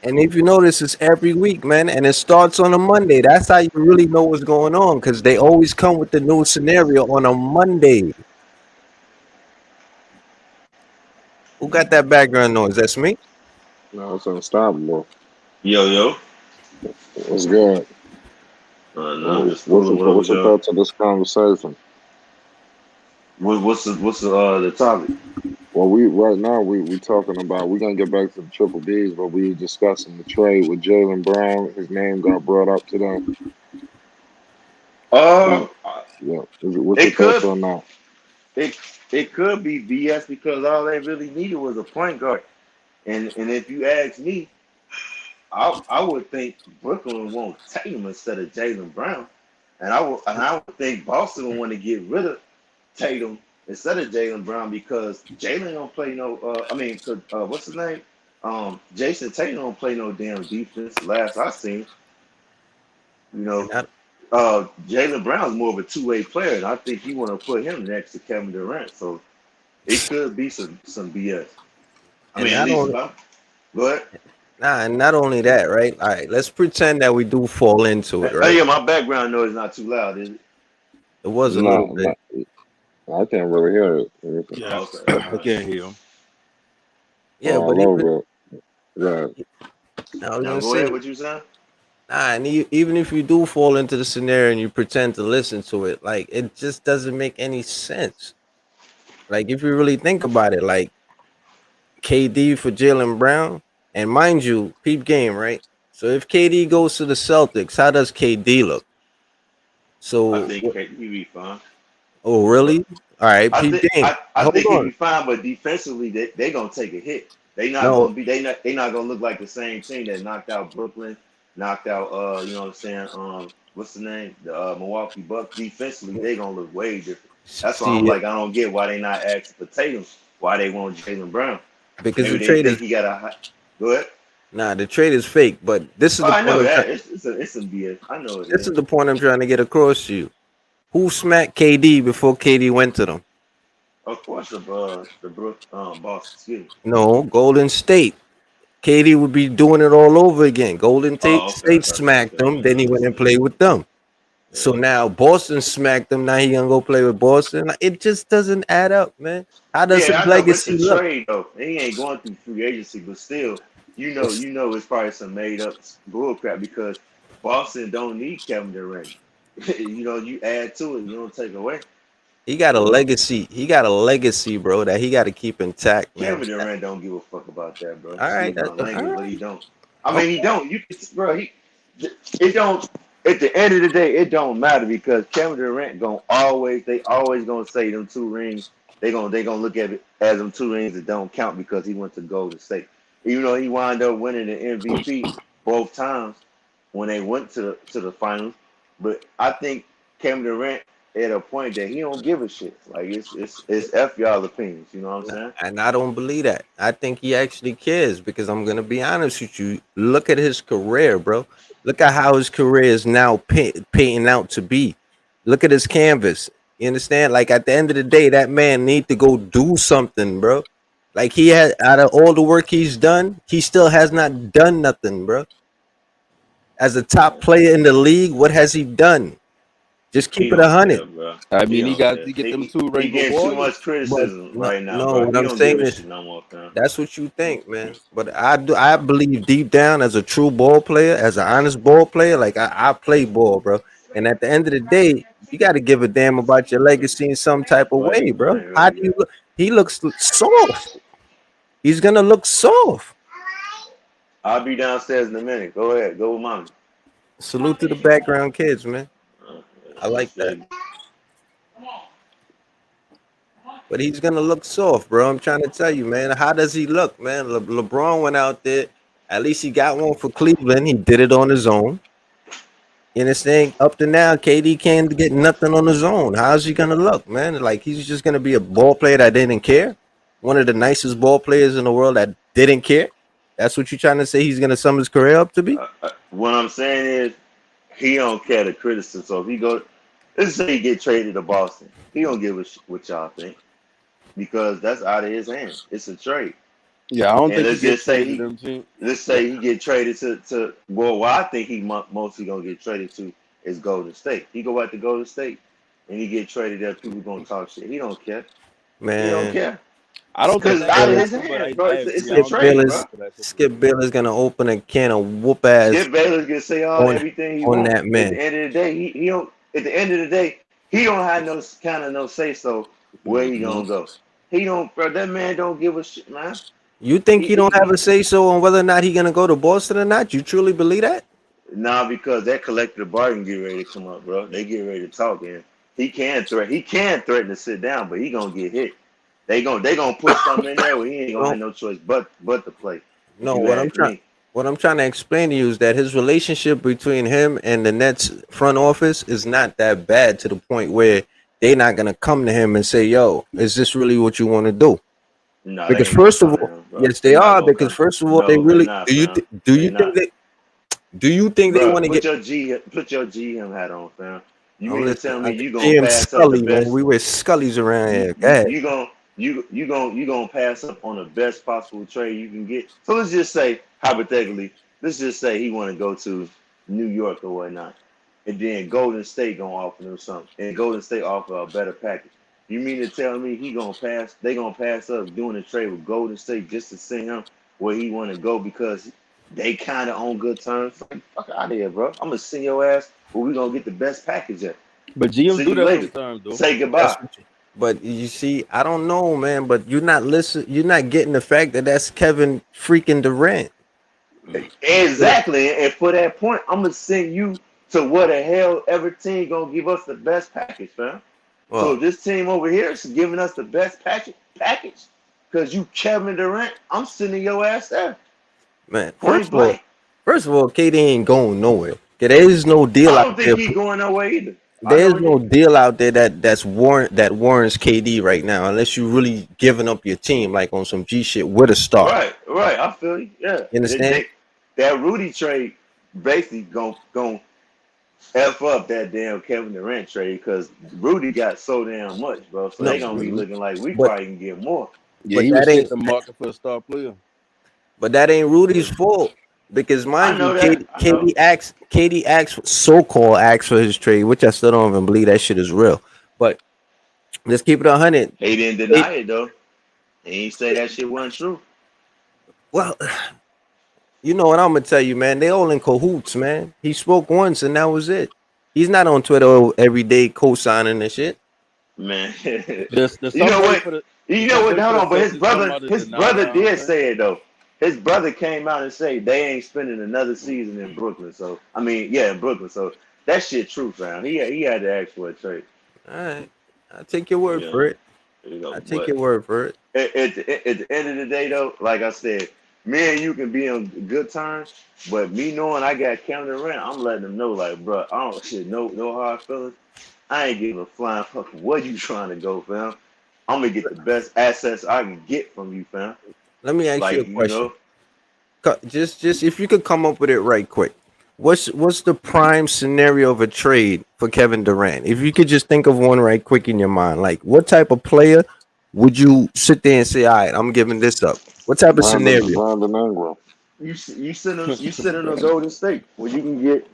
L: and if you notice, it's every week, man, and it starts on a Monday. That's how you really know what's going on because they always come with the new scenario on a Monday. Who got that background noise? That's me.
D: No, it's unstoppable.
M: Yo.
D: What's good?
M: No, just
D: What's your thoughts of this conversation?
M: What's the topic?
D: Well, right now we talking about we're gonna get back to the triple Bs, but we discussing the trade with Jalen Brown. His name got brought up today. Yeah. What's your thoughts on that?
M: It could be BS because all they really needed was a point guard, and if you ask me, I would think Brooklyn would want Tatum instead of Jalen Brown, and I would think Boston would want to get rid of Tatum instead of Jalen Brown because Jalen don't play no. What's his name? Jason Tatum don't play no damn defense. Last I seen, Jalen Brown's more of a two-way player, and I think you want to put him next to Kevin Durant. So it could be some BS. Go ahead.
L: Nah, and not only that, right? All right, let's pretend that we do fall into it, right?
M: Oh yeah, my background noise is not too loud, is it?
L: It was a little bit.
D: I can't really hear it.
K: Yeah, okay. I can't hear him.
L: Yeah, but
M: Now go ahead. What you saying?
L: Nah, and even if you do fall into the scenario and you pretend to listen to it, like it just doesn't make any sense. Like if you really think about it, like KD for Jalen Brown, and mind you, peep game, right? So if KD goes to the Celtics, how does KD look? So
M: I think KD be fine.
L: Oh, really? All right,
M: I
L: peep
M: think
L: game.
M: I think he'd be fine, but defensively they gonna take a hit. They not gonna look like the same team that knocked out Brooklyn, knocked out you know what I'm saying? What's the name? The Milwaukee Bucks. Defensively, they gonna look way different. That's why I'm like, I don't get why they not asking for Tatum, why they want Jalen Brown.
L: Because
M: maybe
L: the trade
M: think he got a high. Go ahead.
L: Nah, the trade is fake, but this is the
M: I know
L: point.
M: that. It's some BS. I know it.
L: This is the point I'm trying to get across to you. Who smacked KD before KD went to them?
M: Of course, the Boston. Excuse me.
L: No, Golden State. KD would be doing it all over again. Golden State smacked them, then he went and played with them. So now Boston smacked him. Now he gonna go play with Boston. It just doesn't add up, man. How does his legacy look?
M: Trade, though. He ain't going through free agency, but still, you know, it's probably some made up bull crap because Boston don't need Kevin Durant. You add to it, you don't take away.
L: He got a legacy. He got a legacy, bro, that he got to keep intact, man.
M: Kevin Durant don't give a fuck about that, bro.
L: All right,
M: but he don't. I mean, he don't. It don't. At the end of the day, it don't matter because Kevin Durant they always gonna say them 2 rings. They gonna look at it as them 2 rings that don't count because he went to Golden State. Even though he wound up winning the MVP both times when they went to the finals. But I think Kevin Durant at a point that he don't give a shit. Like it's F y'all opinions, you know what I'm saying?
L: And I don't believe that. I think he actually cares because I'm gonna be honest with you. Look at his career, bro. Look at how his career is now painting out to be. Look at his canvas. You understand? Like at the end of the day, that man need to go do something, bro. Like he had out of all the work he's done, he still has not done nothing, bro. As a top player in the league, what has he done? Just keep it 100.
K: I mean, he get them 2 rings.
M: He getting too much criticism right now.
L: No,
M: bro.
L: what I'm saying is that's what you think, man. But I believe deep down as a true ball player, as an honest ball player, like I play ball, bro. And at the end of the day, you got to give a damn about your legacy in some type of way, bro. How do you look? He looks soft. He's gonna look soft.
M: I'll be downstairs in a minute. Go ahead. Go with mommy.
L: Salute to the background kids, man. I like that.
M: Said,
L: But he's gonna look soft, bro. I'm trying to tell you, man. How does he look, man? LeBron went out there. At least he got one for Cleveland. He did it on his own. You understand? Up to now, KD can't get nothing on his own. How's he gonna look, man? Like he's just gonna be a ball player that didn't care. One of the nicest ball players in the world that didn't care. That's what you're trying to say. He's gonna sum his career up to be.
M: what I'm saying is, he don't care the criticism. So if he go, let's say he get traded to Boston, he don't give a what y'all think because that's out of his hands. It's a trade.
K: Yeah, I don't
M: And
K: think
M: let's
K: he gets
M: just say
K: traded to them team.
M: let's say he get traded to well, I think he mostly gonna get traded to is Golden State. He go out to Golden State and he get traded there. People gonna talk shit. He don't care. He don't
L: Man,
M: care
K: I don't
M: because
K: think
M: it's
K: that
M: out of
K: can
M: his
K: happen, but
M: hands, bro.
K: I
M: It's
K: agree. I
M: a
K: don't think
M: trade,
K: he
M: bro.
K: gets to that
L: Skip
K: situation.
L: Baylor's gonna open a can of whoop ass
M: Skip Bayless can say
L: on
M: everything he
L: on
M: wants.
L: that
M: At
L: man.
M: the end of the day, he don't. At the end of the day, he don't have no kind of no say so where he
K: Mm-hmm.
M: gonna go. He don't, bro. That man don't give a shit, man.
L: You think
M: He,
L: he don't have
M: he,
L: a say so on whether or not he gonna go to Boston or not? You truly believe that?
M: Nah, because that collective bargain get ready to come up, bro. They get ready to talk, and he can threaten to sit down, but he gonna get hit. They gonna put something in there where he ain't gonna
L: No,
M: have no choice but to play. If
L: no.
M: you ask me,
L: What I'm trying to explain to you is that his relationship between him and the Nets front office is not that bad to the point where they're not gonna come to him and say, "Yo, is this really what you want to do?"
M: no, they
L: Because
M: ain't gonna
L: first of
M: come to
L: all,
M: him, bro.
L: yes,
M: They
L: they
M: not
L: are.
M: gonna
L: Because
M: come.
L: first of all, they
M: No, they
L: really
M: not, fam.
L: do
M: They
L: you think
M: not,
L: they
M: bro.
L: want to get?
M: Put your GM hat on, fam. You
L: I'm
M: mean to
L: listening.
M: tell me
L: I
M: you
L: think
M: gonna
L: GM
M: pass up the
L: Scully when
M: best?
L: we wear Scullies around
M: You
L: here. Go
M: you
L: ahead.
M: you gonna you gonna pass up on the best possible trade you can get. So let's just say hypothetically, let's just say he want to go to New York or whatnot, and then Golden State gonna offer him something, and Golden State offer a better package. You mean to tell me he gonna pass? They gonna pass up doing a trade with Golden State just to send him where he want to go because they kind of on good terms. Like, fuck out of here, bro. I'm gonna send your ass where we gonna get the best package at.
K: But GMs
M: See
K: do
M: you
K: that
M: later.
K: sometimes, though.
M: Say
L: That's
M: goodbye.
L: what you. But you see, I don't know, man. But you're not listen. You're not getting the fact that that's Kevin freaking Durant.
M: Exactly. And for that point, I'm gonna send you to where the hell every team gonna give us the best package, fam. So
L: Well,
M: if this team over here is giving us the best package, because you Kevin Durant, I'm sending your ass there.
L: man.
M: Point blank.
L: First of all, KD ain't going nowhere. 'Kay, there is no deal
M: I
L: out
M: don't think
L: there.
M: he's going nowhere either. I
L: There's
M: know
L: no
M: he
L: deal out there that warrants KD right now, unless you really giving up your team like on some G shit with a star.
M: right. I feel you. Yeah.
L: You understand?
M: That Rudy trade basically gonna F up that damn Kevin Durant trade because Rudy got so damn much, bro. So
L: No,
M: they gonna be looking like we
L: but
M: probably can get more.
K: Yeah,
L: but
K: he
L: that
K: was
L: ain't
K: set the market for a star player.
L: Rudy's fault because
M: I
L: mind you,
M: know that. I know.
L: KD asked so-called asked for his trade, which I still don't even believe that shit is real. But let's keep it 100.
M: He didn't deny it though. He ain't say that shit wasn't true.
L: Well, you know what I'm gonna tell you, man. They all in cahoots, man. He spoke once and that was it. He's not on Twitter every day co-signing and shit.
M: Man.
K: The
M: You know
K: somebody
M: what?
K: for the
M: You
K: the
M: know what?
K: somebody for
M: Hold
K: the
M: on, but
K: Celtics talking about the
M: his
K: denial
M: brother did
K: thing.
M: say it though. His brother came out and say they ain't spending another season in Brooklyn. So I mean, yeah, in Brooklyn. So that shit true, fam. He had to ask for a trade.
L: All right, I take your word
M: Yeah,
L: for it.
M: you know.
L: I take
M: But
L: your word for it.
M: at the end of the day, though, like I said, me and you can be on good terms. But me knowing I got Kevin Durant, I'm letting them know, like, bro, I don't shit, no hard feelings. I ain't giving a flying fuck where you trying to go, fam. I'm gonna get the best assets I can get from you, fam.
L: Let me ask you a
M: Like, you
L: question.
M: know,
L: Just if you could come up with it right quick. What's the prime scenario of a trade for Kevin Durant? If you could just think of one right quick in your mind, like what type of player would you sit there and say, all right, I'm giving this up? What type of scenario?
D: Brandon Ingram.
M: you send him to Golden State where you can get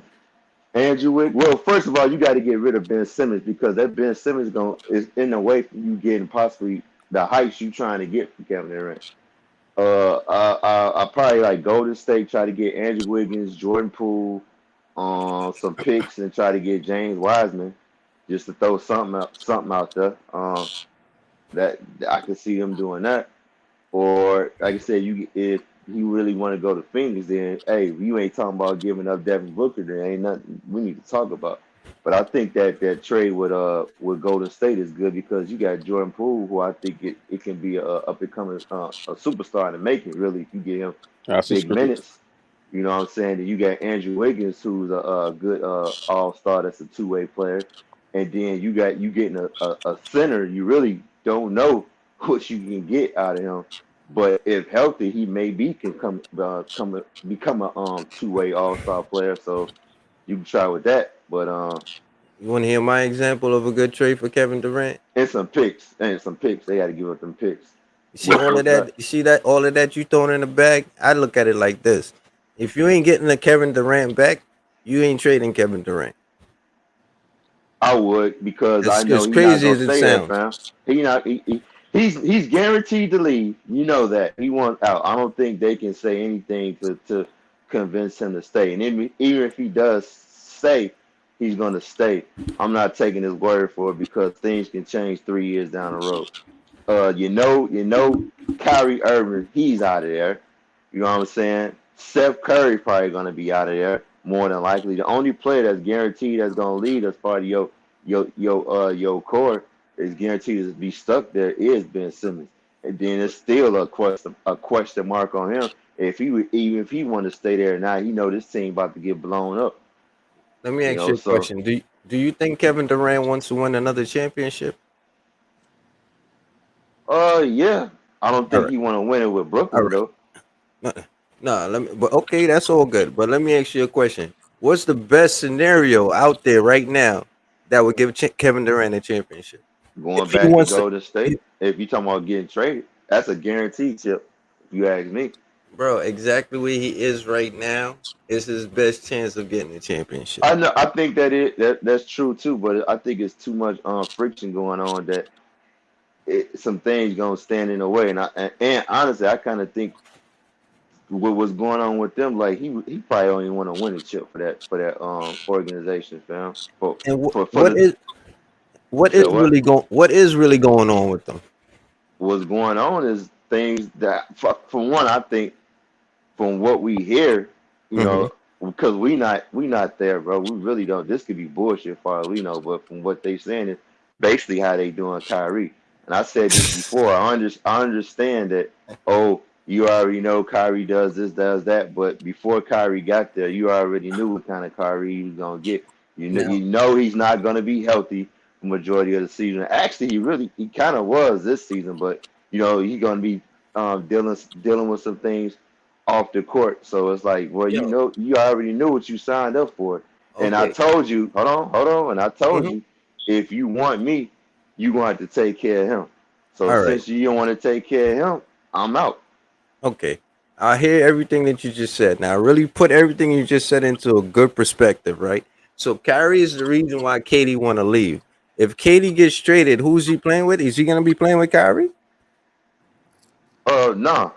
M: Andrew Wick. Well, first of all, you got to get rid of Ben Simmons because that Ben Simmons is in the way for you getting possibly the heights you trying to get from Kevin Durant. I probably like Golden State, try to get Andrew Wiggins, Jordan Poole, some picks, and try to get James Wiseman, just to throw something out there. That I could see them doing that. Or like I said, you if he really want to go to Phoenix, then hey, you ain't talking about giving up Devin Booker. There ain't nothing we need to talk about. But I think that trade with Golden State is good because you got Jordan Poole, who I think it can be a becoming a superstar in the making. Really, if you get him
K: That's a
M: big
K: scrimmage.
M: minutes, you know what I'm saying. And you got Andrew Wiggins, who's a good all star. That's a two-way player. And then you getting a center. You really don't know what you can get out of him. But if healthy, he maybe can become a two-way all-star player. So you can try with that. But
L: You want to hear my example of a good trade for Kevin Durant?
M: and some picks. They got to give up them picks.
L: You see all of
M: What's
L: that?
M: that?
L: You see that all of that you throwing in the bag? I look at it like this: if you ain't getting the Kevin Durant back, you ain't trading Kevin Durant.
M: I would because I
L: It's
M: know
L: as
M: he's not
L: crazy
M: gonna
L: as it
M: stay there,
L: sounds.
M: fam. He's guaranteed to leave. You know that he wants out. I don't think they can say anything to convince him to stay. And even if he does stay, he's gonna stay. I'm not taking his word for it because things can change 3 years down the road. Kyrie Irving, he's out of there. You know what I'm saying? Steph Curry probably gonna be out of there more than likely. The only player that's guaranteed that's gonna lead as part of your core is guaranteed to be stuck there is Ben Simmons. And then it's still a question mark on him. Even if he want to stay there now, he know this team about to get blown up.
L: Let me
M: You
L: ask
M: know,
L: you a
M: so
L: question: Do you think Kevin Durant wants to win another championship?
M: yeah. I don't
L: All
M: think
L: right,
M: he want to win it with
L: all
M: Brooklyn
L: right.
M: though.
L: No, no, let me. But okay, that's all good. But let me ask you a question: what's the best scenario out there right now that would give Kevin Durant a championship
M: Going
L: if he
M: back to
L: wants to?
M: Golden State, if you talking about getting traded, that's a guaranteed chip. If you ask me,
L: Bro, exactly where he is right now is his best chance of getting a championship.
M: I know. I think that's true too, but I think it's too much friction going on that some things gonna stand in the way. And honestly, I kind of think what was going on with them, like he probably only want to win a chip for that organization, fam. For
L: And
M: for the so what
L: what is really going on with them?
M: what's going on is things that for one, I think from what we hear, you
L: Hmm.
M: know, because we not there, bro. We really don't. This could be bullshit for all we know, but from what they saying is basically how they doing Kyrie. And I said this before. I understand that. Oh, you already know Kyrie does this, does that, but before Kyrie got there, you already knew what kind of Kyrie he was gonna get.
L: Now,
M: You know he's not gonna be healthy the majority of the season. Actually, he kind of was this season, but he's gonna be dealing with some things off the court. So it's like, well,
L: yo,
M: you already knew what you signed up for. And I
L: okay.
M: told you, hold on, and I told
L: Hmm.
M: you, if you want me, you gonna have to take care of him. So
L: All right.
M: since you don't want to take care of him, I'm out.
L: Okay. I hear everything that you just said. Now, really put everything you just said into a good perspective, right? So, Kyrie is the reason why Katie want to leave. If Katie gets traded, who's he playing with? Is he going to be playing with Kyrie?
M: Nah.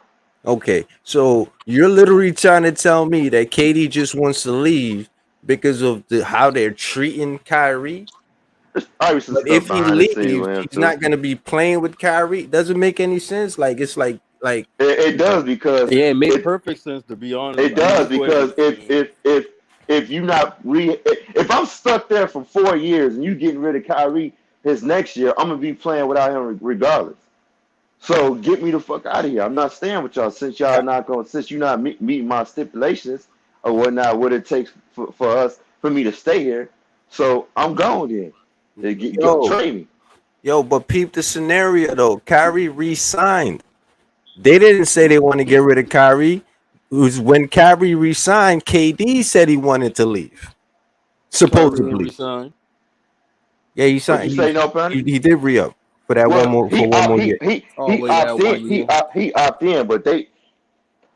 L: Okay. So, you're literally trying to tell me that Katie just wants to leave because of how they're treating Kyrie?
M: There's probably some
L: But
M: stuff
L: if he
M: behind the scene
L: leaves,
M: with him
L: he's
M: too.
L: not going to be playing with Kyrie. Doesn't make any sense. Like, it's like,
M: It does because
K: Yeah, it make
M: it
K: perfect sense to be honest.
M: it
K: I mean,
M: does
K: just go ahead.
M: because if you not if I'm stuck there for 4 years and you getting rid of Kyrie his next year, I'm gonna be playing without him regardless. So get me the fuck out of here. I'm not staying with y'all since you're not meeting my stipulations or whatnot, what it takes for me to stay here. So I'm gone then. They
L: yo,
M: trade me.
L: but peep the scenario though. Kyrie re-signed. They didn't say they want to get rid of Kyrie. It was when Kyrie re-signed, KD said he wanted to leave.
K: Kyrie ain't
L: Supposedly.
K: resign.
L: Yeah, he
M: What you
L: signed.
M: say, no pun?
L: He did re-up for that one
M: Well,
L: more for one more year.
K: Oh,
M: he
K: well, yeah,
M: opt in.
K: 1 year.
M: He opt in, but I
K: Yeah,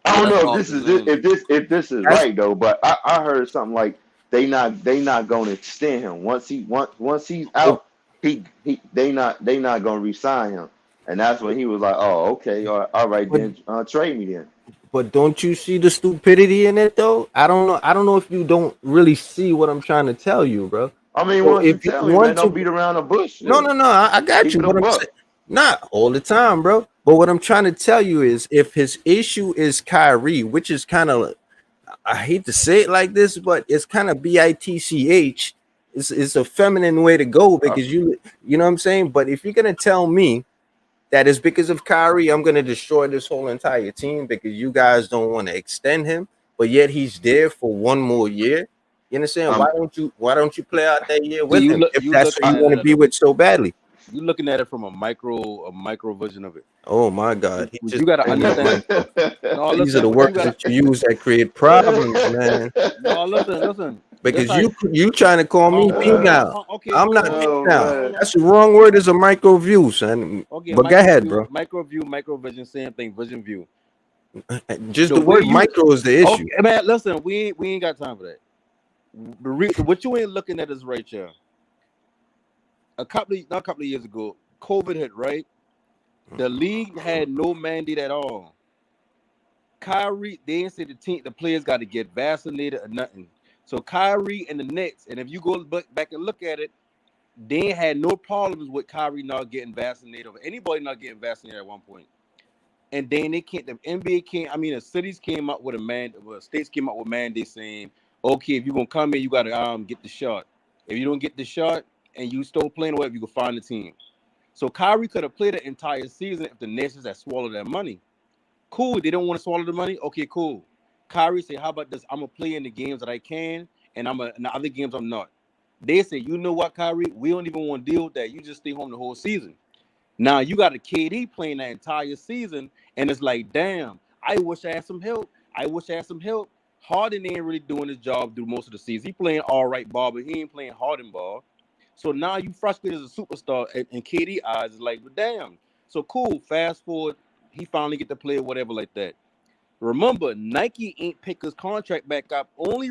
M: don't
K: that's
M: know if
K: all
M: this
K: the
M: is it,
K: land.
M: if this is
L: That's
M: right though, but I heard something like they not going to extend him once he's
L: oh,
M: out. They not going to resign him, and that's when he was like, oh, okay, all right
L: but
M: then, trade me then.
L: but don't you see the stupidity in it though? I don't know. I don't know if you don't really see what I'm trying to tell you, bro.
M: I mean,
L: So
M: why don't you
L: if you
M: tell me, man?
L: want
M: Don't
L: to,
M: beat around the bush.
L: no,
M: Just
L: no, no. I got
M: keep
L: you.
M: it a
L: What I'm saying,
M: buck.
L: not all the time, bro. But what I'm trying to tell you is, if his issue is Kyrie, which is kind of, I hate to say it like this, but it's kind of bitch. It's a feminine way to go, because you know what I'm saying. But if you're gonna tell me that it's because of Kyrie, I'm gonna destroy this whole entire team because you guys don't want to extend him, but yet he's there for one more year. You understand? Why don't you play out that year with him if that's who you want to be with so badly?
K: You looking at it from a micro version of it.
L: Oh my God!
K: You got to understand. No,
L: These are the words that you use that create problems, man.
K: No, listen.
L: Because you trying to call me penile.
K: Okay,
L: I'm not penile. That's the wrong word. Is a micro view, son.
K: Okay,
L: but go ahead, bro.
K: Micro view, micro vision, same thing. Vision view.
L: Just the word micro is the issue.
K: Okay, man, listen, we ain't got time for that. What you ain't looking at is right here. A couple of years ago, COVID hit, right? The league had no mandate at all. Kyrie, they didn't say the players got to get vaccinated or nothing. So Kyrie and the Nets, and if you go back and look at it, they had no problems with Kyrie not getting vaccinated or anybody not getting vaccinated at one point. And then the NBA the cities came up with states came up with mandates saying, okay, if you're gonna come in, you gotta get the shot. If you don't get the shot and you still playing or whatever, you can find the team. So Kyrie could have played the entire season if the Nets had swallowed that money. Cool, they don't want to swallow the money. Okay, cool. Kyrie said, how about this? I'm going to play in the games that I can, and in the other games I'm not. They say, you know what, Kyrie? We don't even want to deal with that. You just stay home the whole season. Now, you got a KD playing that entire season, and it's like, damn, I wish I had some help. Harden ain't really doing his job through most of the season. He playing all right ball, but he ain't playing Harden ball. So now you frustrated as a superstar, and KD eyes is like, but damn. So cool, fast forward, he finally get to play whatever like that. Remember, Nike ain't pick his contract back up only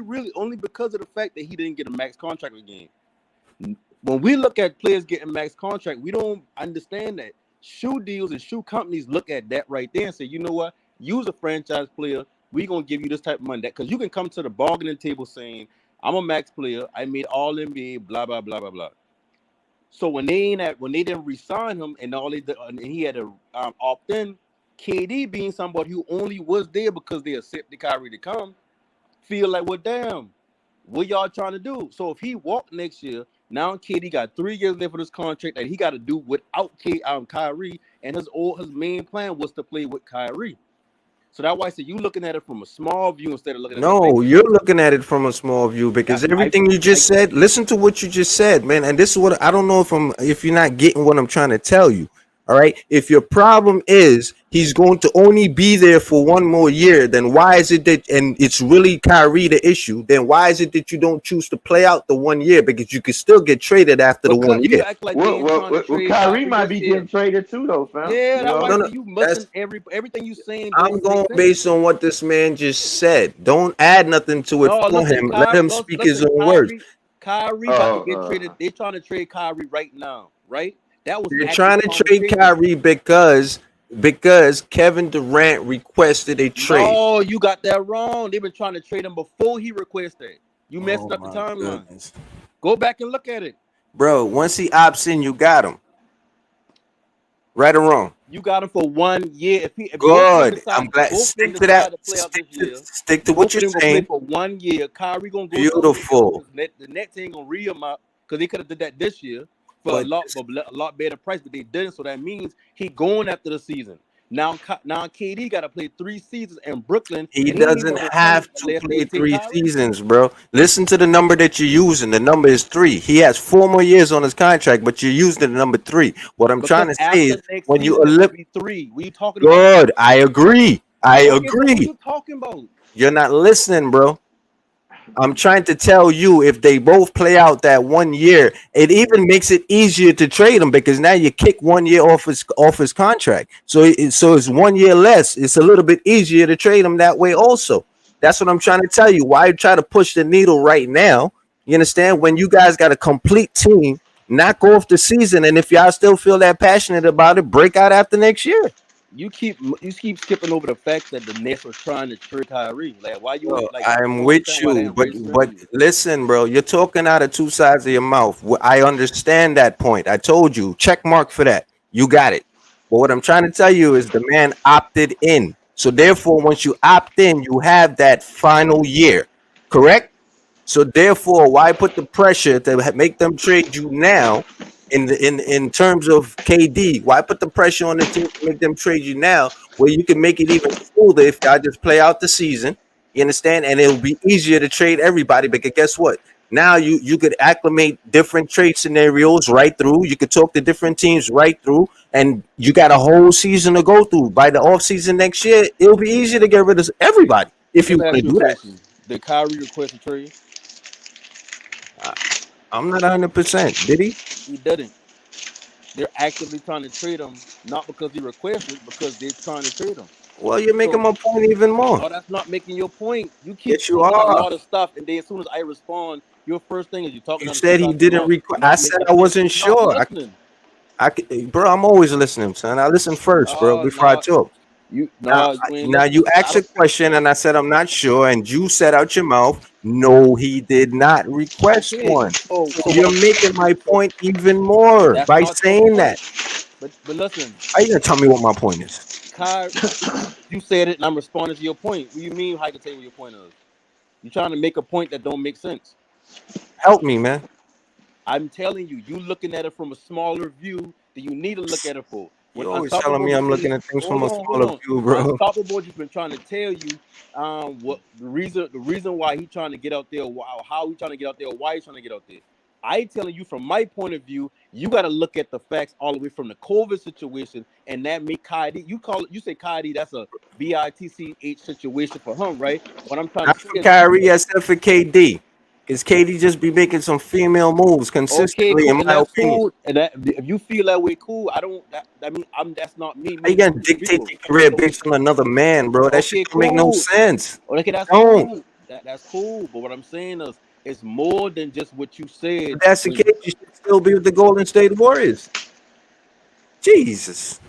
K: because of the fact that he didn't get a max contract again. When we look at players getting max contract, we don't understand that. Shoe deals and shoe companies look at that right there and say, you know what? Use a franchise player. We're going to give you this type of money. Because you can come to the bargaining table saying, I'm a max player. I made all NBA, blah, blah, blah, blah, blah. So when they didn't re-sign him and and he had to opt in, KD being somebody who only was there because they accepted Kyrie to come, feel like, well, damn, what y'all trying to do? So if he walked next year, now KD got 3 years left for this contract that he got to do without Kyrie, and his main plan was to play with Kyrie. So that's why I said you looking at it from a small view instead of looking at it.
L: No, you're looking at it from a small view because everything you just said, listen to what you just said, man. And this is what I don't know if you're not getting what I'm trying to tell you. All right. If your problem is he's going to only be there for one more year, then why is it that, and it's really Kyrie the issue, then why is it that you don't choose to play out the 1 year? Because you can still get traded after the 1 year.
M: Well, Kyrie might be getting traded too, though, fam.
K: Yeah, you missing everything you saying.
L: I'm going based on what this man just said. Don't add nothing to it for him. Let him speak his own words.
K: Kyrie about to get traded. They're trying to trade Kyrie right now, right?
L: They're trying to trade Kyrie because Kevin Durant requested a trade.
K: Oh, you got that wrong. They've been trying to trade him before he requested. You messed up the timeline. Goodness. Go back and look at it.
L: Bro, once he opts in, you got him. Right or wrong?
K: You got him for 1 year.
L: Good. I'm glad. Stick to that. Stick to what you're saying.
K: For 1 year. Kyrie going to go.
L: Beautiful.
K: The Nets ain't going to re him out because they could have did that this year. For a lot better price, but they didn't. So that means he going after the season. Now KD got to play 3 seasons in Brooklyn.
L: He doesn't have to play 3 seasons, bro. Listen to the number that you're using. The number is 3. He has 4 more years on his contract, but you're using the number 3. What I'm trying to say is when you eliminate
K: 3, what are you talking
L: about? Good. I agree. What are
K: you talking about?
L: You're not listening, bro. I'm trying to tell you, if they both play out that 1 year, it even makes it easier to trade him because now you kick 1 year off his contract. So it's 1 year less. It's a little bit easier to trade him that way also. That's what I'm trying to tell you. Why try to push the needle right now? You understand? When you guys got a complete team, knock off the season, and if y'all still feel that passionate about it, break out after next year.
K: You keep skipping over the fact that the Nets were trying to trick Kyrie. Like, why you?
L: I'm with you, but listen, bro, you're talking out of 2 sides of your mouth. I understand that point. I told you, check mark for that. You got it. But what I'm trying to tell you is the man opted in. So therefore, once you opt in, you have that final year, correct? So therefore, why put the pressure to make them trade you now in terms of KD? Why put the pressure on the team to make them trade you now, where you can make it even smoother if y'all just play out the season? You understand? And it'll be easier to trade everybody. Because guess what? Now you could acclimate different trade scenarios right through. You could talk to different teams right through, and you got a whole season to go through. By the off season next year, it'll be easier to get rid of everybody if you
K: Let me
L: want to
K: ask you a
L: do that.
K: question. Did Kyrie request a trade?
L: I'm not 100%. Did he?
K: He didn't. They're actively trying to trade him, not because he requested, because they're trying to trade him.
L: Well, you're making
K: So,
L: my point even more.
K: no, that's not making your point. You keep
L: Yes, you
K: saying a
L: are.
K: lot of stuff, and then as soon as I respond, your first thing is you're talking
L: You
K: on the
L: said he didn't request. I said I wasn't sure.
K: listening.
L: Bro, I'm always listening, son. I listen first, bro, before I
K: No,
L: talk.
K: you
L: Now,
K: no, you ain't
L: now you
K: listening.
L: asked a question, and I said I'm not sure, and you said out your mouth, no, he did not request
K: Okay,
L: one.
K: so
L: So
K: what
L: you're
K: I'm
L: making my point even more
K: that's
L: by
K: not your
L: saying
K: point.
L: that.
K: But listen,
L: How you gonna tell me what my point is?
K: Kai, you said it, and I'm responding to your point. What do you mean? How you can tell you what your point is? You're trying to make a point that don't make sense.
L: Help me, man.
K: I'm telling you, you looking at it from a smaller view than you need to look at it for. When
L: You're always telling
K: Unstoppable
L: me
K: was
L: I'm looking
K: saying,
L: at things from
K: hold
L: a
K: on,
L: smaller view, bro.
K: Unstoppable just been trying to tell you what the reason why he trying to get out there, how he trying to get out there, why he's trying to get out there. I telling you from my point of view, you got to look at the facts all the way from the COVID situation, and that make KD. You say KD, that's a bitch situation for him, right? What I'm trying
L: Not
K: to say
L: for
K: is,
L: Kyrie, except for KD. Because KD just be making some female moves
K: okay,
L: consistently,
K: cool,
L: in
K: and
L: my
K: that's
L: opinion.
K: cool. And that if you feel that way, cool. I don't. I mean, that's not me.
L: How you
K: Me as
L: gonna
K: an
L: dictate
K: individual.
L: your career
K: So
L: based on another man, bro? That shit
K: okay,
L: don't make no
K: cool.
L: sense.
K: Okay, that's
L: Don't.
K: cool. That's cool. But what I'm saying is, it's more than just what you said.
L: If that's the
K: When
L: case, you should still be with the Golden State Warriors. Jesus.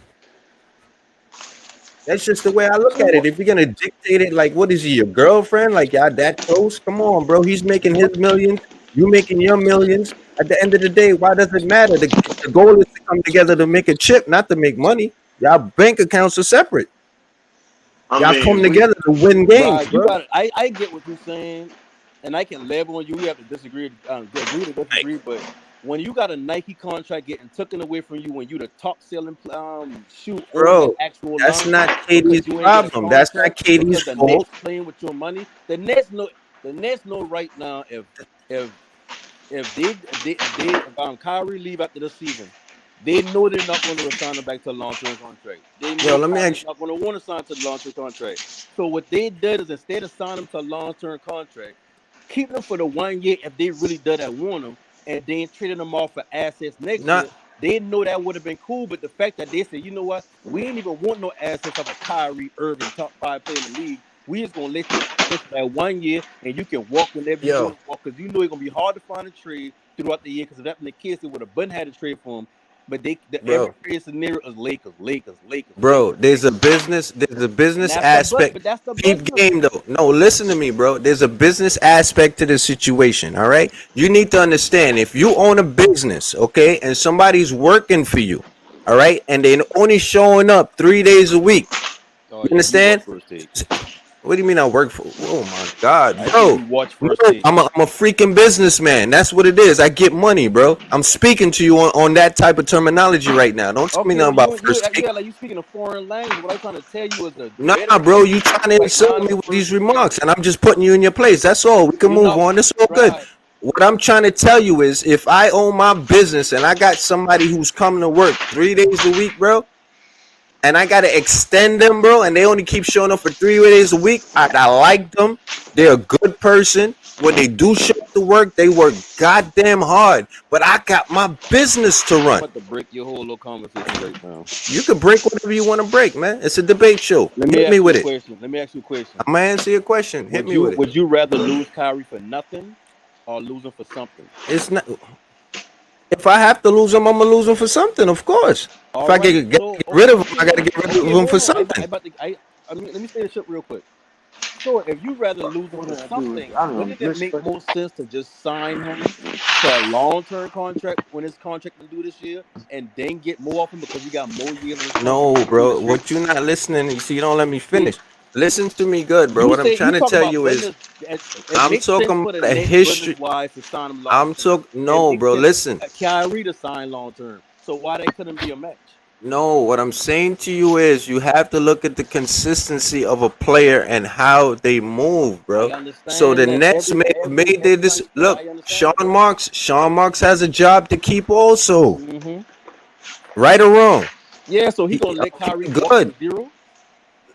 L: That's just the way I look at it. If you're gonna dictate it, like, what is he, your girlfriend? Like, y'all that close? Come on, bro. He's making his millions. You making your millions. At the end of the day, why does it matter? The goal is to come together to make a chip, not to make money. Y'all bank accounts are separate.
M: I
L: Y'all come
M: mean, we
L: together to win games,
K: right, you
L: bro.
K: got. I get what you're saying, and I can level on you. We have to disagree, agree to disagree. But when you got a Nike contract getting taken away from you, when you the top selling shoe on the
L: Bro,
K: actual
L: that's
K: line,
L: not
K: because
L: KD's
K: you ain't get a
L: problem. That's not
K: contract,
L: KD's
K: because the Nets
L: fault.
K: playing with your money. The Nets know right now if if Kyrie leave after the season, they know they're not going to sign him back to a long-term contract. They
L: Yo,
K: know
L: let me
K: Kyrie's
L: ask you.
K: not going to want to sign to the long-term contract. So what they did is instead of signing him to a long-term contract, keep them for the 1 year if they really did that want him, and then trading them off for assets next
L: Not
K: year. They know that would have been cool, but the fact that they said, you know what, we ain't even want no assets of a Kyrie Irving, top 5 player in the league. We just gonna let you extend for that 1 year, and you can walk whenever you want
L: yo,
K: to walk, because you know it's gonna be hard to find a trade throughout the year. Because if that been the case, they would have been had a trade for him. But every
L: bro.
K: trade scenario is Lakers, Lakers, Lakers, Lakers,
L: Bro, there's a
K: Lakers, and
L: business
K: but
L: aspect.
K: that's the
L: Peep
K: business.
L: game though. No, listen to me, bro. There's a business aspect to the situation. All right. You need to understand if you own a business, okay, and somebody's working for you, all right, and they're only showing up 3 days a week.
K: Oh
L: You
K: yeah, you watch
L: understand?
K: First Take.
L: What do you mean I work for? Oh my God,
K: I say
L: bro.
K: you watch
L: No,
K: First Take.
L: I'm a freaking businessman. That's what it is. I get money, bro. I'm speaking to you on that type of terminology right now. Don't tell me
K: Okay,
L: nothing
K: but
L: about
K: you
L: first take.
K: yeah, like you speaking a foreign language. What I'm trying to tell you is
L: Nah,
K: the better
L: bro,
K: thing
L: you
K: for
L: trying
K: you
L: to
K: right
L: insult
K: now is
L: me
K: the
L: with these
K: First Take.
L: remarks, and I'm just putting you in your place. That's all. We can
K: You're
L: move
K: not
L: on. It's all good.
K: right.
L: What I'm trying to tell you is, if I own my business and I got somebody who's coming to work 3 days a week, bro, and I gotta extend them, bro, and they only keep showing up for 3 days a week, I like them. They're a good person. When they do show up to work, they work goddamn hard. But I got my business to
K: I'm
L: run.
K: about to break your whole little conversation right now.
L: You can break whatever you want to break, man. It's a debate show.
K: Let me
L: Hit me
K: ask you a
L: with it.
K: question. Let me ask you a question.
L: I'm gonna answer your question. Hit
K: Would
L: me
K: you
L: with it.
K: would you rather lose Kyrie for nothing or lose him for something?
L: It's not. If I have to lose him, I'm gonna lose him for something, of course. If
K: All
L: I
K: right.
L: get
K: So
L: rid of him,
K: okay,
L: I gotta
K: hold on.
L: get rid of
K: Okay,
L: him for
K: hold on.
L: something.
K: Let me say this shit real quick. So if you rather lose him
M: What
K: for
M: did I do?
K: something,
M: I don't know.
K: wouldn't it make
M: Misspelled.
K: more sense to just sign him to a long-term contract when his contract is due this year, and then get more off him because he got more years on his contract
L: No,
K: to do
L: bro.
K: this year?
L: What you not listening? See, you don't let me
K: See,
L: finish. Listen to me good, bro.
K: you
L: What I'm
K: say
L: trying
K: you
L: to
K: talk
L: tell
K: about
L: you is
K: business. It
L: I'm
K: makes sense
L: talking
K: for the
L: about a
K: Knicks
L: history.
K: business-wise to sign him
L: I'm
K: long-term.
L: talking.
K: It
L: No,
K: makes
L: bro.
K: sense
L: Listen.
K: for Kyrie to sign long-term. So why they couldn't be a match?
L: No, what I'm saying to you is you have to look at the consistency of a player and how they move,
K: I
L: bro. So
K: understand
L: the
K: that
L: Nets
K: every
L: may have
K: every
L: made
K: every
L: this.
K: nice guy.
L: Look,
K: I understand
L: Sean
K: that.
L: Marks. Sean Marks has a job to keep also,
K: Hmm.
L: right or wrong.
K: Yeah, so he
L: He,
K: gonna let
L: okay,
K: Kyrie walk
L: good.
K: to zero.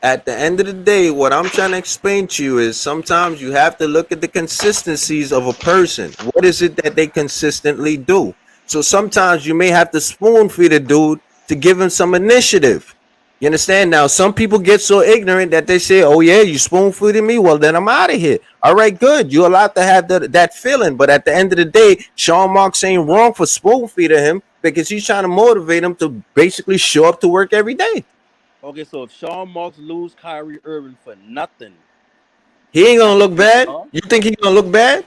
L: At the end of the day, what I'm trying to explain to you is sometimes you have to look at the consistencies of a person. What is it that they consistently do? So sometimes you may have to spoon feed a dude to give him some initiative. You understand? Now, some people get so ignorant that they say, "Oh yeah, you spoon feeding me. Well, then I'm out of here." All right, good. You're allowed to have that feeling, but at the end of the day, Sean Marks ain't wrong for spoon feeding him because he's trying to motivate him to basically show up to work every day.
K: Okay, so if Sean Marks lose Kyrie Irving for nothing,
L: He ain't gonna
K: that's
L: look bad.
K: huh?
L: You think he gonna look bad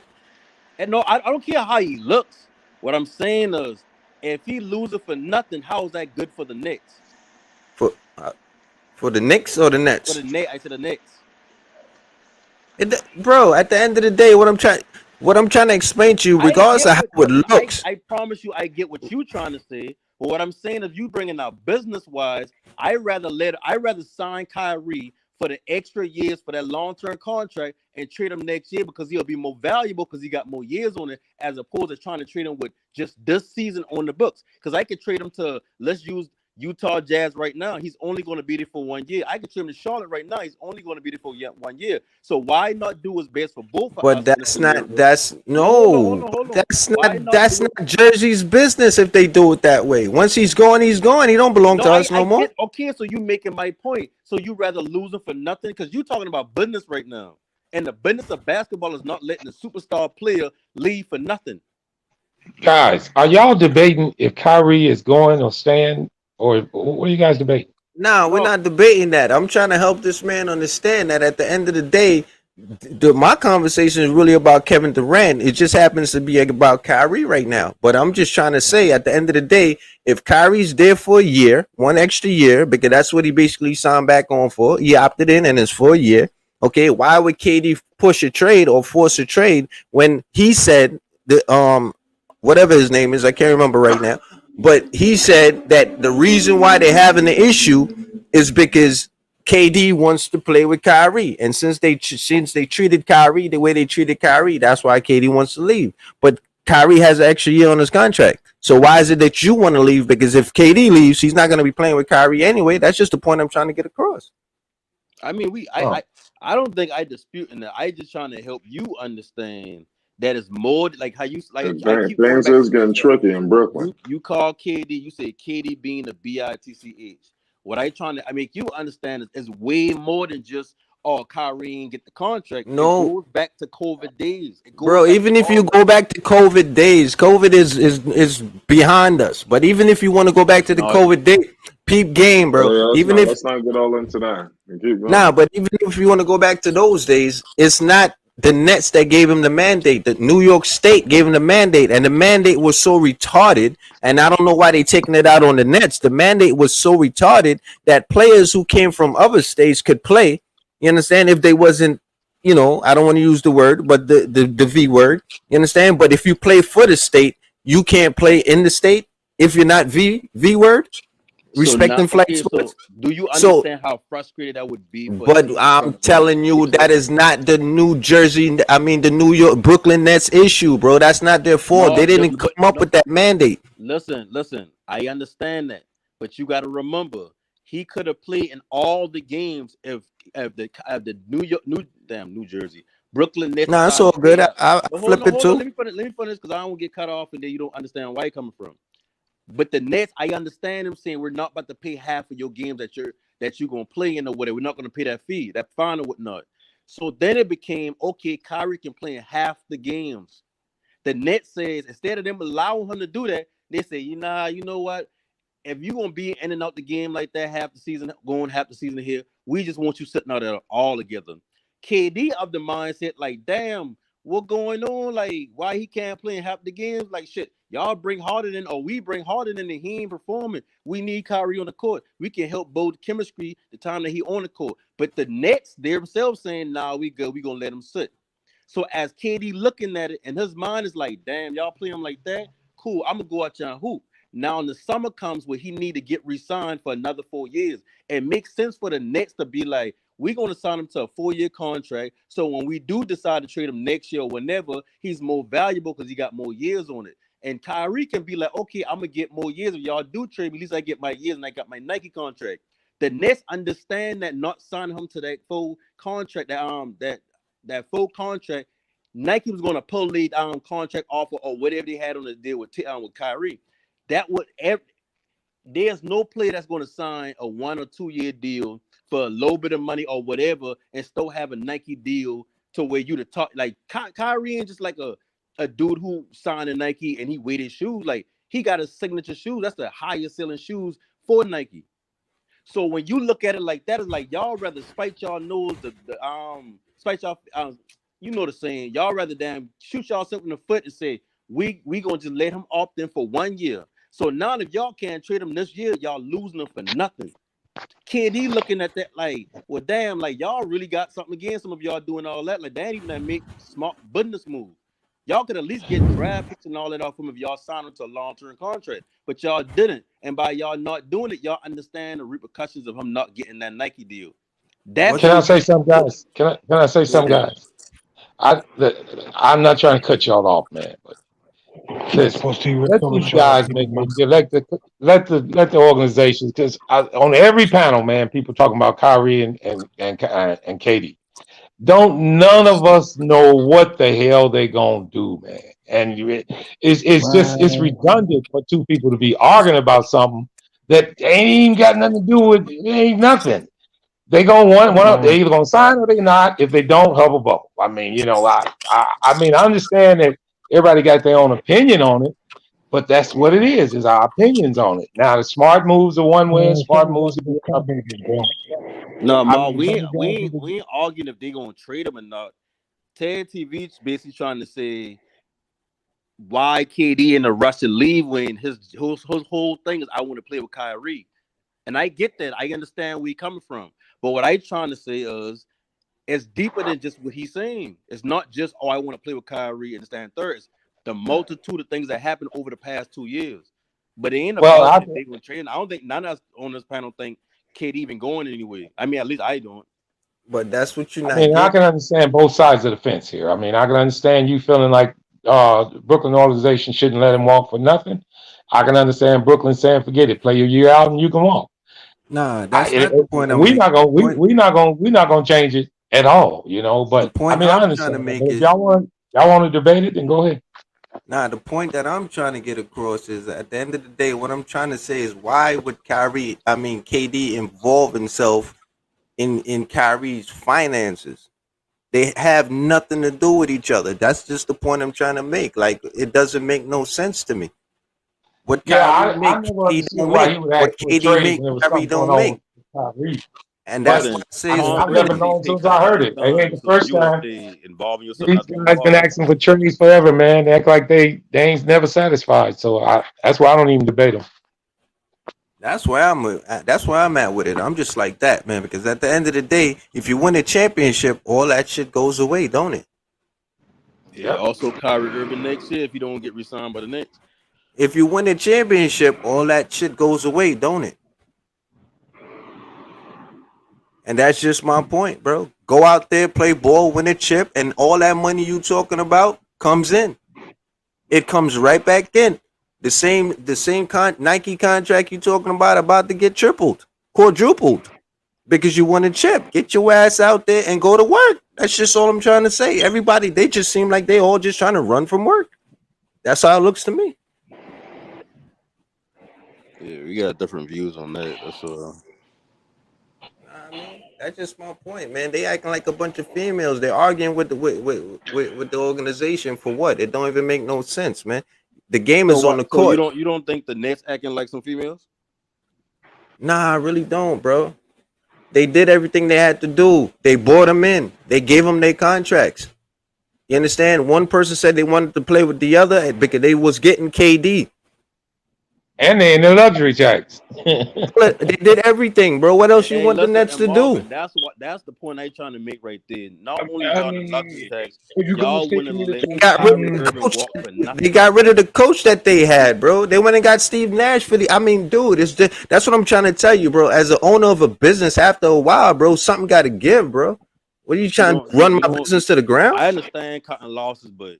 K: And no, I don't care how he looks. What I'm saying is, if he loses for nothing, how is that good for the Knicks?
L: for uh, for the Knicks or the
K: For the
L: Nets?
K: Knicks, I said the Knicks.
L: Bro, at the end of the day, what I'm trying to explain to you,
K: I
L: regardless
K: get
L: of how
K: what
L: it looks,
K: I promise you, I get what you're trying to say. But what I'm saying is, you bringing out business wise, I rather sign Kyrie for the extra years for that long term contract and trade him next year because he'll be more valuable because he got more years on it, as opposed to trying to trade him with just this season on the books. Because I could trade him to, let's use Utah Jazz right now. He's only going to be there for 1 year. I could trade him to Charlotte right now. He's only going to be there for 1 year. So why not do what's best for both of
L: but
K: us in a
L: that's not
K: scenario?
L: that's
K: No, no,
L: no,
K: hold on, hold on.
L: that's
K: Why
L: not
K: not
L: that's
K: do it?
L: not Jersey's business if they do it that way. Once he's gone, he's gone. He don't belong
K: No,
L: to us
K: I
L: no more.
K: get okay. So you making my point. So you rather lose him for nothing because you talking about business right now, and the business of basketball is not letting the superstar player leave for nothing.
I: Guys, are y'all debating if Kyrie is going or staying, or what are you guys debating?
L: No, we're
K: No,
L: not debating that. I'm trying to help this man understand that at the end of the day, my conversation is really about Kevin Durant. It just happens to be about Kyrie right now. But I'm just trying to say, at the end of the day, if Kyrie's there for a year, one extra year, because that's what he basically signed back on for, he opted in and it's for a year. Okay, why would KD push a trade or force a trade when he said the whatever his name is, I can't remember right now, but he said that the reason why they're having the issue is because KD wants to play with Kyrie, and since they treated Kyrie the way they treated Kyrie, that's why KD wants to leave. But Kyrie has an extra year on his contract, so why is it that you want to leave? Because if KD leaves, he's not going to be playing with Kyrie anyway. That's just the point I'm trying to get across.
K: I mean
I: Oh,
K: I don't think I disputing that. I just trying to help you understand that it's more like how you like. I keep going
D: Things
K: back to
D: is
K: this
D: getting
K: stuff.
D: tricky in Brooklyn.
K: You call KD. You say KD being the bitch. What I make you understand is way more than just Kyrie and get the contract. It
L: No,
K: goes back to COVID days. It goes
L: bro,
K: back to
L: even if
K: all
L: you
K: that.
L: go back to COVID days, COVID is behind us. But even if you want to go back to the
K: No,
L: COVID day, peep game, bro.
D: Yeah,
L: Even if
D: let's not get all into that and keep
L: Nah,
D: going.
L: but even if you want to go back to those days, it's not the Nets that gave him the mandate. The New York State gave him the mandate, and the mandate was so retarded. And I don't know why they taking it out on the Nets. The mandate was so retarded that players who came from other states could play. You understand? If they wasn't, I don't want to use the word, but the V word. You understand? But if you play for the state, you can't play in the state if you're not V word.
K: so now,
L: Respecting flight
K: okay, so
L: sports.
K: do you
L: So
K: understand how frustrated that would be for
L: but
K: teams
L: I'm
K: from
L: telling you,
K: Houston?
L: that is not the New Jersey, I mean, the New York, Brooklyn Nets issue, bro. That's not their fault.
K: No,
L: They didn't
K: but
L: come up
K: no,
L: with that mandate.
K: listen. I understand that, but you got to remember he could have played in all the games if the New Jersey Brooklyn Nets
L: Nah, it's
K: decided
L: all
K: to pay
L: good. I,
K: him.
L: I, I
K: But
L: flip it
K: hold on.
L: too.
K: Let me finish because I don't want to get cut off and then you don't understand where you're coming from. But the Nets, I understand them saying we're not about to pay half of your games that you're gonna play in or whatever. We're not gonna pay that fee, that fine or whatnot. So then it became okay. Kyrie can play in half the games. The Nets says instead of them allowing him to do that, they say, you know what? If you're gonna be in and out the game like that half the season, going half the season here, we just want you sitting out there all together. KD of the mindset like, damn, what going on? Like, why he can't play in half the games? Like, shit, y'all bring Harden in, or we bring Harden in, and he ain't performing. We need Kyrie on the court. We can help build chemistry the time that he on the court. But the Nets themselves saying, nah, we good. We gonna let him sit. So as KD looking at it, and his mind is like, damn, y'all play him like that? Cool, I'm gonna go out there and hoop. Now in the summer comes where he need to get re-signed for another 4 years. It makes sense for the Nets to be like, we're going to sign him to a 4-year contract. So when we do decide to trade him next year or whenever, he's more valuable because he got more years on it. And Kyrie can be like, okay, I'm going to get more years. If y'all do trade me, at least I get my years and I got my Nike contract. The Nets understand that not signing him to that full contract, that full contract, Nike was going to pull the contract offer or whatever they had on the deal with Kyrie. That would there's no player that's going to sign a 1 or 2 year deal for a low bit of money or whatever and still have a Nike deal to where you to talk like Kyrie ain't just like a dude who signed a Nike and he weighed his shoes. Like he got his signature shoes. That's the highest selling shoes for Nike. So when you look at it like that, it's like y'all rather spite y'all nose, spite y'all you know the saying, y'all rather damn shoot y'all something in the foot and say we gonna just let him opt in for 1 year. So now if y'all can't trade him this year, y'all losing him for nothing. KD looking at that like, well, damn, like y'all really got something against some of y'all doing all that. Like they ain't even that make smart business move. Y'all could at least get draft picks and all that off him if y'all signed him to a long-term contract, but y'all didn't. And by y'all not doing it, y'all understand the repercussions of him not getting that Nike deal. That's
I: Can I say something, guys? Can I say something, guys? I'm not trying to cut y'all off, man, but listen, let these guys make let the organizations, because on every panel, man, people talking about Kyrie and Katie. None of us know what the hell they gonna do, man. And it's redundant for two people to be arguing about something that ain't even got nothing to do with it. Ain't nothing. They gonna want they either gonna sign or they not. If they don't, hubble bubble. I mean, I mean, I understand that everybody got their own opinion on it, but that's what it is. Is our opinions on it. Now, the smart moves are one way, and smart moves are the other.
K: No,
I: I
K: Ma,
I: mean,
K: we ain't arguing if they gonna trade him or not. Ted TV's basically trying to say why KD in a rush to leave when his whole thing is I want to play with Kyrie. And I get that. I understand where he's coming from. But what I'm trying to say is it's deeper than just what he's saying. It's not just, oh, I want to play with Kyrie and stand third. It's the multitude of things that happened over the past 2 years. But it ain't about that they were trading. I don't think none of us on this panel think KD even going anywhere. I mean, at least I don't.
L: But that's what you're not
I: I mean, I
L: getting.
I: can understand both sides of the fence here. I mean, I can understand you feeling like Brooklyn organization shouldn't let him walk for nothing. I can understand Brooklyn saying, "Forget it, play your year out and you can walk."
L: Nah, that's not the point I'm making.
I: We're not gonna change it at all,
L: The
I: But I
L: point
I: mean, I
L: I'm trying to
I: understand that.
L: make
I: But if
L: is
I: y'all want to debate it, then go ahead.
L: nah. The point that I'm trying to get across is at the end of the day, what I'm trying to say is why would KD involve himself in Kyrie's finances? They have nothing to do with each other. That's just the point I'm trying to make. Like it doesn't make no sense to me. What Kyrie
I: I
L: make,
I: never
L: KD
I: understood
L: don't
I: why
L: make.
I: he would
L: What
I: ask for a
L: KD
I: trade
L: make,
I: when there was
L: Kyrie
I: something going
L: don't
I: on
L: make.
I: with Kyrie.
L: And that's
I: But
L: why I say
I: I
L: it's
I: mean, I've
K: Really
I: never
L: foolish.
K: take
I: known
K: pay
I: since I
K: cuts
I: heard
K: every
I: it. It ain't
K: time.
I: the
K: So
I: first
K: you gonna
I: time.
K: stay involving yourself
I: These
K: not being
I: guys been
K: involved.
I: asking for trades forever, man. They act like they ain't never satisfied. So that's why I don't even debate them.
L: That's where I'm at with it. I'm just like that, man. Because at the end of the day, if you win a championship, all that shit goes away, don't it?
K: Yeah, also Kyrie Irving next year if you don't get re-signed by the Knicks.
L: If you win a championship, all that shit goes away, don't it? And that's just my point, bro. Go out there, play ball, win a chip, and all that money you talking about comes in. It comes right back in. The same Nike contract you talking about to get tripled, quadrupled, because you won a chip. Get your ass out there and go to work. That's just all I'm trying to say. Everybody, they just seem like they all just trying to run from work. That's how it looks to me.
K: Yeah, we got different views on that. That's
L: I mean, that's just my point, man. They acting like a bunch of females. They're arguing with the organization for what? It don't even make no sense, man. The game
K: so
L: is on
K: what?
L: the
K: So
L: court.
K: you don't think the Nets acting like some females?
L: Nah, I really don't, bro. They did everything they had to do. They brought them in. They gave them their contracts. You understand? One person said they wanted to play with the other because they was getting KD.
I: And they in the luxury tax.
L: They did everything, bro. What else you want the
K: Listen,
L: Nets
K: and
L: to
K: Marvin,
L: do?
K: that's the point I trying to make right there. Not only
N: I
K: y'all the luxury
N: mean,
K: tax,
N: if you go
K: y'all
N: stay
K: wouldn't
N: committed
K: let
N: to a
L: Got rid
K: Kyrie
L: of the
N: team,
K: Irving
L: coach.
K: walk for
L: They
K: nothing.
L: got rid of the coach that they had, bro. They went and got Steve Nash for the. I mean, dude, it's just, that's what I'm trying to tell you, bro. As an owner of a business, after a while, bro, something got to give, bro. What are you trying to run my business to the ground?
K: I understand cutting losses, but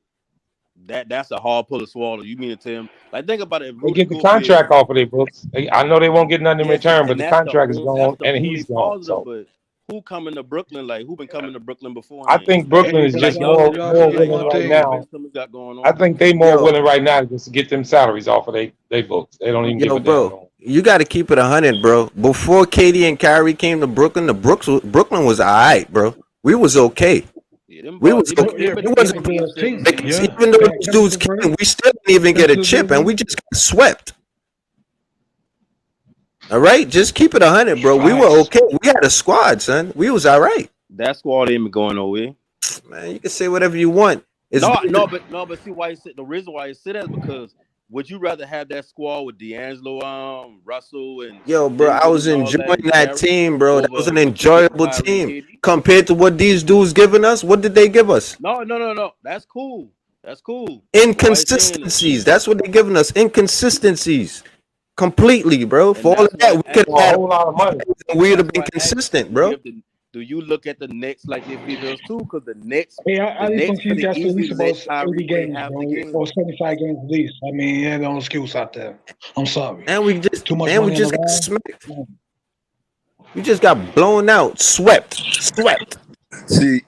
K: that's a hard pill to swallow. You mean to tell him? Like, think about it. If
I: They
K: Rudy
I: get the
K: Gobert,
I: contract off of their books. I know they won't get nothing in return, but
K: and
I: the contract is
K: that's
I: gone
K: the
I: and
K: only
I: he's gone.
K: positive.
I: So
K: But who coming to Brooklyn? Like, who been coming to Brooklyn
I: I
K: beforehand?
I: think Brooklyn
N: hey,
I: is
N: but
K: Like
I: just
K: y'all
I: more
K: see the
N: y'all
I: more
N: see
K: like
I: willing
K: y'all
N: one
K: see
I: right
K: what the
N: thing.
I: now.
K: Ben Simmons got going
I: I
K: on.
I: think they more
L: Yo,
I: willing right now just to get them salaries off of they books. They don't even give
L: yo,
I: a damn no
L: bro,
I: more.
L: you got to keep it 100, bro. Before KD and Kyrie came to Brooklyn, Brooklyn was all right, bro. We was okay.
K: Yeah, them
L: We
K: ball,
L: was okay.
N: Yeah,
L: We
K: they
N: Brooklyn
K: been
N: was
L: wasn't
N: the
K: winning
N: best
K: seven
N: team.
L: because
K: series.
N: Yeah,
L: even though
N: they had
L: those
N: Kevin
L: dudes
N: Durant,
L: came, we still didn't even get a
N: Spencer
L: chip, and we
N: Dinwiddie.
L: just got swept. All right, just keep it 100, bro. We were
N: Facts.
L: okay. We had a squad, son. We was all right,
K: That squad ain't been going nowhere.
L: man. You can say whatever you want. It's
K: No,
L: good.
K: but see why you said the reason why you said that is because would you rather have that squad with D'Angelo, Russell, and
L: Yo, bro, I
K: Dinwiddie
L: was
K: and all that,
L: enjoying
K: and
L: that
K: Jarrett
L: team, bro. That was
K: over
L: an
K: what you get with
L: enjoyable
K: Kyrie and
L: team
K: KD?
L: compared to what these dudes giving us. What did they give us?
K: No. That's cool. That's cool. But why you saying it?
L: Inconsistencies. That's what they're giving us. Inconsistencies. Completely, bro.
K: And
L: For all of
K: that's
L: that,
K: why
L: we
K: I
L: could
K: asked
I: For a
L: have had
K: you.
I: whole lot of money.
L: and we would have
K: That's
L: been
K: why I asked you.
L: consistent, bro.
K: Do you look at the Knicks like they're females too? Because
N: Hey,
K: the
N: I just
K: Knicks
N: think you
K: could have
N: got to at
K: easily
N: least about
K: let Kyrie
N: 80
K: play
N: games,
K: half the
N: bro,
K: game.
N: or 75 games at least. I mean, yeah, no excuse out there. I'm sorry.
L: And
N: Too much money on the
L: got
N: line.
L: smacked. We just got blown out, swept.
O: See,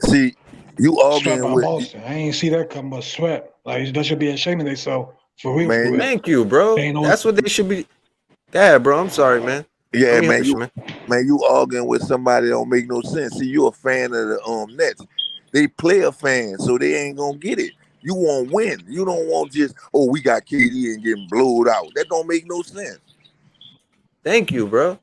O: you
N: Swept
O: arguing
N: by
O: with
N: Boston. I ain't see that come, but swept. Like, that should be ashamed of themselves. For real, for
O: man.
N: real.
L: Thank you,
N: They
L: bro.
N: ain't no.
L: That's what they should be. Yeah, bro. I'm sorry, man. Let
O: Yeah,
L: me
O: man.
L: hush, man.
O: You arguing with somebody that don't make no sense. See, you a fan of the Nets. They player fans, so they ain't gonna get it. You want win. You don't want just we got KD and getting blowed out. That don't make no sense.
L: Thank you, bro.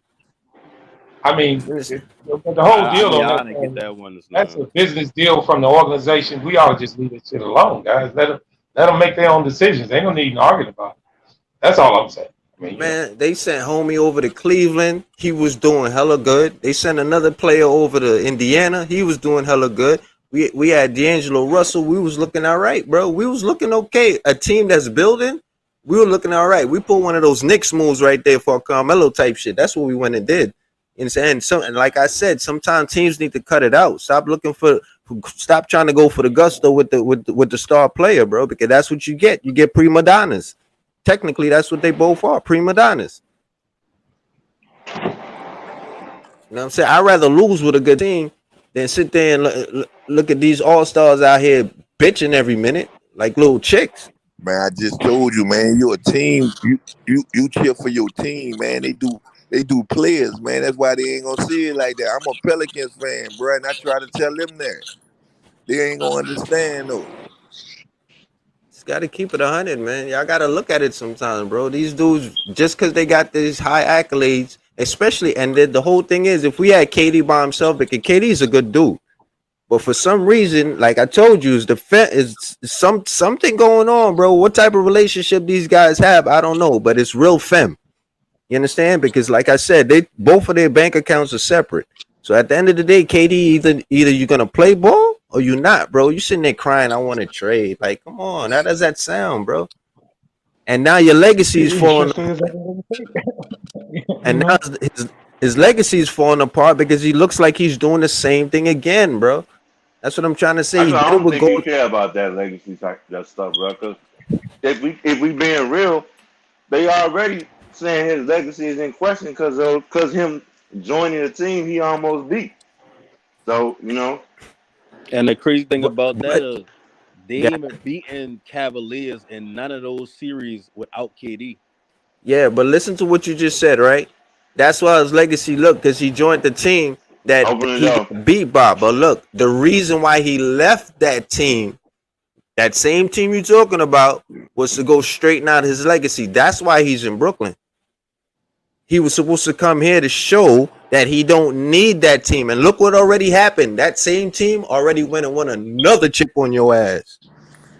I: I mean,
L: Listen,
I: the whole
K: I
I: deal
K: mean,
I: on
K: I
I: that
K: didn't get
I: thing,
K: that one.
I: that's a business deal from the organization. We ought to just leave that shit alone, guys. Let them make their own decisions. They don't need to argue about it. That's all I'm saying. I mean,
L: man, they sent homie over to Cleveland. He was doing hella good. They sent another player over to Indiana. He was doing hella good. We had D'Angelo Russell. We was looking all right, bro. We was looking okay. A team that's building, we were looking all right. We put one of those Knicks moves right there for Carmelo type shit. That's what we went and did. And like I said, sometimes teams need to cut it out. Stop trying to go for the gusto with the star player, bro, because that's what you get. You get prima donnas. Technically, that's what they both are, prima donnas. You know what I'm saying? I'd rather lose with a good team than sit there and look at these all-stars out here bitching every minute like little chicks.
O: Man, I just told you, man. You a team. You cheer for your team, man. They do players, man. That's why they ain't gonna see it like that. I'm a Pelicans fan, bro, and I try to tell them that. They ain't gonna understand though.
L: Just got to keep it 100, man. Y'all got to look at it sometimes, bro. These dudes, just because they got these high accolades, especially, and the whole thing is, if we had KD by himself, because KD's a good dude, but for some reason, like I told you, is something going on, bro. What type of relationship these guys have, I don't know, but it's real femme. You understand? Because, like I said, they both of their bank accounts are separate. So at the end of the day, KD, either you're gonna play ball or you're not, bro. You sitting there crying, I want to trade. Like, come on, how does that sound, bro? And now your legacy is
N: It's
L: falling,
N: just you
L: and now
N: know.
L: his legacy is falling apart because he looks like he's doing the same thing again, bro. That's what I'm trying to say. He
M: I
L: did it
M: don't
L: with
M: think he
L: gold.
M: care about that legacy type that stuff, bro. Because if we being real, they already saying his legacy is in question because him joining the team he almost beat. So
K: And the crazy thing about that
L: But
K: is they
L: yeah,
K: ain't even beaten Cavaliers in none of those series without KD.
L: yeah, but listen to what you just said, right? That's why his legacy look because he joined the team that
M: open it
L: he
M: up.
L: got beat by. But look, the reason why he left that team, that same team you're talking about, was to go straighten out his legacy. That's why he's in Brooklyn. He was supposed to come here to show that he don't need that team. And look what already happened. That same team already went and won another chip on your ass.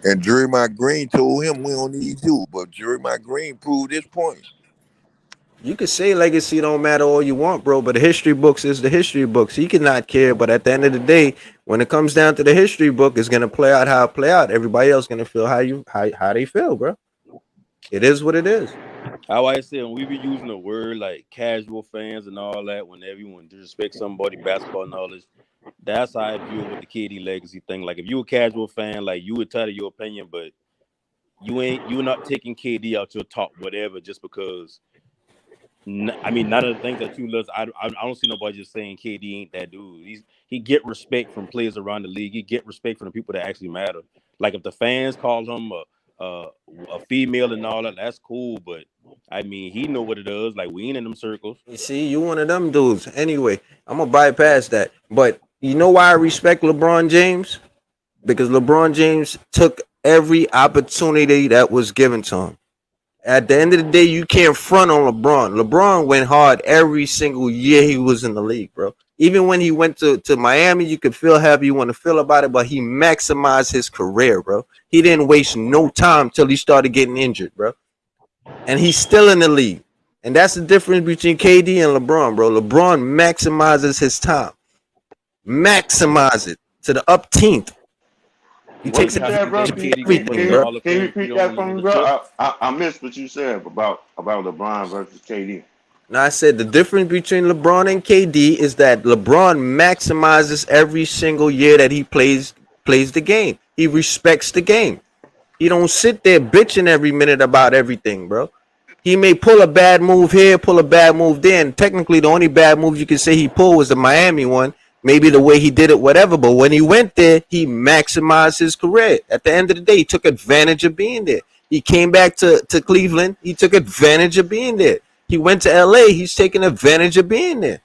O: And Draymond Green told him we don't need you, but Draymond Green proved his point.
L: You could say legacy don't matter all you want, bro, but the history books is the history books. He cannot care, but at the end of the day, when it comes down to the history book, it's gonna play out how it play out. Everybody else gonna feel how they feel, bro. It is what it is.
K: How I said, when we be using the word like casual fans and all that, when everyone disrespects somebody, basketball knowledge, that's how I view it with the KD legacy thing. Like if you a casual fan, like you would tell your opinion, but you're not taking KD out your top whatever just because. I mean, none of the things that you love. I don't see nobody just saying KD ain't that dude. He get respect from players around the league. He get respect from the people that actually matter. Like if the fans call him a female and all that, that's cool. But I mean, he know what it is. Like we ain't in them circles.
L: You see, you one of them dudes. Anyway, I'm gonna bypass that. But you know why I respect LeBron James? Because LeBron James took every opportunity that was given to him. At the end of the day, you can't front on LeBron. LeBron went hard every single year he was in the league, bro. Even when he went to Miami, you could feel however you want to feel about it, but he maximized his career, bro. He didn't waste no time till he started getting injured, bro. And he's still in the league. And that's the difference between KD and LeBron, bro. LeBron maximizes his time. Maximize it to the upteenth. He
M: What
L: takes
M: you said, bro? Can you repeat that for me, bro? I missed what you said about LeBron versus KD.
L: Now I said the difference between LeBron and KD is that LeBron maximizes every single year that he plays the game. He respects the game. He don't sit there bitching every minute about everything, bro. He may pull a bad move here, pull a bad move there, and technically the only bad move you can say he pulled was the Miami one. Maybe the way he did it, whatever. But when he went there, he maximized his career. At the end of the day, he took advantage of being there. He came back to Cleveland. He took advantage of being there. He went to LA. He's taking advantage of being there.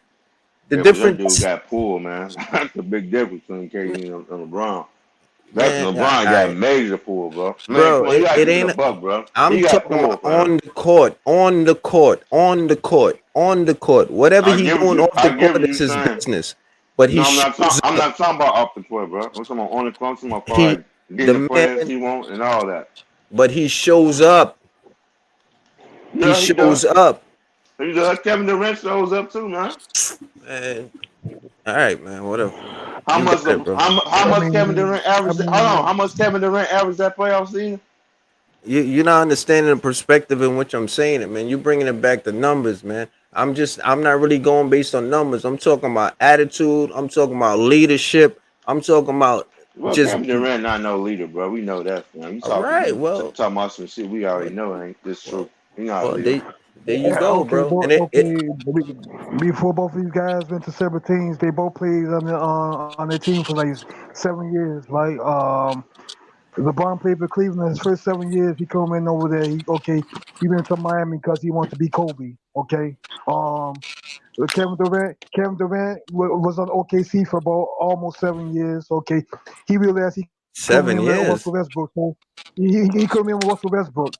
L: The difference.
M: Dude got pulled, man. That's the big difference between KD and LeBron. LeBron got major pull, bro.
L: Bro, it ain't.
M: Bro.
L: I'm talking about on the court. Whatever he's doing off the court is his business. But
M: I'm not talking about off the court, bro. I'm talking about on the court. I'm talking about getting the players he wants and all that.
L: But he shows up.
M: Yeah,
L: he shows up.
M: Kevin Durant shows up too, man.
L: Man. All right, man. Whatever.
M: How much Kevin Durant averaged? Hold on. How much Kevin Durant averaged that playoff season?
L: You're not understanding the perspective in which I'm saying it, man. You're bringing it back to numbers, man. I'm not really going based on numbers. I'm talking about attitude. I'm talking about leadership. I'm talking about
M: Kevin Durant not no leader, bro. We know that, man. You
L: all right,
M: talking about some shit we already know ain't this true. He not a leader.
L: There you go, bro.
N: Before both of these guys went to separate teams, they both played on their team for like 7 years. Like LeBron played for Cleveland his first 7 years. He come in over there. He went to Miami because he wanted to be Kobe. Okay. Kevin Durant was on OKC for about almost 7 years. Okay. He realized he
L: 7 years.
N: Russell Westbrook. So he come in with Russell Westbrook.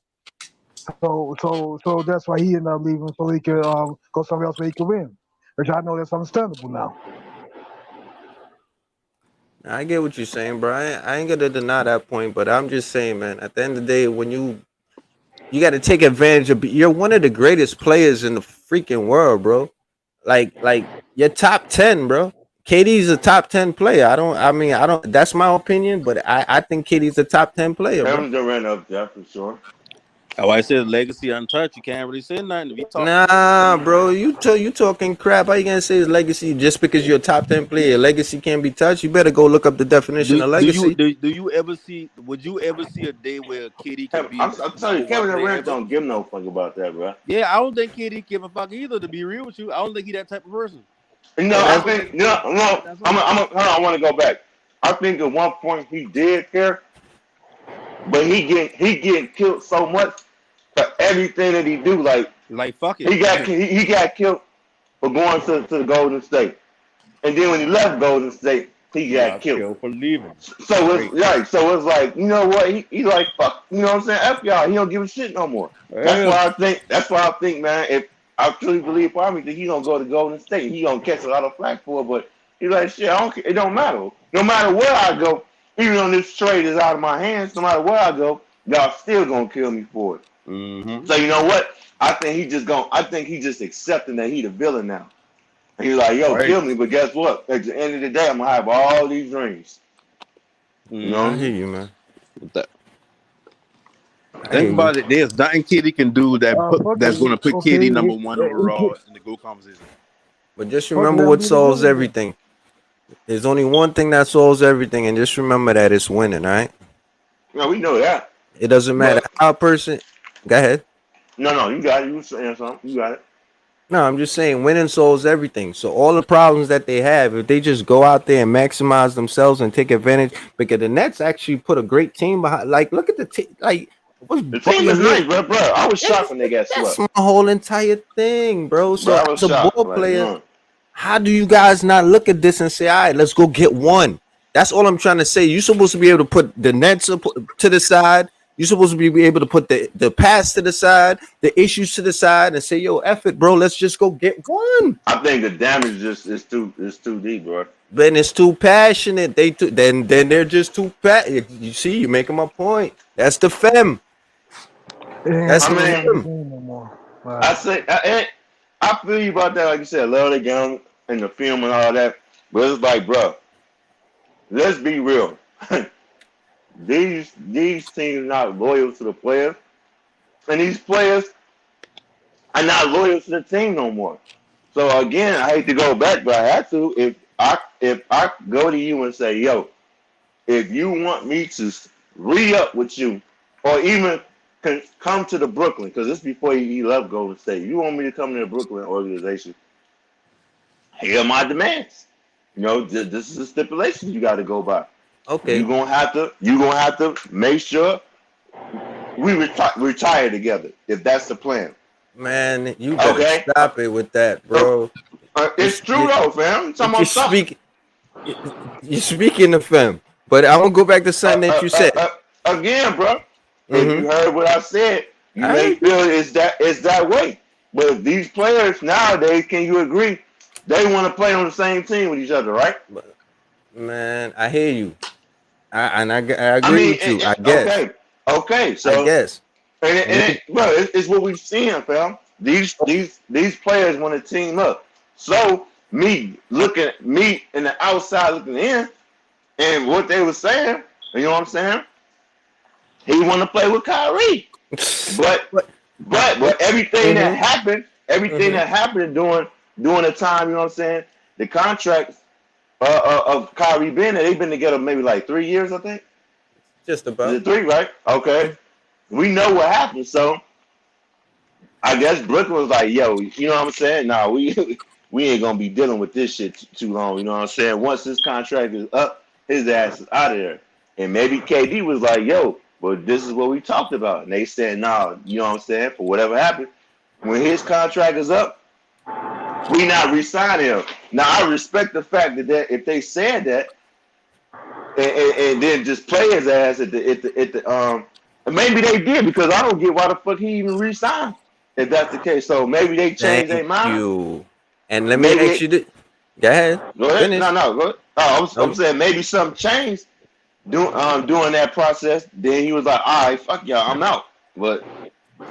N: So that's why he ended up leaving so he could go somewhere else where he could win. Which I know that's understandable now.
L: I get what you're saying, bro. I ain't gonna deny that point, but I'm just saying, man. At the end of the day, when you got to take advantage of. You're one of the greatest players in the freaking world, bro. Like you're top 10, bro. KD's a top 10 player. I don't. That's my opinion, but I think KD's a top 10 player.
M: Kevin Durant up there for sure.
K: Oh, I said legacy untouched. You can't really say nothing if you talk.
L: Nah, bro, you talking crap. How you gonna say his legacy just because you're a top 10 player? Legacy can't be touched. You better go look up the definition of legacy.
K: Do you ever see? Would you ever see a day where KD can be?
M: I'm telling you, Kevin Durant don't give no fuck about that, bro.
K: Yeah, I don't think KD give a fuck either. To be real with you, I don't think he that type of person.
M: I think I want to go back. I think at one point he did care. But he getting killed so much for everything that he do. Like
K: fuck it.
M: He got killed for going to the Golden State, and then when he left Golden State, he got killed
K: for leaving.
M: So it's like you know what he like fuck. You know what I'm saying? F y'all. He don't give a shit no more. That's why I think, man. I truly believe part of me that he gonna go to Golden State. He gonna catch a lot of flack for it, but he's like, shit, I don't care. It don't matter. No matter where I go, even though this trade is out of my hands, no matter where I go, y'all still gonna kill me for it.
K: Mm-hmm.
M: So you know what? I think he just accepting that he the villain now. And he's like, yo,
K: Right.
M: kill me, but guess what? At the end of the day, I'm gonna have all these rings. You know?
L: I hear you, man.
K: With that.
L: I hear
K: Think
L: you.
K: about it. There's nothing KD can do that's going to put KD number one overall in the GOAT conversation.
L: But just remember what solves everything. There's only one thing that solves everything, and just remember that it's winning, all right?
M: No, we know that.
L: It doesn't matter how a person. Go ahead.
M: No, you got it. You were saying something. You got it.
L: No, I'm just saying winning solves everything. So all the problems that they have, if they just go out there and maximize themselves and take advantage, because the Nets actually put a great team behind. Like, look at the team. Like,
M: the team is nice, bro. I was shocked when they got swept.
L: That's my whole entire thing, bro. So
M: I was
L: as a
M: shocked,
L: ball
M: like,
L: player, how do you guys not look at this and say, all right, let's go get one? That's all I'm trying to say. You're supposed to be able to put the Nets to the side. You're supposed to be able to put the past to the side, the issues to the side, and say, yo, F it, bro. Let's just go get one.
M: I think the damage is too deep, bro.
L: Then it's too passionate. Then they're just too You see, you're making my point. That's the fem. That's the fem.
M: I feel you about that. Like you said, I love the game and the film and all that. But it's like, bro, let's be real. These teams not loyal to the players, and these players are not loyal to the team no more. So again, I hate to go back, but I have to. If I go to you and say, yo, if you want me to re-up with you, or even come to the Brooklyn, because this is before he left Golden State. You want me to come to the Brooklyn organization? Here are my demands. You know, this is a stipulation you got to go by.
L: Okay.
M: You're gonna have to make sure we retire together if that's the plan.
L: Man, you better stop it with that, bro.
M: It's true though, fam.
L: You're speaking of fam, but I want to go back to something that you said
M: again, bro. If you heard what I said, you may feel it's that way. But if these players nowadays, can you agree, they want to play on the same team with each other, right?
L: Man, I hear you. I agree with you. I guess.
M: Okay. So
L: I guess.
M: Bro, it's what we've seen, fam. These players want to team up. So me in the outside looking in, and what they were saying, you know what I'm saying? He want to play with Kyrie, but everything that happened, that happened during the time, you know what I'm saying? The contract of Kyrie being there, they've been together maybe like 3 years, I think.
L: Just about.
M: Is it 3, right? Okay. We know what happened, so I guess Brooklyn was like, yo, you know what I'm saying? Nah, we ain't gonna be dealing with this shit too long, you know what I'm saying? Once this contract is up, his ass is out of there. And maybe KD was like, yo, well, this is what we talked about. And they said, nah, you know what I'm saying? For whatever happened, when his contract is up, we not re-signing him. Now, I respect the fact that if they said that, and then just play his ass at the maybe they did, because I don't get why the fuck he even re-signed if that's the case. So maybe they changed their mind.
L: Thank you. And let me ask you this. Go ahead.
M: Go ahead.
L: Finish.
M: No, go ahead. I'm saying maybe something changed during that process. Then he was like, all right, fuck y'all, I'm out. But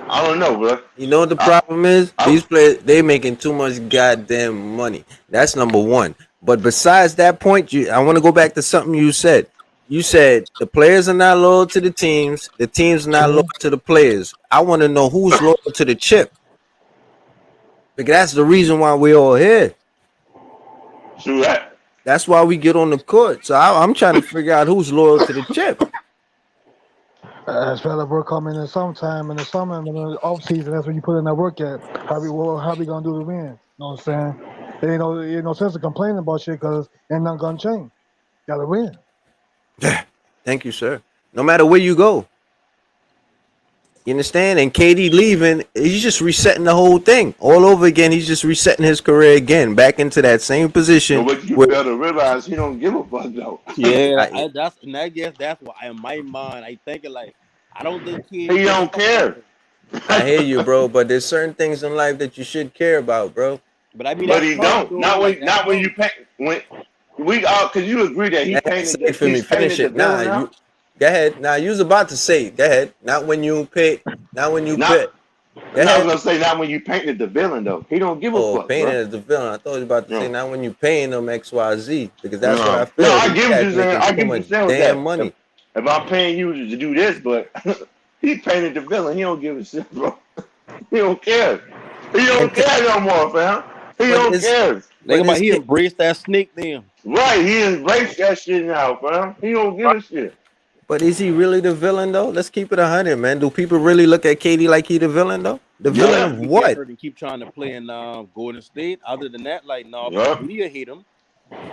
M: I don't know, bro.
L: You know what the problem is? These players, they making too much goddamn money. That's number one. But besides that point, I want to go back to something you said. You said the players are not loyal to the teams are not loyal to the players. I want to know who's loyal to the chip. Because that's the reason why we're all here.
M: True that.
L: That's why we get on the court. So I'm trying to figure out who's loyal to the chip.
N: As far as work coming in sometime in the summer and in the off season, that's when you put in that work at. How we gonna do the win? You know what I'm saying? There ain't no sense of complaining about shit because ain't nothing gonna change. Gotta win.
L: Thank you, sir. No matter where you go. You understand? And KD leaving, he's just resetting the whole thing all over again. He's just resetting his career again, back into that same position.
M: But you better realize he don't give a fuck though.
K: Yeah, I guess that's why in my mind I thinking like I don't think
M: he don't care.
L: I hear you, bro. But there's certain things in life that you should care about, bro.
K: But I mean,
M: But
K: that's
M: he
K: common
M: don't.
K: though.
M: Not
K: Like
M: when
K: that's
M: not when you
K: common.
M: paint when we all because you agree that
L: Say it for me.
M: he's
L: Finish
M: painted the
L: it. Nah,
M: villain
L: you
M: now.
L: go ahead. Nah, you was about to say it. Go ahead. Not when you pay. Not when you pay.
M: Not
L: Go
M: I was
L: ahead.
M: gonna say not when you painted the villain though. He don't give a
L: Oh,
M: fuck,
L: painting
M: bro.
L: as the villain. I thought you was about to say
M: No.
L: not when you paying them XYZ because that's what I
M: No,
L: feel.
M: I
L: These
M: get what
L: cats
M: you're saying.
L: making
M: I
L: too
M: get what
L: much
M: you're saying with
L: damn
M: that.
L: money.
M: If I'm paying you to do this, but he painted the villain, he don't give a shit, bro. He don't care. He
L: And
M: don't care no more, fam. He
L: but
M: don't
L: it's
M: care.
K: Think
L: but
K: about
L: it's
K: he embraced that snake then.
M: Right, he embraced that shit now, fam. He don't give a shit.
L: but is he really the villain though? Let's keep it 100, man. Do people really look at KD like he the villain though? The villain
M: Yup,
L: of
K: He get
L: what?
K: hurt and keep trying to play in Golden State. Other than that, like no, the
M: yup.
K: media hate him.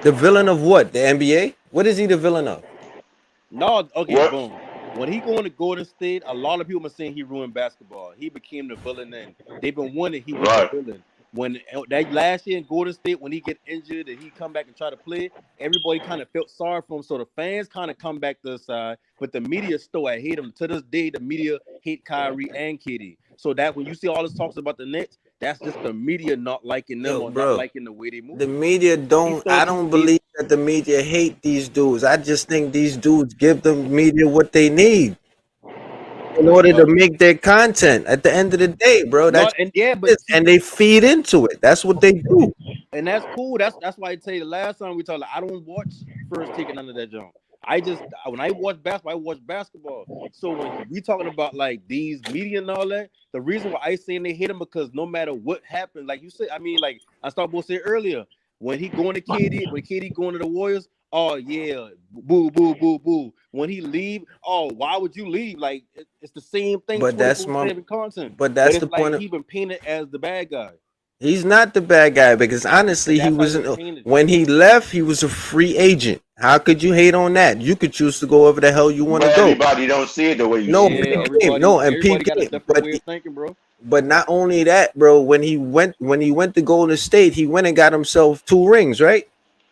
L: The villain of what? The NBA? What is he the villain of?
K: No, okay,
M: What?
K: boom. When he going to Golden State, a lot of people are saying he ruined basketball. He became the villain, and they've been wondering he was the
M: Right.
K: villain. When that last year in Golden State, when he get injured and he come back and try to play, everybody kind of felt sorry for him. So the fans kind of come back to the side, but the media still I hate him. To this day, the media hate Kyrie and KD. So that when you see all this talks about the Nets, that's just the media not liking them
L: Yo,
K: or not
L: bro.
K: liking the way they move.
L: The media I don't believe that the media hate these dudes. I just think these dudes give the media what they need in order to make their content. At the end of the day, bro,
K: Not
L: that's
K: and yeah,
L: it.
K: but see,
L: And they feed into it. That's what they do.
K: and that's cool. That's why I tell you the last time we talked. Like, I don't watch First Take none of that junk. I just when I watch basketball, I watch basketball. So when we talking about like these media and all that, the reason why I saying they hit him because no matter what happens, like you said, I mean, like I started to say earlier, when he going to KD, when KD going to the Warriors, oh yeah, boo, boo, boo, boo. When he leave, oh, why would you leave? Like it's the same thing,
L: But that's
K: 24/7 content.
L: but
K: But
L: that's the
K: it's like
L: point of
K: he been painted as the bad guy.
L: he's not the bad guy because
K: But
L: honestly, he
K: that's how he
L: wasn't
K: been painted.
L: when he left, he was a free agent. How could you hate on that? You could choose to go wherever the hell you want to
M: But
L: go.
M: everybody don't see it the way you
L: No,
M: see it,
K: Yeah,
L: peep
M: though.
L: game. No, and
K: everybody
L: peep
K: got a
L: game.
K: different way of thinking, bro.
L: But not only that, bro. When he went to Golden State, he went and got himself 2 rings, right?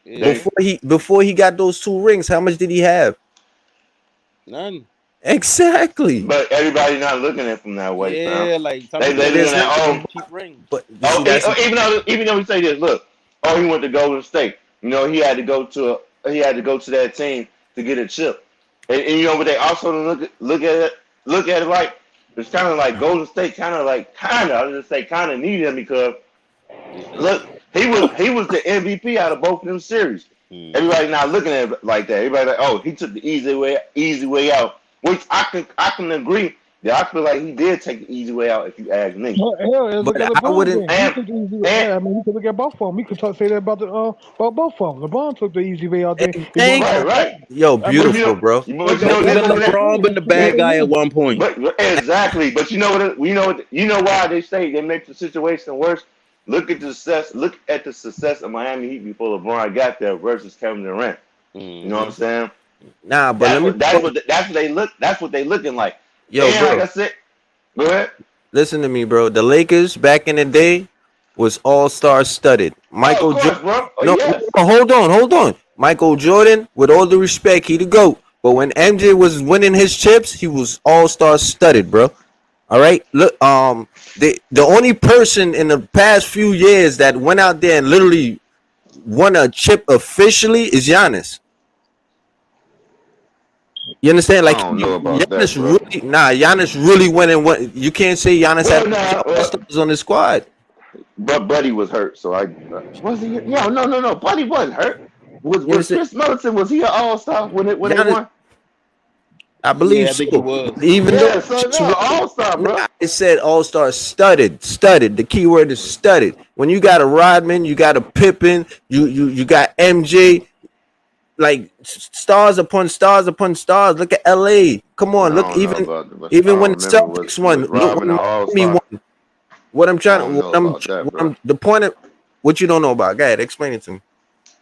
K: Yeah,
L: Before he got those 2 rings, how much did he have?
K: none.
L: Exactly.
M: But everybody not looking at it from that way, fam.
K: Yeah, like some
M: They
K: people
M: looking
K: look
L: There's
K: at
M: at
K: it
L: not.
K: because
M: oh
K: it's a cheap ring.
L: But you see, that's
M: even though we say this, look, oh he went to Golden State. You know he had to go to that team to get a chip. And you know but they also look at it like it's kind of like Golden State I'll just say kind of needed him because look he was the MVP out of both of them series. Everybody not looking at it like that. Everybody like, oh, he took the easy way out, which I can agree. Yeah, I feel like he did take the easy way out. If you ask me,
N: Hell, look
L: but
N: at
L: I
N: LeBron
L: wouldn't.
N: then. He took the easy way. I mean, you could look at both of them. We could say that about both of them. LeBron took the easy way out there.
L: Thank yo, beautiful, bro.
M: But
K: LeBron been the bad guy at one point.
M: But exactly. But you know why they say they make the situation worse. Look at the success of Miami Heat before LeBron got there versus Kevin Durant. You know what I'm saying?
L: Nah, but
M: that's what they looking like.
L: Yo,
M: and
L: bro.
M: like I said, go ahead.
L: Listen to me, bro. The Lakers back in the day was all-star studded. Michael Jordan.
M: Bro.
L: No, hold on. Michael Jordan, with all the respect, he the GOAT. But when MJ was winning his chips, he was all-star studded, bro. All right. Look, the only person in the past few years that went out there and literally won a chip officially is Giannis. You understand? Like
M: I don't know about
L: Giannis
M: that, bro.
L: Giannis really went and went. You can't say Giannis had all-stars on the squad.
M: But Buddy was hurt, so was he? No. Buddy wasn't hurt. Was Chris Middleton? Was he an all-star when they won?
L: I believe
K: I think
L: so.
K: he was.
L: Even though
M: all-star, bro.
L: It said all-star studded. The key word is studded. When you got a Rodman, you got a Pippen, you got MJ, like stars upon stars upon stars. Look at LA. Come on, look even when the Celtics won. Look when Miami won. What I'm trying to the point of what you don't know about. Go ahead, explain it to me.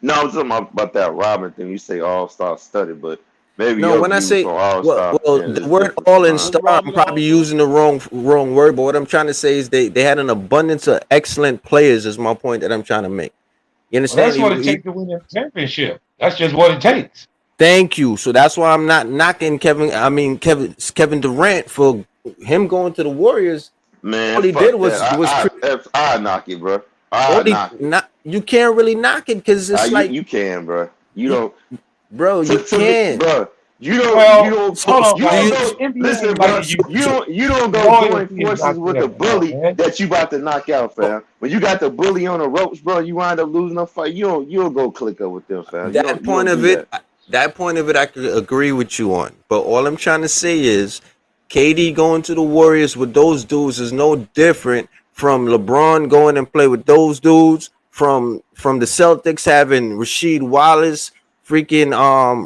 M: No, I'm talking about that Robin thing. You say all-star studded, but maybe
L: no. When I say the word all in star, I'm probably using the wrong word. But what I'm trying to say is they had an abundance of excellent players. Is my point that I'm trying to make. You understand?
I: Well, that's what it takes to win a championship. That's just what it takes.
L: Thank you. So that's why I'm not knocking Kevin Durant for him going to the Warriors.
M: Man,
L: All he did
M: fuck
L: was
M: that. I knock it, bro. I
L: all he
M: knock it.
L: not. You can't really knock it because it's
M: You
L: like
M: you can, bro. You
L: you,
M: don't,
L: bro. You
M: to me,
L: can't.
M: bro. You don't, you
I: Well,
M: don't,
L: So,
I: hold on,
M: you
L: do
M: don't
L: you?
I: guys.
M: go.
I: The NBA
M: Listen,
I: ain't like
M: bro.
I: it used to be.
M: You don't go join
I: Loyalty is
M: forces
I: not
M: with
I: there
M: a
I: no more,
M: bully
I: man.
M: that you about to knock out, fam. When you got the bully on the ropes, bro, you wind up losing a fight. You don't go click up with them, fam.
L: That
M: You
L: point
M: don't
L: of
M: do
L: it,
M: that.
L: that point of it, I could agree with you on. But all I'm trying to say is, KD going to the Warriors with those dudes is no different from LeBron going and play with those dudes. From the Celtics having Rasheed Wallace, freaking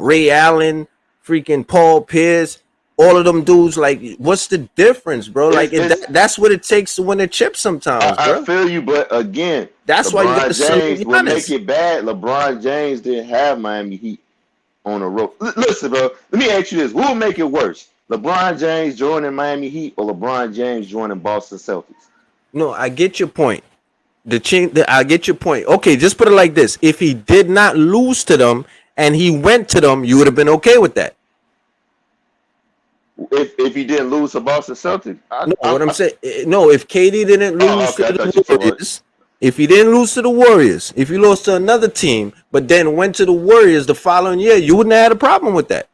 L: Ray Allen, freaking Paul Pierce, all of them dudes. Like, what's the difference, bro? Like,
M: It's
L: that's what it takes to win a chip sometimes,
M: I
L: bro.
M: feel you, but again,
L: That's why you got to
M: LeBron
L: salute
M: James will make
L: Giannis.
M: it bad. LeBron James didn't have Miami Heat on the rope. Listen, bro. Let me ask you this: what will make it worse? LeBron James joining Miami Heat or LeBron James joining Boston Celtics?
L: No, I get your point. I get your point. Okay, just put it like this: if he did not lose to them and he went to them, you would have been okay with that.
M: If he didn't lose to Boston Celtics,
L: No, what I'm saying, no, if KD didn't
M: oh,
L: lose to
M: okay. I thought you
L: the
M: talking about.
L: Warriors, if he didn't lose to the Warriors, if he lost to another team, but then went to the Warriors the following year, you wouldn't have had a problem with that.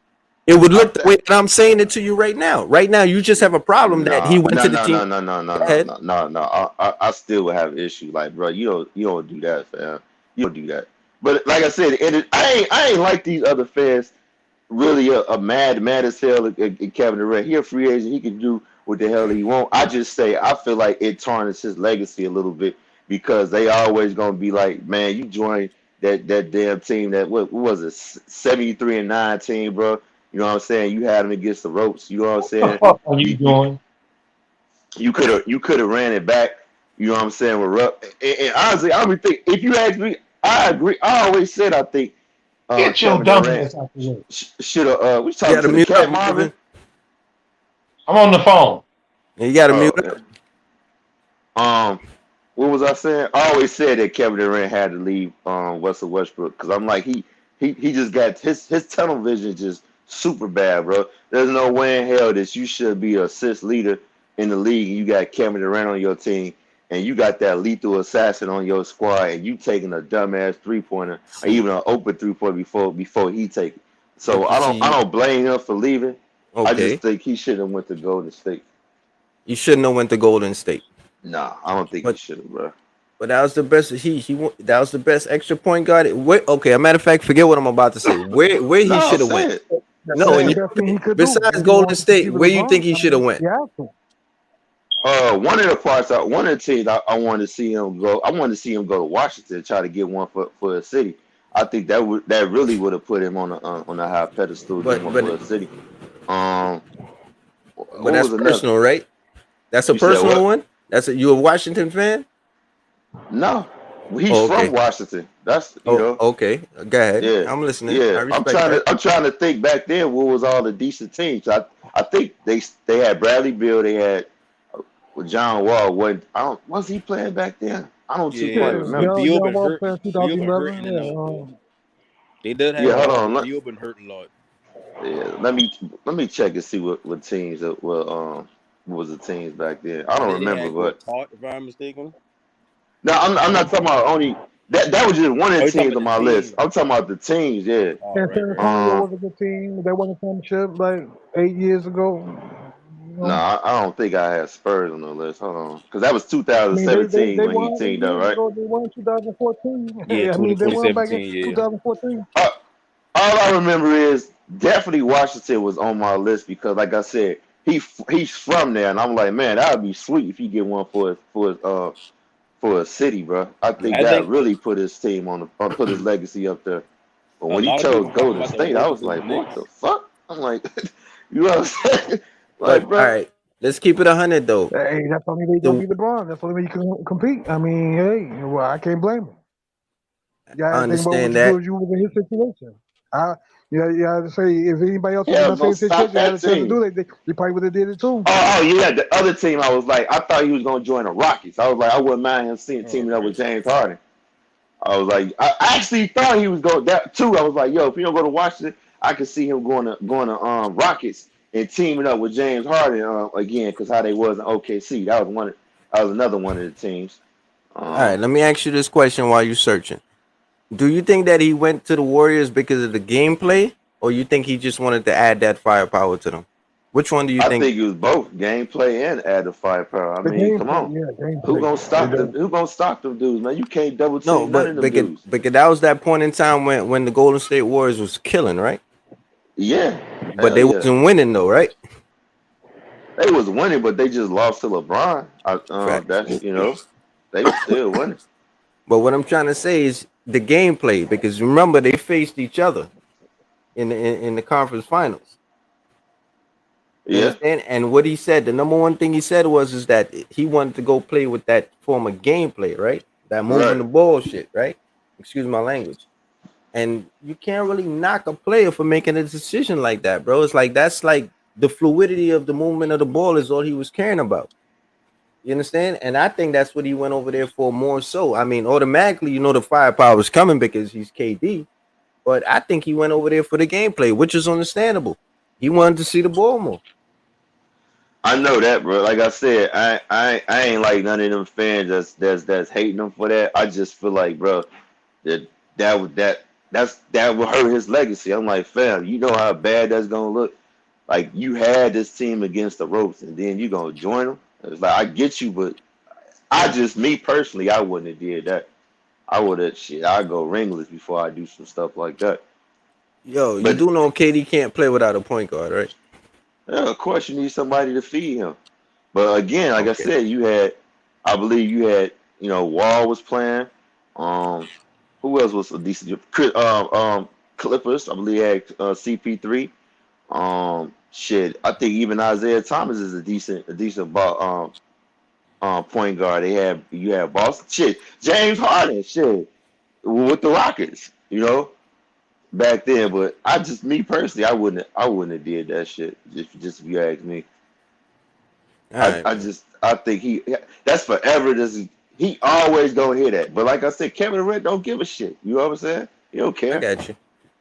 L: It would look the way that I'm saying it to you right now. Right now, you just have a problem that he
M: Nah,
L: went
M: no,
L: to the
M: no,
L: team.
M: no, no, no, no,
L: Go
M: no,
L: ahead.
M: no, no, no. I still would have an issue. Like, bro, you don't do that, fam. You don't do that. But like I said, I ain't like these other fans really a mad as hell at Kevin Durant. He a free agent. He can do what the hell he want. I just say I feel like it tarnishes his legacy a little bit because they always gonna be like, man, you joined that damn team that what was it 73-9 team, bro. You know what I'm saying? You had him against the ropes. You know what I'm
I: What the
M: saying?
I: fuck are you
M: You
I: doing?
M: you could have ran it back. You know what I'm saying? With Rupp. And honestly, I would think if you ask me, I agree. I always said I think
I: Get your
M: Kevin
I: dumb
M: Durant
I: ass out the way.
M: should have. We
L: You
M: talking
L: got to
M: to the
L: mute
M: cat,
L: up,
M: Marvin.
L: Marvin.
I: I'm on the phone.
L: You got to
M: Oh,
L: mute
M: okay.
L: up.
M: What was I saying? I always said that Kevin Durant had to leave Russell Westbrook because I'm like he just got his tunnel vision is just super bad, bro. There's no way in hell that you should be an assist leader in the league. You got Kevin Durant on your team, and you got that lethal assassin on your squad, and you taking a dumbass 3-pointer or even an open 3-pointer before he take it. So
L: But you
M: I
L: see,
M: don't blame him for leaving. I just
L: okay,
M: think he should have went to Golden State.
L: you shouldn't have went to Golden State.
M: Nah, I don't think he
L: But
M: should have, bro.
L: But that was the best. That was the best extra point guard. Okay, a matter of fact, forget what I'm about to say. Where he
M: No,
L: should have
M: say
L: went.
M: it.
N: That's
L: No,
M: Say
L: and
N: the
M: it.
N: best thing he could do
L: besides
N: if he
L: Golden
N: wanted to
L: State,
N: compete with
L: where you think
N: LeBron.
L: he
N: I
L: should have
N: mean,
L: went?
N: he has to.
M: One of the teams I wanted to see him go. I wanted to see him go to Washington, try to get one for a city. I think that really would have put him on a high pedestal, get
L: But
M: one
L: but
M: for a city. Um,
L: but
M: what
L: that's
M: was another?
L: personal, right? That's a
M: You said
L: personal
M: what?
L: one. You a Washington fan?
M: No, he's
L: Oh,
M: from
L: okay.
M: Washington. That's
L: Oh, okay. Go ahead.
M: yeah,
L: I'm listening.
M: yeah.
L: I respect that.
M: I'm trying to think back then. What was all the decent teams? I think they had Bradley Beal. They had John Wall. Was he playing back then? I don't too
N: Yeah,
M: quite
K: Yeah,
M: remember.
K: but
N: yeah,
K: Beal been
N: well,
K: hurt.
N: playing
K: Beal been hurt
N: 2011.
K: in and out
N: Yeah,
K: though. They did have
M: Yeah, hold
K: Wall,
M: on.
K: but Beal been hurt a lot.
M: Yeah, let me check and see what teams that were what was the teams back then. I don't
K: They
M: remember,
K: had
M: but
K: Gortat, if I'm mistaken.
M: no, I'm not talking about only that was just one of
K: Oh,
M: the
K: you talking
M: teams
K: about
M: on
K: the
M: my list.
K: team?
M: I'm talking about the teams. Yeah.
K: Oh,
N: and
K: right,
N: San
K: right.
N: Antonio was a good team. They won the championship like 8 years ago. You
M: No,
N: know,
M: I don't think I had Spurs on the list. Hold on, because that was
N: I mean, they
M: 2017
N: they
M: when he
N: won eight
M: teamed up,
N: years
M: right?
N: ago. They won 2014.
K: Yeah,
N: I mean, they won back in
K: 2017. Yeah.
N: 2014.
M: Uh, all I remember is definitely Washington was on my list because, like I said, he's from there, and I'm like, man, that would be sweet if he get one for a city, bro. I
K: Yeah,
M: think
K: I
M: that
K: think
M: really put his team put his legacy up there. But
K: a
M: when he
K: lot of
M: chose
K: people talking
M: Golden
K: about that
M: State, I
K: move to
M: was
K: go to
M: like,
K: the
M: what
K: Knicks.
M: the fuck? I'm like, you know what I'm saying?
L: But
M: Like,
L: all
M: bro,
L: right, let's keep it 100 though.
N: Hey, that's the only way you gonna
L: The
N: beat LeBron. That's the only way you can compete. I mean, hey, well, I can't blame him. You
L: I
N: gotta think about what
L: understand
N: you do
L: that.
N: if you was in his situation. You gotta say if anybody else was in
M: hell
N: that
M: no,
N: same
M: stop
N: situation, they had
M: that
N: a chance to
M: team.
N: do it. They probably would have did it too.
M: Oh yeah, the other team. I was like, I thought he was gonna join the Rockets. I was like, I wouldn't mind him seeing
K: Oh,
M: teaming up
K: right.
M: with James Harden. I was like, I actually thought he was going that too. I was like, yo, if he don't go to Washington, I could see him going to Rockets and teaming up with James Harden again because how they was in OKC. That was one. That was another one of the teams.
L: All right, let me ask you this question while you're searching. Do you think that he went to the Warriors because of the gameplay, or you think he just wanted to add that firepower to them? Which one do you
M: I
L: think?
M: think it was both gameplay and added firepower. I
N: The
M: mean, come
N: gameplay,
M: on,
N: yeah, gameplay.
M: Who gonna stop them dudes, man? You can't double
L: No,
M: team none of
L: but
M: them dudes.
L: because that was that point in time when the Golden State Warriors was killing, right?
M: Yeah,
L: But
M: hell
L: they
M: yeah.
L: wasn't winning though, right?
M: They was winning, but they just lost to LeBron.
L: Facts.
M: That's they was still winning.
L: But what I'm trying to say is the gameplay, because remember they faced each other in the conference finals. You
M: Yeah,
L: understand? And what he said, the number one thing he said was is that he wanted to go play with that form of gameplay, right? That moving
M: right.
L: the ball shit, right? Excuse my language. And you can't really knock a player for making a decision like that, bro. It's like that's like the fluidity of the movement of the ball is all he was caring about. You understand? And I think that's what he went over there for more so. I mean, automatically, you know, the firepower is coming because he's KD, but I think he went over there for the gameplay, which is understandable. He wanted to see the ball more.
M: I know that, bro. Like I said, I ain't like none of them fans that's hating them for that. I just feel like, bro, that that would hurt his legacy. I'm like, fam, you know how bad that's gonna look. Like you had this team against the ropes, and then you gonna join them. It's like I get you, but me personally, I wouldn't have did that. I would have shit. I go ringless before I do some stuff like that.
L: Yo, you
M: But
L: do know KD can't play without a point guard, right?
M: yeah, of course, you need somebody to feed him. But again, like I
L: Okay.
M: said, I believe you had, Wall was playing. Um, who else was a decent? Clippers. I believe had CP3. Shit. I think even Isaiah Thomas is a decent ball, point guard. You have Boston. Shit, James Harden. Shit, with the Rockets. Back then. But me personally, I wouldn't have did that shit. Just if you ask me.
L: All right, man.
M: I think that's forever. He always gonna hear that. But like I said, Kevin Durant don't give a shit. You know what I'm saying? He don't
L: I
M: care.
L: got you.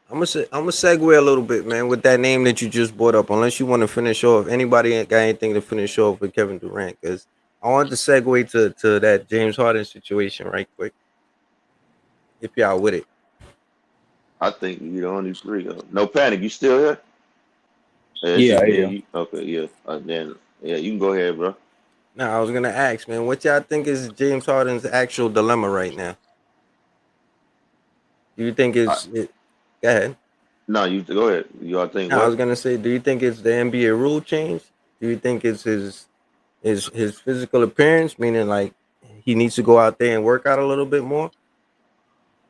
L: I'm gonna segue a little bit, man, with that name that you just brought up. Unless you want to finish off, anybody ain't got anything to finish off with Kevin Durant? Because I want to segue to that James Harden situation right quick. If y'all with it.
M: I think you the only three. No panic. You still here? Yeah, it's
K: Yeah,
M: just me
K: yeah.
M: and you. Okay, yeah. Then yeah, you can go ahead, bro.
L: Now I was gonna ask, man, what y'all think is James Harden's actual dilemma right now? Do you think
M: I,
L: go ahead.
M: no, you go ahead. You all think
L: Now I was
M: what?
L: gonna say, do you think it's the NBA rule change? Do you think it's his physical appearance, meaning like he needs to go out there and work out a little bit more?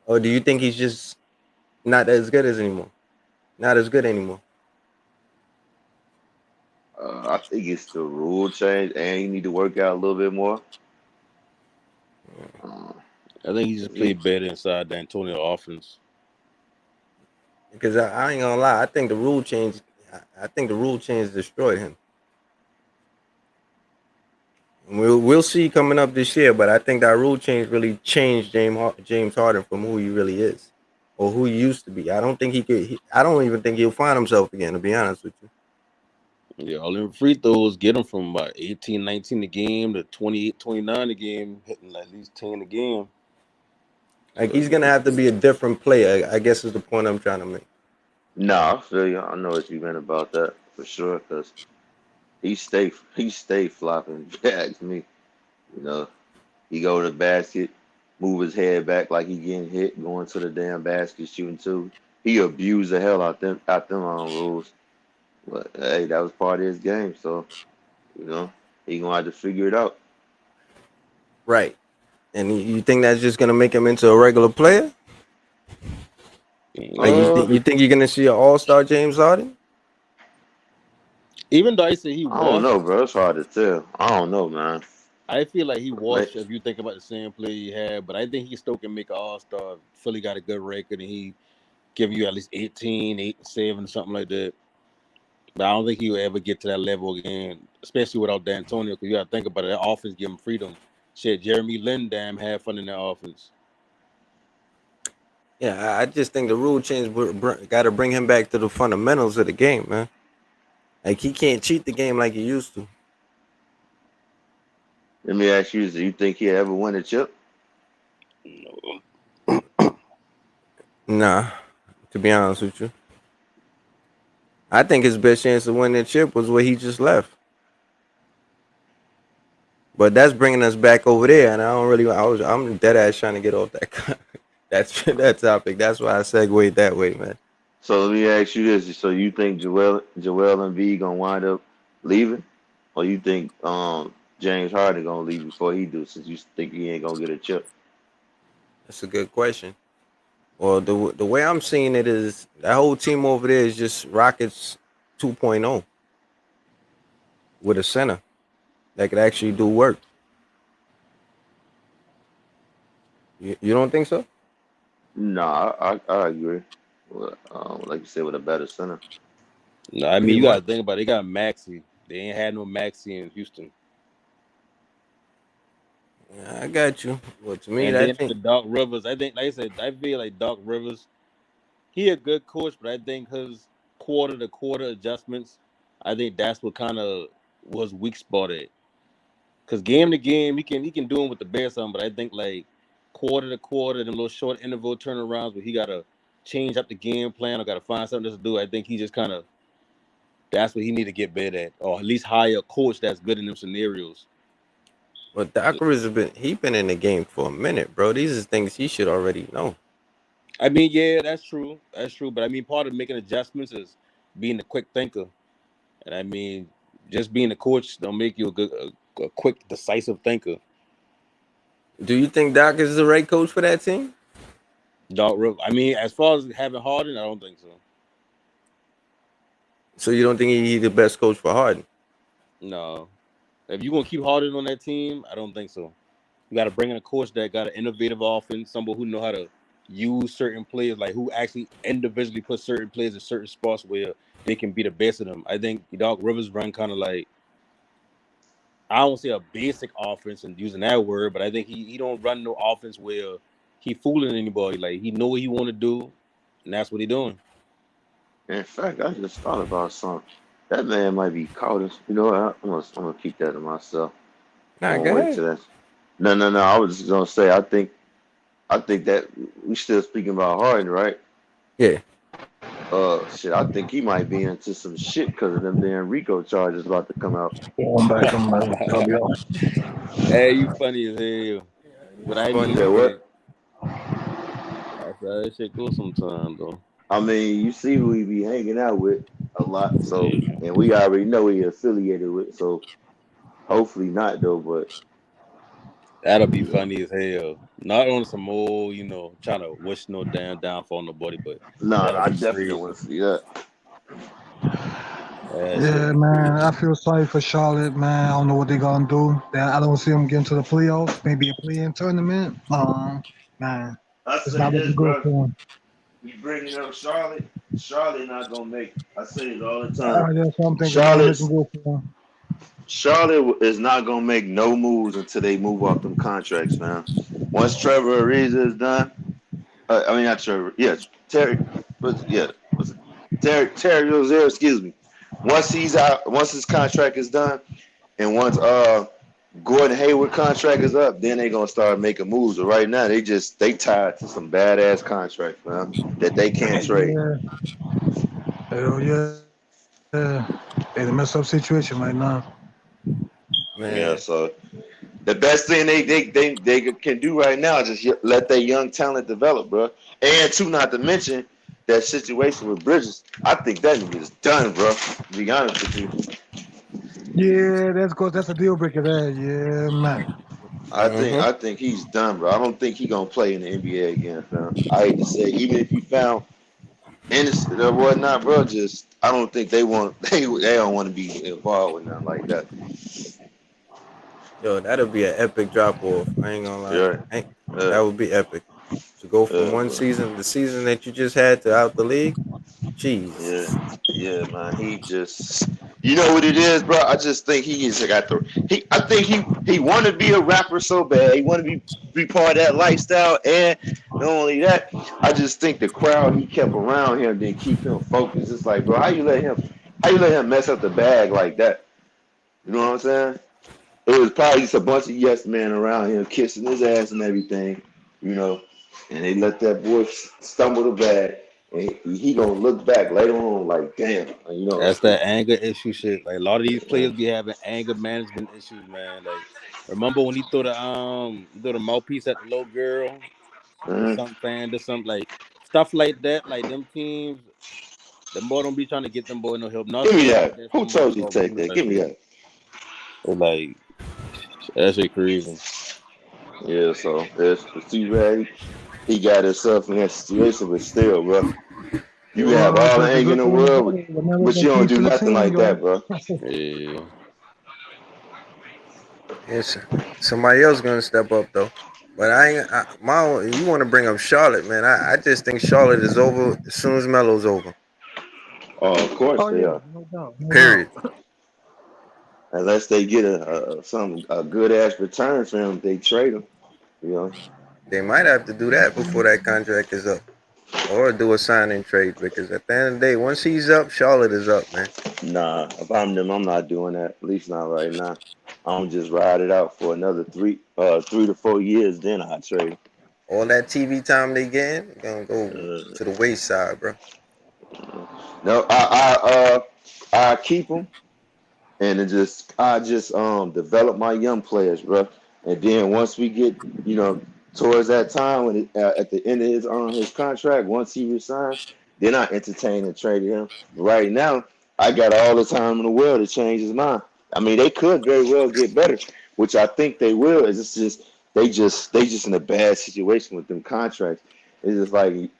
L: Or do you think he's just not as good as anymore? Not as good anymore.
M: I think it's the rule change, and you need to work out a little bit more. Uh,
K: I think he just
M: he,
K: played better inside the Antonio offense.
L: Because I ain't gonna lie, I think the rule change. I think the rule change destroyed him. And we'll see coming up this year, but I think that rule change really changed James Harden from who he really is, or who he used to be. I don't think he could. I don't even think he'll find himself again. To be honest with you,
K: Yeah, all them free throws get him from about 18, 19 a game to 28, 29 a game, hitting at least 10 a game.
L: like he's gonna have to be a different player. I guess is the point I'm trying to make.
M: nah, I feel you. I know what you meant about that for sure. Cause he stay flopping. If you ask me, you know. He go to the basket, move his head back like he getting hit, going to the damn basket, shooting too. He abused the hell out them rules. But hey, that was part of his game, so he gonna have to figure it out.
L: Right. And you think that's just gonna make him into a regular player? Like
M: Uh,
L: you think you're gonna see an all-star James Harden?
K: Even though I say he
M: I don't know,
K: washed,
M: bro. It's hard to tell. I don't know, man.
K: I feel like he
M: Like,
K: washed if you think about the same play he had. But I think he still can make an all star. Philly got a good record and he give you at least 18, 8, 7, something like that. But I don't think he will ever get to that level again, especially without D'Antonio, because you got to think about it. That offense give him freedom. Shit, Jeremy Lin damn had fun in that offense.
L: Yeah, I just think the rule change got to bring him back to the fundamentals of the game, man. Like he can't cheat the game like he used to.
M: Let me ask you: do you think he'll ever win a chip?
L: Nah, to be honest with you, I think his best chance to win the chip was where he just left. But that's bringing us back over there, and I'm dead ass trying to get off that that topic. That's why I segued that way, man.
M: So let me ask you this: so you think Joel Embiid gonna wind up leaving, or you think James Harden gonna leave before he do? Since you think he ain't gonna get a chip.
L: That's a good question. Well, the way I'm seeing it is that whole team over there is just Rockets 2.0 with a center that could actually do work. You don't think so?
M: No, I agree. Well, like you said, with a better center.
K: No, I mean you gotta think about it. They got Maxey. They ain't had no Maxey in Houston.
L: Yeah, I got you. Well, to me,
K: And
L: I
K: then
L: think
K: the Doc Rivers, I think, like I said, I feel like Doc Rivers, he a good coach, but I think his quarter to quarter adjustments, I think that's what kind of was weak spot at. Because game to game, he can do it with the Bears something, but I think like quarter to quarter, them little short interval turnarounds where he gotta change up the game plan or gotta find something else to do. I think he just kind of that's what he need to get better at, or at least hire a coach that's good in them scenarios.
L: But Doc Rivers been in the game for a minute, bro. These are things he should already know.
K: I mean, yeah, that's true. That's true. But I mean, part of making adjustments is being a quick thinker. And I mean, just being a coach don't make you a quick, decisive thinker.
L: Do you think Doc is the right coach for that team?
K: Doc Rivers. I mean, as far as having Harden, I don't think so.
L: So you don't think he's the best coach for Harden?
K: No. If you're gonna keep Harden on that team, I don't think so. You got to bring in a coach that got an innovative offense, somebody who know how to use certain players, like who actually individually put certain players in certain spots where they can be the best of them. I think Doc Rivers run kind of like, I don't say a basic offense and using that word, but I think he don't run no offense where he fooling anybody. Like he know what he want to do, and that's what he doing.
M: In fact, I just thought about something. That man might be caught. You know what? I'm gonna keep that to myself. I
L: Nah,
M: won't
L: go
M: wait
L: ahead.
M: till that. No. I was just gonna say. I think that we still speaking about Harden, right?
L: Yeah.
M: Shit. I think he might be into some shit because of them damn RICO charges about to come out.
N: I'm back. I'll be off.
K: Hey, you funny as hell. But I
M: You
K: mean,
M: said
K: yeah,
M: what?
K: that's how that shit go sometimes though.
M: I mean, you see who he be hanging out with a lot. So,
K: Yeah.
M: and we already know he affiliated with. So, hopefully not though. But
K: That'll be funny as hell. Not on some old, trying to wish no damn downfall on nobody, but
M: no,
K: that'll
M: I
K: be
M: definitely don't
K: crazy.
M: want to see that.
K: That shit
N: Yeah,
K: be
N: man. I
K: crazy.
N: feel sorry for Charlotte, man. I don't know what they're gonna do. I don't see them getting to the playoffs. Maybe a play-in tournament. Man,
M: I
N: it's
M: say
N: not
M: this,
N: looking good
M: bro.
N: for them.
M: You bringing up Charlotte. Charlotte not gonna make it. I say it all the time.
N: That's what I'm thinking. It ain't looking
M: Charlotte's
N: good for them.
M: Charlotte is not gonna make no moves until they move off them contracts, man. Once Trevor Ariza is done, I mean not Trevor. Yes, Terry. Was it Terry Rozier? Excuse me. Once he's out, once his contract is done, and once Gordon Hayward contract is up, then they gonna start making moves. But right now, they tied to some badass contracts, man, that they can't trade.
N: Yeah, hell yeah. In a messed up situation right now.
M: Yeah,
L: Man,
M: so the best thing they can do right now is just let their young talent develop, bro. And two, not to mention that situation with Bridges. I think that nigga is done, bro. To be honest with you,
N: Yeah, that's good. That's a deal breaker there. Yeah, man.
L: mm-hmm.
M: I think he's done, bro. I don't think he gonna play in the NBA again, fam. I hate to say, even if he found innocent or whatnot, bro. Just I don't think they don't want to be involved with nothing like that.
L: Yo, that'll be an epic drop off. I ain't gonna lie.
M: Yeah,
L: That
M: yeah,
L: would be epic. To go from one
M: bro.
L: season, the season that you just had, to out the league.
M: Yeah,
L: Jesus.
M: yeah, man. He just, you know what it is, bro. I just think he is got the. I think he want to be a rapper so bad. He want to be part of that lifestyle, and not only that, I just think the crowd he kept around him didn't keep him focused. It's like, bro, How you let him mess up the bag like that? You know what I'm saying? It was probably just a bunch of yes men around him kissing his ass and everything, you know. And they let that boy stumble the bag, and he gonna look back later on like, damn, you know.
K: That's that anger issue shit. Like a lot of these players be having anger management issues, man. Like remember when he threw the mouthpiece at the little girl or something, fan or something like stuff like that. Like them teams, the boy don't be trying to get them boy no help.
M: Give me
K: Narcissism
M: that.
K: against
M: Who
K: them boys
M: told you to
K: called
M: take
K: business
M: that?
K: like
M: Give me
K: that.
M: that.
K: It's like that shit crazy.
M: Yeah, so it's too bad he got himself in that situation, but still, bro, you have all the
N: But the
M: anger in
N: good
M: the
N: thing
M: world,
N: about it, Lamelo
M: but
N: gonna
M: you don't
N: keep
M: do
N: to the
M: nothing
N: team,
M: like
N: yo.
M: that, bro.
K: Yeah.
L: Yes, somebody else gonna step up though. But you want to bring up Charlotte, man? I just think Charlotte is over as soon as Melo's over.
M: Oh, of course
N: Oh
M: they
N: yeah,
M: are.
N: no doubt, no
L: Period.
N: doubt.
M: Unless they get a good ass return for him, they trade him. You know.
L: They might have to do that before that contract is up, or do a sign and trade because at the end of the day, once he's up, Charlotte is up, man.
M: Nah, if I'm them, I'm not doing that. At least not right now. I'm just ride it out for another 3 to 4 years. Then I trade.
L: All that TV time they getting gonna go to the wayside, bro.
M: No, I keep them, and I just develop my young players, bro. And then once we get towards that time when at the end of his contract, once he resigns, then I entertain and trade him. Right now, I got all the time in the world to change his mind. I mean, they could very well get better, which I think they will. It's just they just in a bad situation with them contracts. It's just like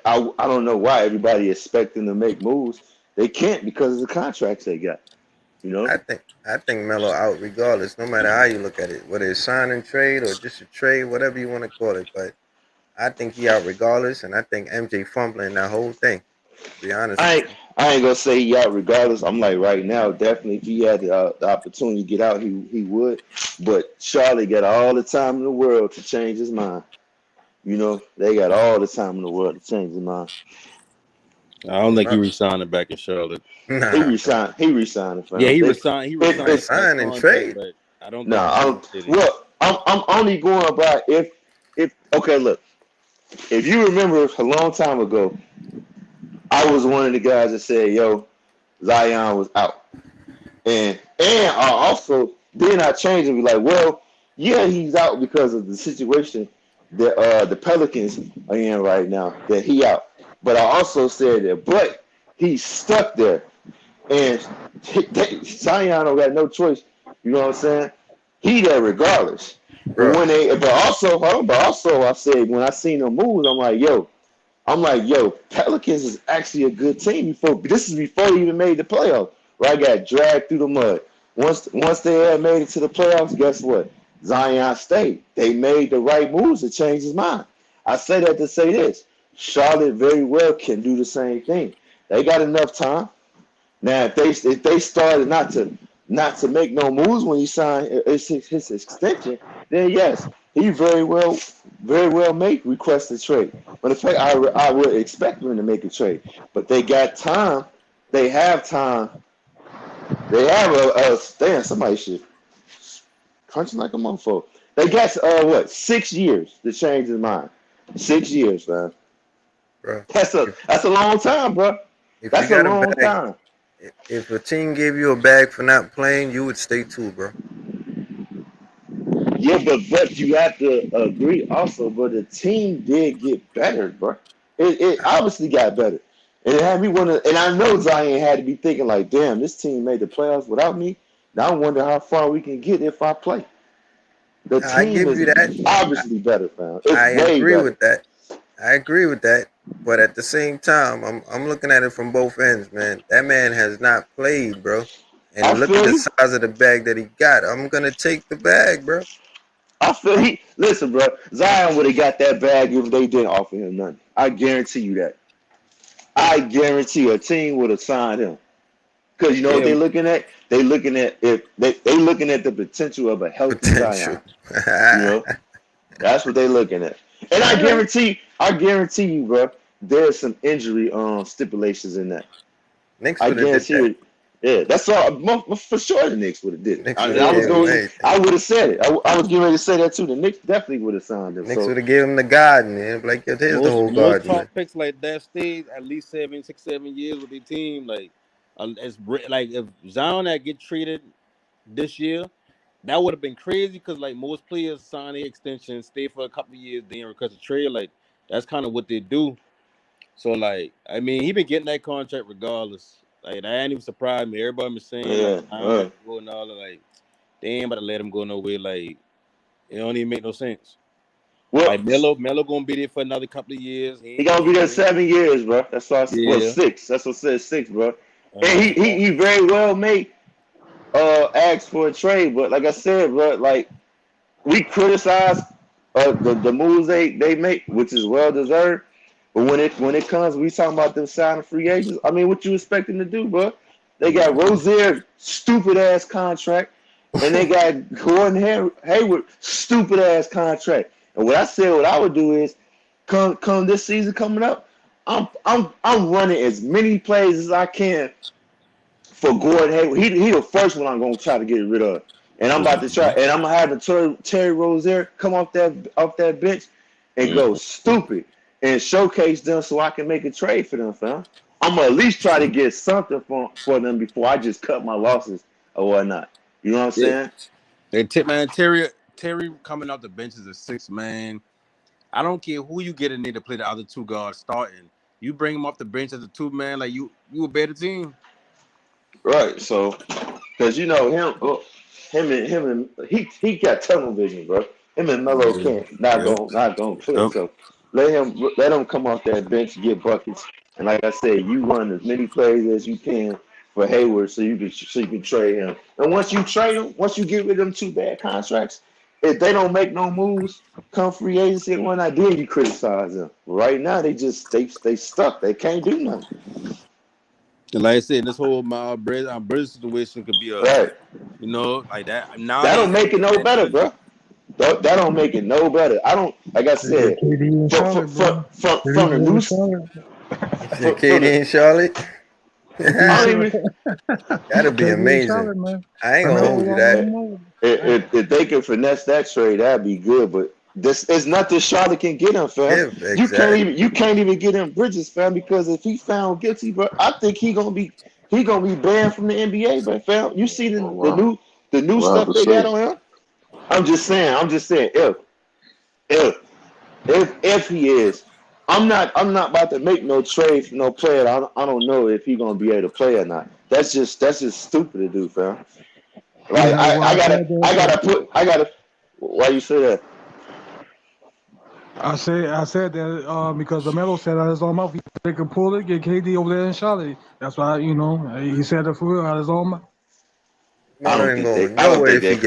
M: I don't know why everybody expecting to make moves. They can't because of the contracts they got. You know.
L: I think Melo out regardless, no matter how you look at it, whether it's sign and trade or just a trade, whatever you want to call it. But I think he out regardless, and I think MJ fumbling that whole thing. To be honest
M: I
L: with
M: ain't, I ain't gonna say he out regardless. I'm like right now, definitely if he had the opportunity to get out, he would. But Charlie got all the time in the world to change his mind. You know, they got all the time in the world to change his mind.
K: I don't
L: you,
K: think he re-signed back in Charlotte.
M: He
L: nah, bro.
M: resigned. He resigned for
K: Yeah,
M: him.
K: he resigned. He resigned his
L: Sign and
K: contract,
L: trade.
K: but I don't
M: No,
K: think he
M: I don't.
K: re-did it.
M: Well, I'm only going by if okay. Look, if you remember a long time ago, I was one of the guys that said, "Yo, Zion was out." And also then I changed and be like, well, yeah, he's out because of the situation that the Pelicans are in right now. That he out, but I also said that, but he's stuck there, and Zion don't got no choice. You know what I'm saying? He there regardless. But
L: Bro.
M: but also I said when I seen them moves, I'm like, yo, Pelicans is actually a good team. This is before he even made the playoffs, where I got dragged through the mud. Once they had made it to the playoffs, guess what? Zion stayed. They made the right moves to change his mind. I say that to say this: Charlotte very well can do the same thing. They got enough time. Now, if they started not to make no moves when he signed his extension, then yes, he very well may request a trade. But in fact, I would expect him to make a trade. But they got time. They have time. They have damn, somebody should crunching like a motherfucker. They got 6 years to change his mind. 6 years, man.
L: Bro.
M: That's a long time, bro.
L: If you
M: That's a
L: got a
M: long
L: bag,
M: time.
L: if a team gave you a bag for not playing, you would stay too, bro.
M: Yeah, but you have to agree also, but the team did get better, bro. It obviously got better. And it had me wonder, and I know Zion had to be thinking like, damn, this team made the playoffs without me. Now I wonder how far we can get if I play. The
L: I
M: team
L: give
M: is
L: you that.
M: obviously better, fam.
L: I
M: It's way
L: agree
M: better.
L: with that. I agree with that. But at the same time, I'm looking at it from both ends, man. That man has not played, bro.
M: I
L: And look at
M: feel
L: the
M: you.
L: size of the bag that he got. I'm gonna take the bag, bro.
M: I feel he. Listen, bro. Zion would have got that bag if they didn't offer him nothing. I guarantee you that. I guarantee a team would have signed him. Because you know what
K: Yeah,
M: they're looking at? They looking at the potential of a healthy
L: Potential.
M: Zion. You know, that's what they're looking at. And
L: All right.
M: I guarantee you, bro, there's some injury stipulations in that.
L: Knicks
M: I
L: would have did
M: guarantee
L: that.
M: you. Yeah, that's all. For sure, the Knicks would have did it.
L: Knicks
M: I
L: would
M: mean,
L: have
M: I was
L: gave him
M: going.
L: anything.
M: I would have said it. I was getting ready to say that too. The Knicks definitely would have signed him.
L: Knicks
M: So
L: would have gave him the garden, man. Like, yo, here's the whole
K: Most
L: garden, man.
K: top picks like that stayed at least 7 6 7 years with their team. Like like if Zion had get traded this year, that would have been crazy because like most players sign their extension, stay for a couple of years, then request a trade. Like that's kind of what they do. So like, I mean, he been getting that contract regardless. Like that ain't even surprised me. Everybody was saying like
M: yeah,
K: Zion got to go and all that. Like they ain't about to let him go nowhere. Like it don't even make no sense.
M: well,
K: Like Melo gonna be there for another couple of years.
M: he gonna be there 7 years, bro. That's all. Well,
K: Yeah.
M: 6. That's what says 6, bro. And he very well may ask for a trade, but like I said, bro, like we criticize the moves they make, which is well deserved. But when it comes, we talking about them signing free agents. I mean, what you expecting to do, bro? They got Rozier, stupid ass contract, and they got Gordon Hayward, stupid ass contract. And what I would do is come this season coming up, I'm running as many plays as I can for Gordon Hayward. He the first one I'm gonna try to get rid of. And I'm about to try, and I'm gonna have Terry Rozier come off that bench and go stupid and showcase them so I can make a trade for them, fam. I'm gonna at least try to get something for them before I just cut my losses or whatnot. You know what I'm saying?
K: They Terry coming off the bench is a 6 man. I don't care who you get in there to play the other two guards starting. You bring him off the bench as a 2 man, like you a better team.
M: Right. So, because you know him and he got tunnel vision, bro. Him and Melo can't not gonna click. So let him come off that bench, get buckets, and like I said, you run as many plays as you can for Hayward, so you can trade him. And once you trade him, once you get rid of them 2 bad contracts, if they don't make no moves, come free agency and whatnot, then you criticize them. Right now, they stuck. They can't do nothing.
K: And like I said, this whole Bridge situation could be
M: Right.
K: like that. Now
M: That don't make it no better, bro. That don't make it no better. I don't, like I said,
N: KD in Charlotte, bro.
M: from the news.
L: KD in Charlotte. That'd be
N: KD in
L: amazing.
N: Charlotte, man.
L: I ain't gonna hold you that.
M: If they can finesse that trade, that'd be good. But this is nothing Charlotte can get him, fam.
L: Yeah,
M: You can't even get him Bridges, fam, because if he found guilty, bro, I think he gonna be banned from the NBA, but fam, you see the new stuff they got on him. I'm just saying, if he is, I'm not about to make no trade for no player. I don't know if he gonna be able to play or not. That's just stupid to do, fam. Like I gotta. Why you say that?
N: I said that because Lamelo said out of his own mouth they can pull it, get KD over there in Charlotte. That's why he said it for real out of his own mouth.
M: I don't think they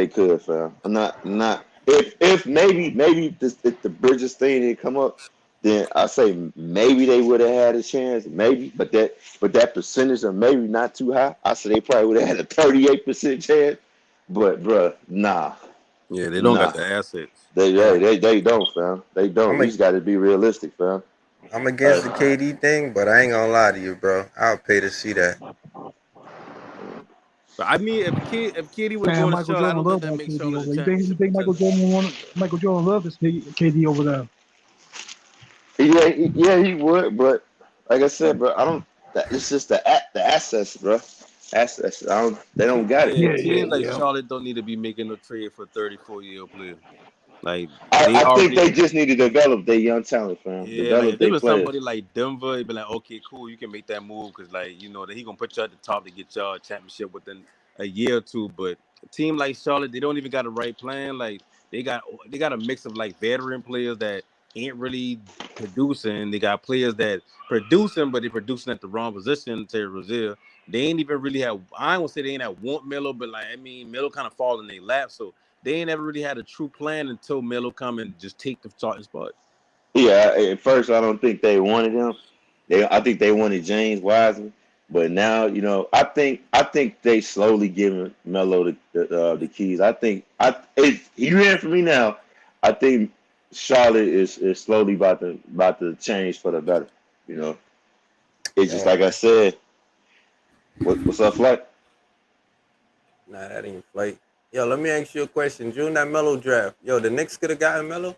M: could, fam. I'm not. If maybe if the Bridges thing didn't come up, then I say maybe they would have had a chance, maybe. But that percentage of maybe not too high. I say they probably would have had a 38% chance. But bruh, nah.
K: Yeah, they don't got the assets.
M: They don't, fam. They don't. You just got to be realistic, fam.
L: I'm against the KD thing, but I ain't gonna lie to you, bro. I'll pay to see that.
K: But I mean, if KD would go to Charlotte, I don't think that makes Charlotte a championship.
N: You think Michael Jordan love this KD over there?
M: Yeah, he would. But like I said, bro, I don't. It's just the assets, bro. Assets. They don't got it.
K: Teams like Charlotte don't need to be making a trade for 34-year-old player. Like
M: I think they just need to develop their young talent, fam.
K: Yeah, like if there was somebody like Denver, it'd be like, okay, cool, you can make that move because, like, that he gonna put you at the top to get y'all a championship within a year or two. But a team like Charlotte, they don't even got a right plan. Like they got a mix of like veteran players that ain't really producing. They got players that producing, but they producing at the wrong position. Terry Rozier, they ain't even really have. I don't want to say they ain't have want Melo, but like I mean, Melo kind of fall in their lap, so. They ain't ever really had a true plan until Melo come and just take the starting spot.
M: Yeah, at first I don't think they wanted him. I think they wanted James Wiseman, but now I think they slowly giving Melo the keys. I think you hearing from me now. I think Charlotte is slowly about to change for the better. it's just like I said. What's up, Flight?
L: Nah, that ain't Flight. Yo, let me ask you a question. During that Melo draft, yo, the Knicks could have gotten Melo?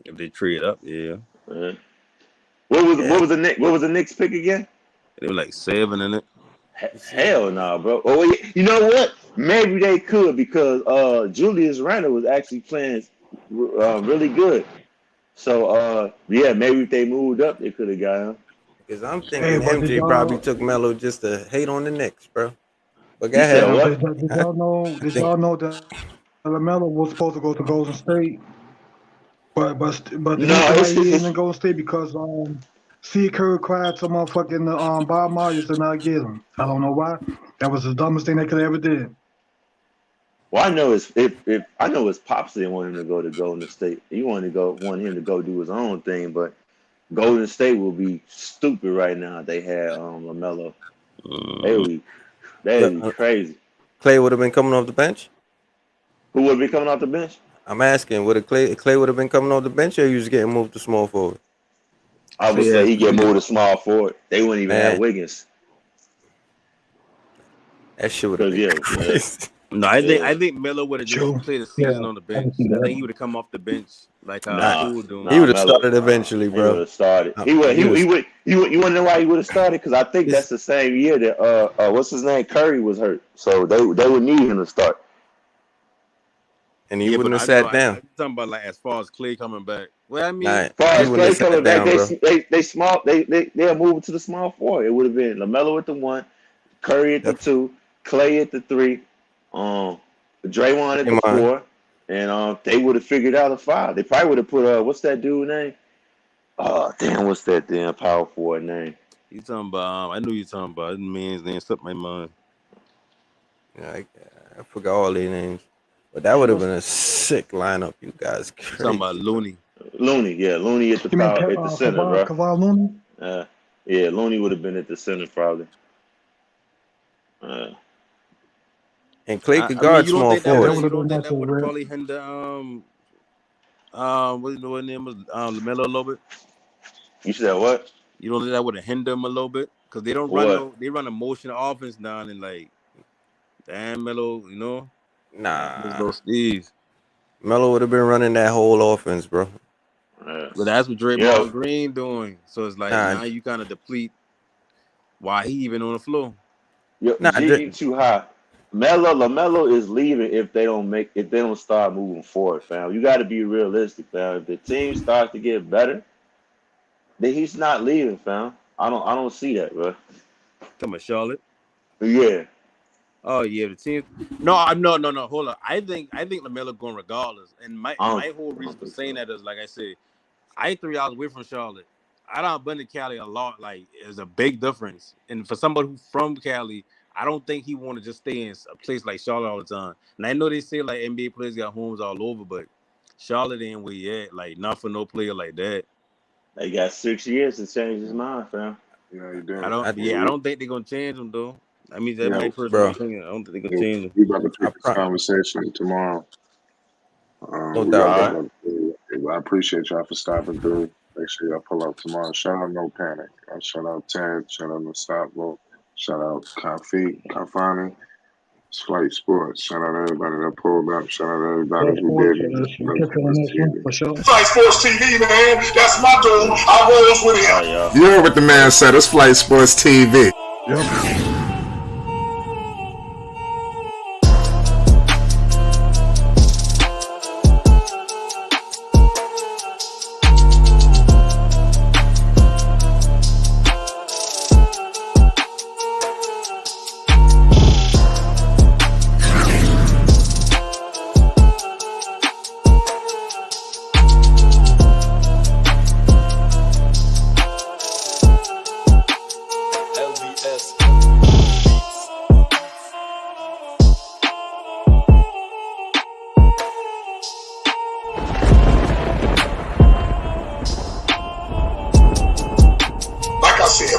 K: If they trade up, yeah.
M: What was the Knicks pick again?
K: They were like 7 in it.
M: Hell no, bro. Oh, you know what? Maybe they could because Julius Randle was actually playing really good. So yeah, maybe if they moved up, they could have got him.
L: Because I'm thinking MJ probably took Melo just to hate on the Knicks, bro. But go ahead.
N: Did y'all know that Lamelo was supposed to go to Golden State? But the reason why he didn't in Golden State because Steve Kerr cried to motherfucking Bob Myers to not get him. I don't know why. That was the dumbest thing they could ever did.
M: Well, I know his pops didn't want him to go to Golden State. He wanted him to go do his own thing, but Golden State will be stupid right now if they had LaMelo. They would be crazy.
L: Clay would have been coming off the bench?
M: Who would be coming off the bench?
L: I'm asking, would Clay would have been coming off the bench or he was getting moved to small forward?
M: I would say he get moved to small forward. They wouldn't even have Wiggins.
L: That shit would have been crazy.
K: No, I think Melo would have just played a season on the bench. I think he would have come off the bench like how he was doing.
L: He would have started eventually, bro.
M: He would have started. He would. You want to know why he would have started? Because I think that's the same year that what's his name, Curry was hurt. So they would need him to start.
L: And he wouldn't have sat down.
K: I'm talking about like as far as Clay coming back. Well, I mean,
M: as far as Clay coming back, they'll move it to the small forward. It would have been LaMelo at the 1, Curry at the 2, Clay at the 3. Draymond at the 4, and they would have figured out a 5. They probably would have put what's that dude name? Oh damn, what's that damn power forward name?
K: You talking about? I knew you talking about. That man's name slipped my mind.
L: Yeah, I forgot all their names, but that would have been a sick lineup. You guys, crazy.
K: Talking about Looney.
M: Looney at the power, at the center, bro.
N: Kevon Looney?
M: Yeah, Looney would have been at the center probably.
L: And Clay could guard small forward.
K: You don't think that would probably hinder what name was LaMelo a little bit?
M: You said what?
K: You don't think that would have hindered him a little bit? Because they don't run a motion offense down and like damn Melo, you know?
L: Nah.
K: Those Steve.
L: Melo would have been running that whole offense, bro.
K: But that's what Draymond Green doing. So it's like now you kind of deplete why he even on the floor.
M: G too high. LaMelo is leaving if they don't start moving forward, fam. You got to be realistic, fam. If the team starts to get better, then he's not leaving, fam. I don't see that, bro.
K: Come on, Charlotte.
M: Yeah.
K: Oh yeah, the team. No. Hold on. I think LaMelo going regardless. And my whole reason for saying that is like I said, I 3 hours away from Charlotte. I don't been to Cali a lot. Like, it's a big difference. And for somebody who's from Cali, I don't think he want to just stay in a place like Charlotte all the time. And I know they say like NBA players got homes all over, but Charlotte ain't where you at. Like, not for no player like that.
M: They got 6 years to change his mind, fam.
D: Yeah, he did.
K: I don't think they're gonna change him though. I mean, that's my personal opinion. I don't think they're gonna change him.
D: We about to take this conversation tomorrow.
L: No doubt.
D: I appreciate y'all for stopping through. Make sure y'all pull up tomorrow. Shout out No Panic. Shout out Ted. Shout out Nostalvo. Shout out Kafani. It's Flight Sports. Shout out everybody that pulled up. Shout out everybody who did it.
A: Flight Sports TV, man. That's my dude. I rolls with him.
B: You heard what the man said. It's Flight Sports TV.
N: Yep.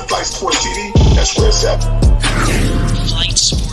A: Flight Sports TV, that's where it's at.
C: Flight Sports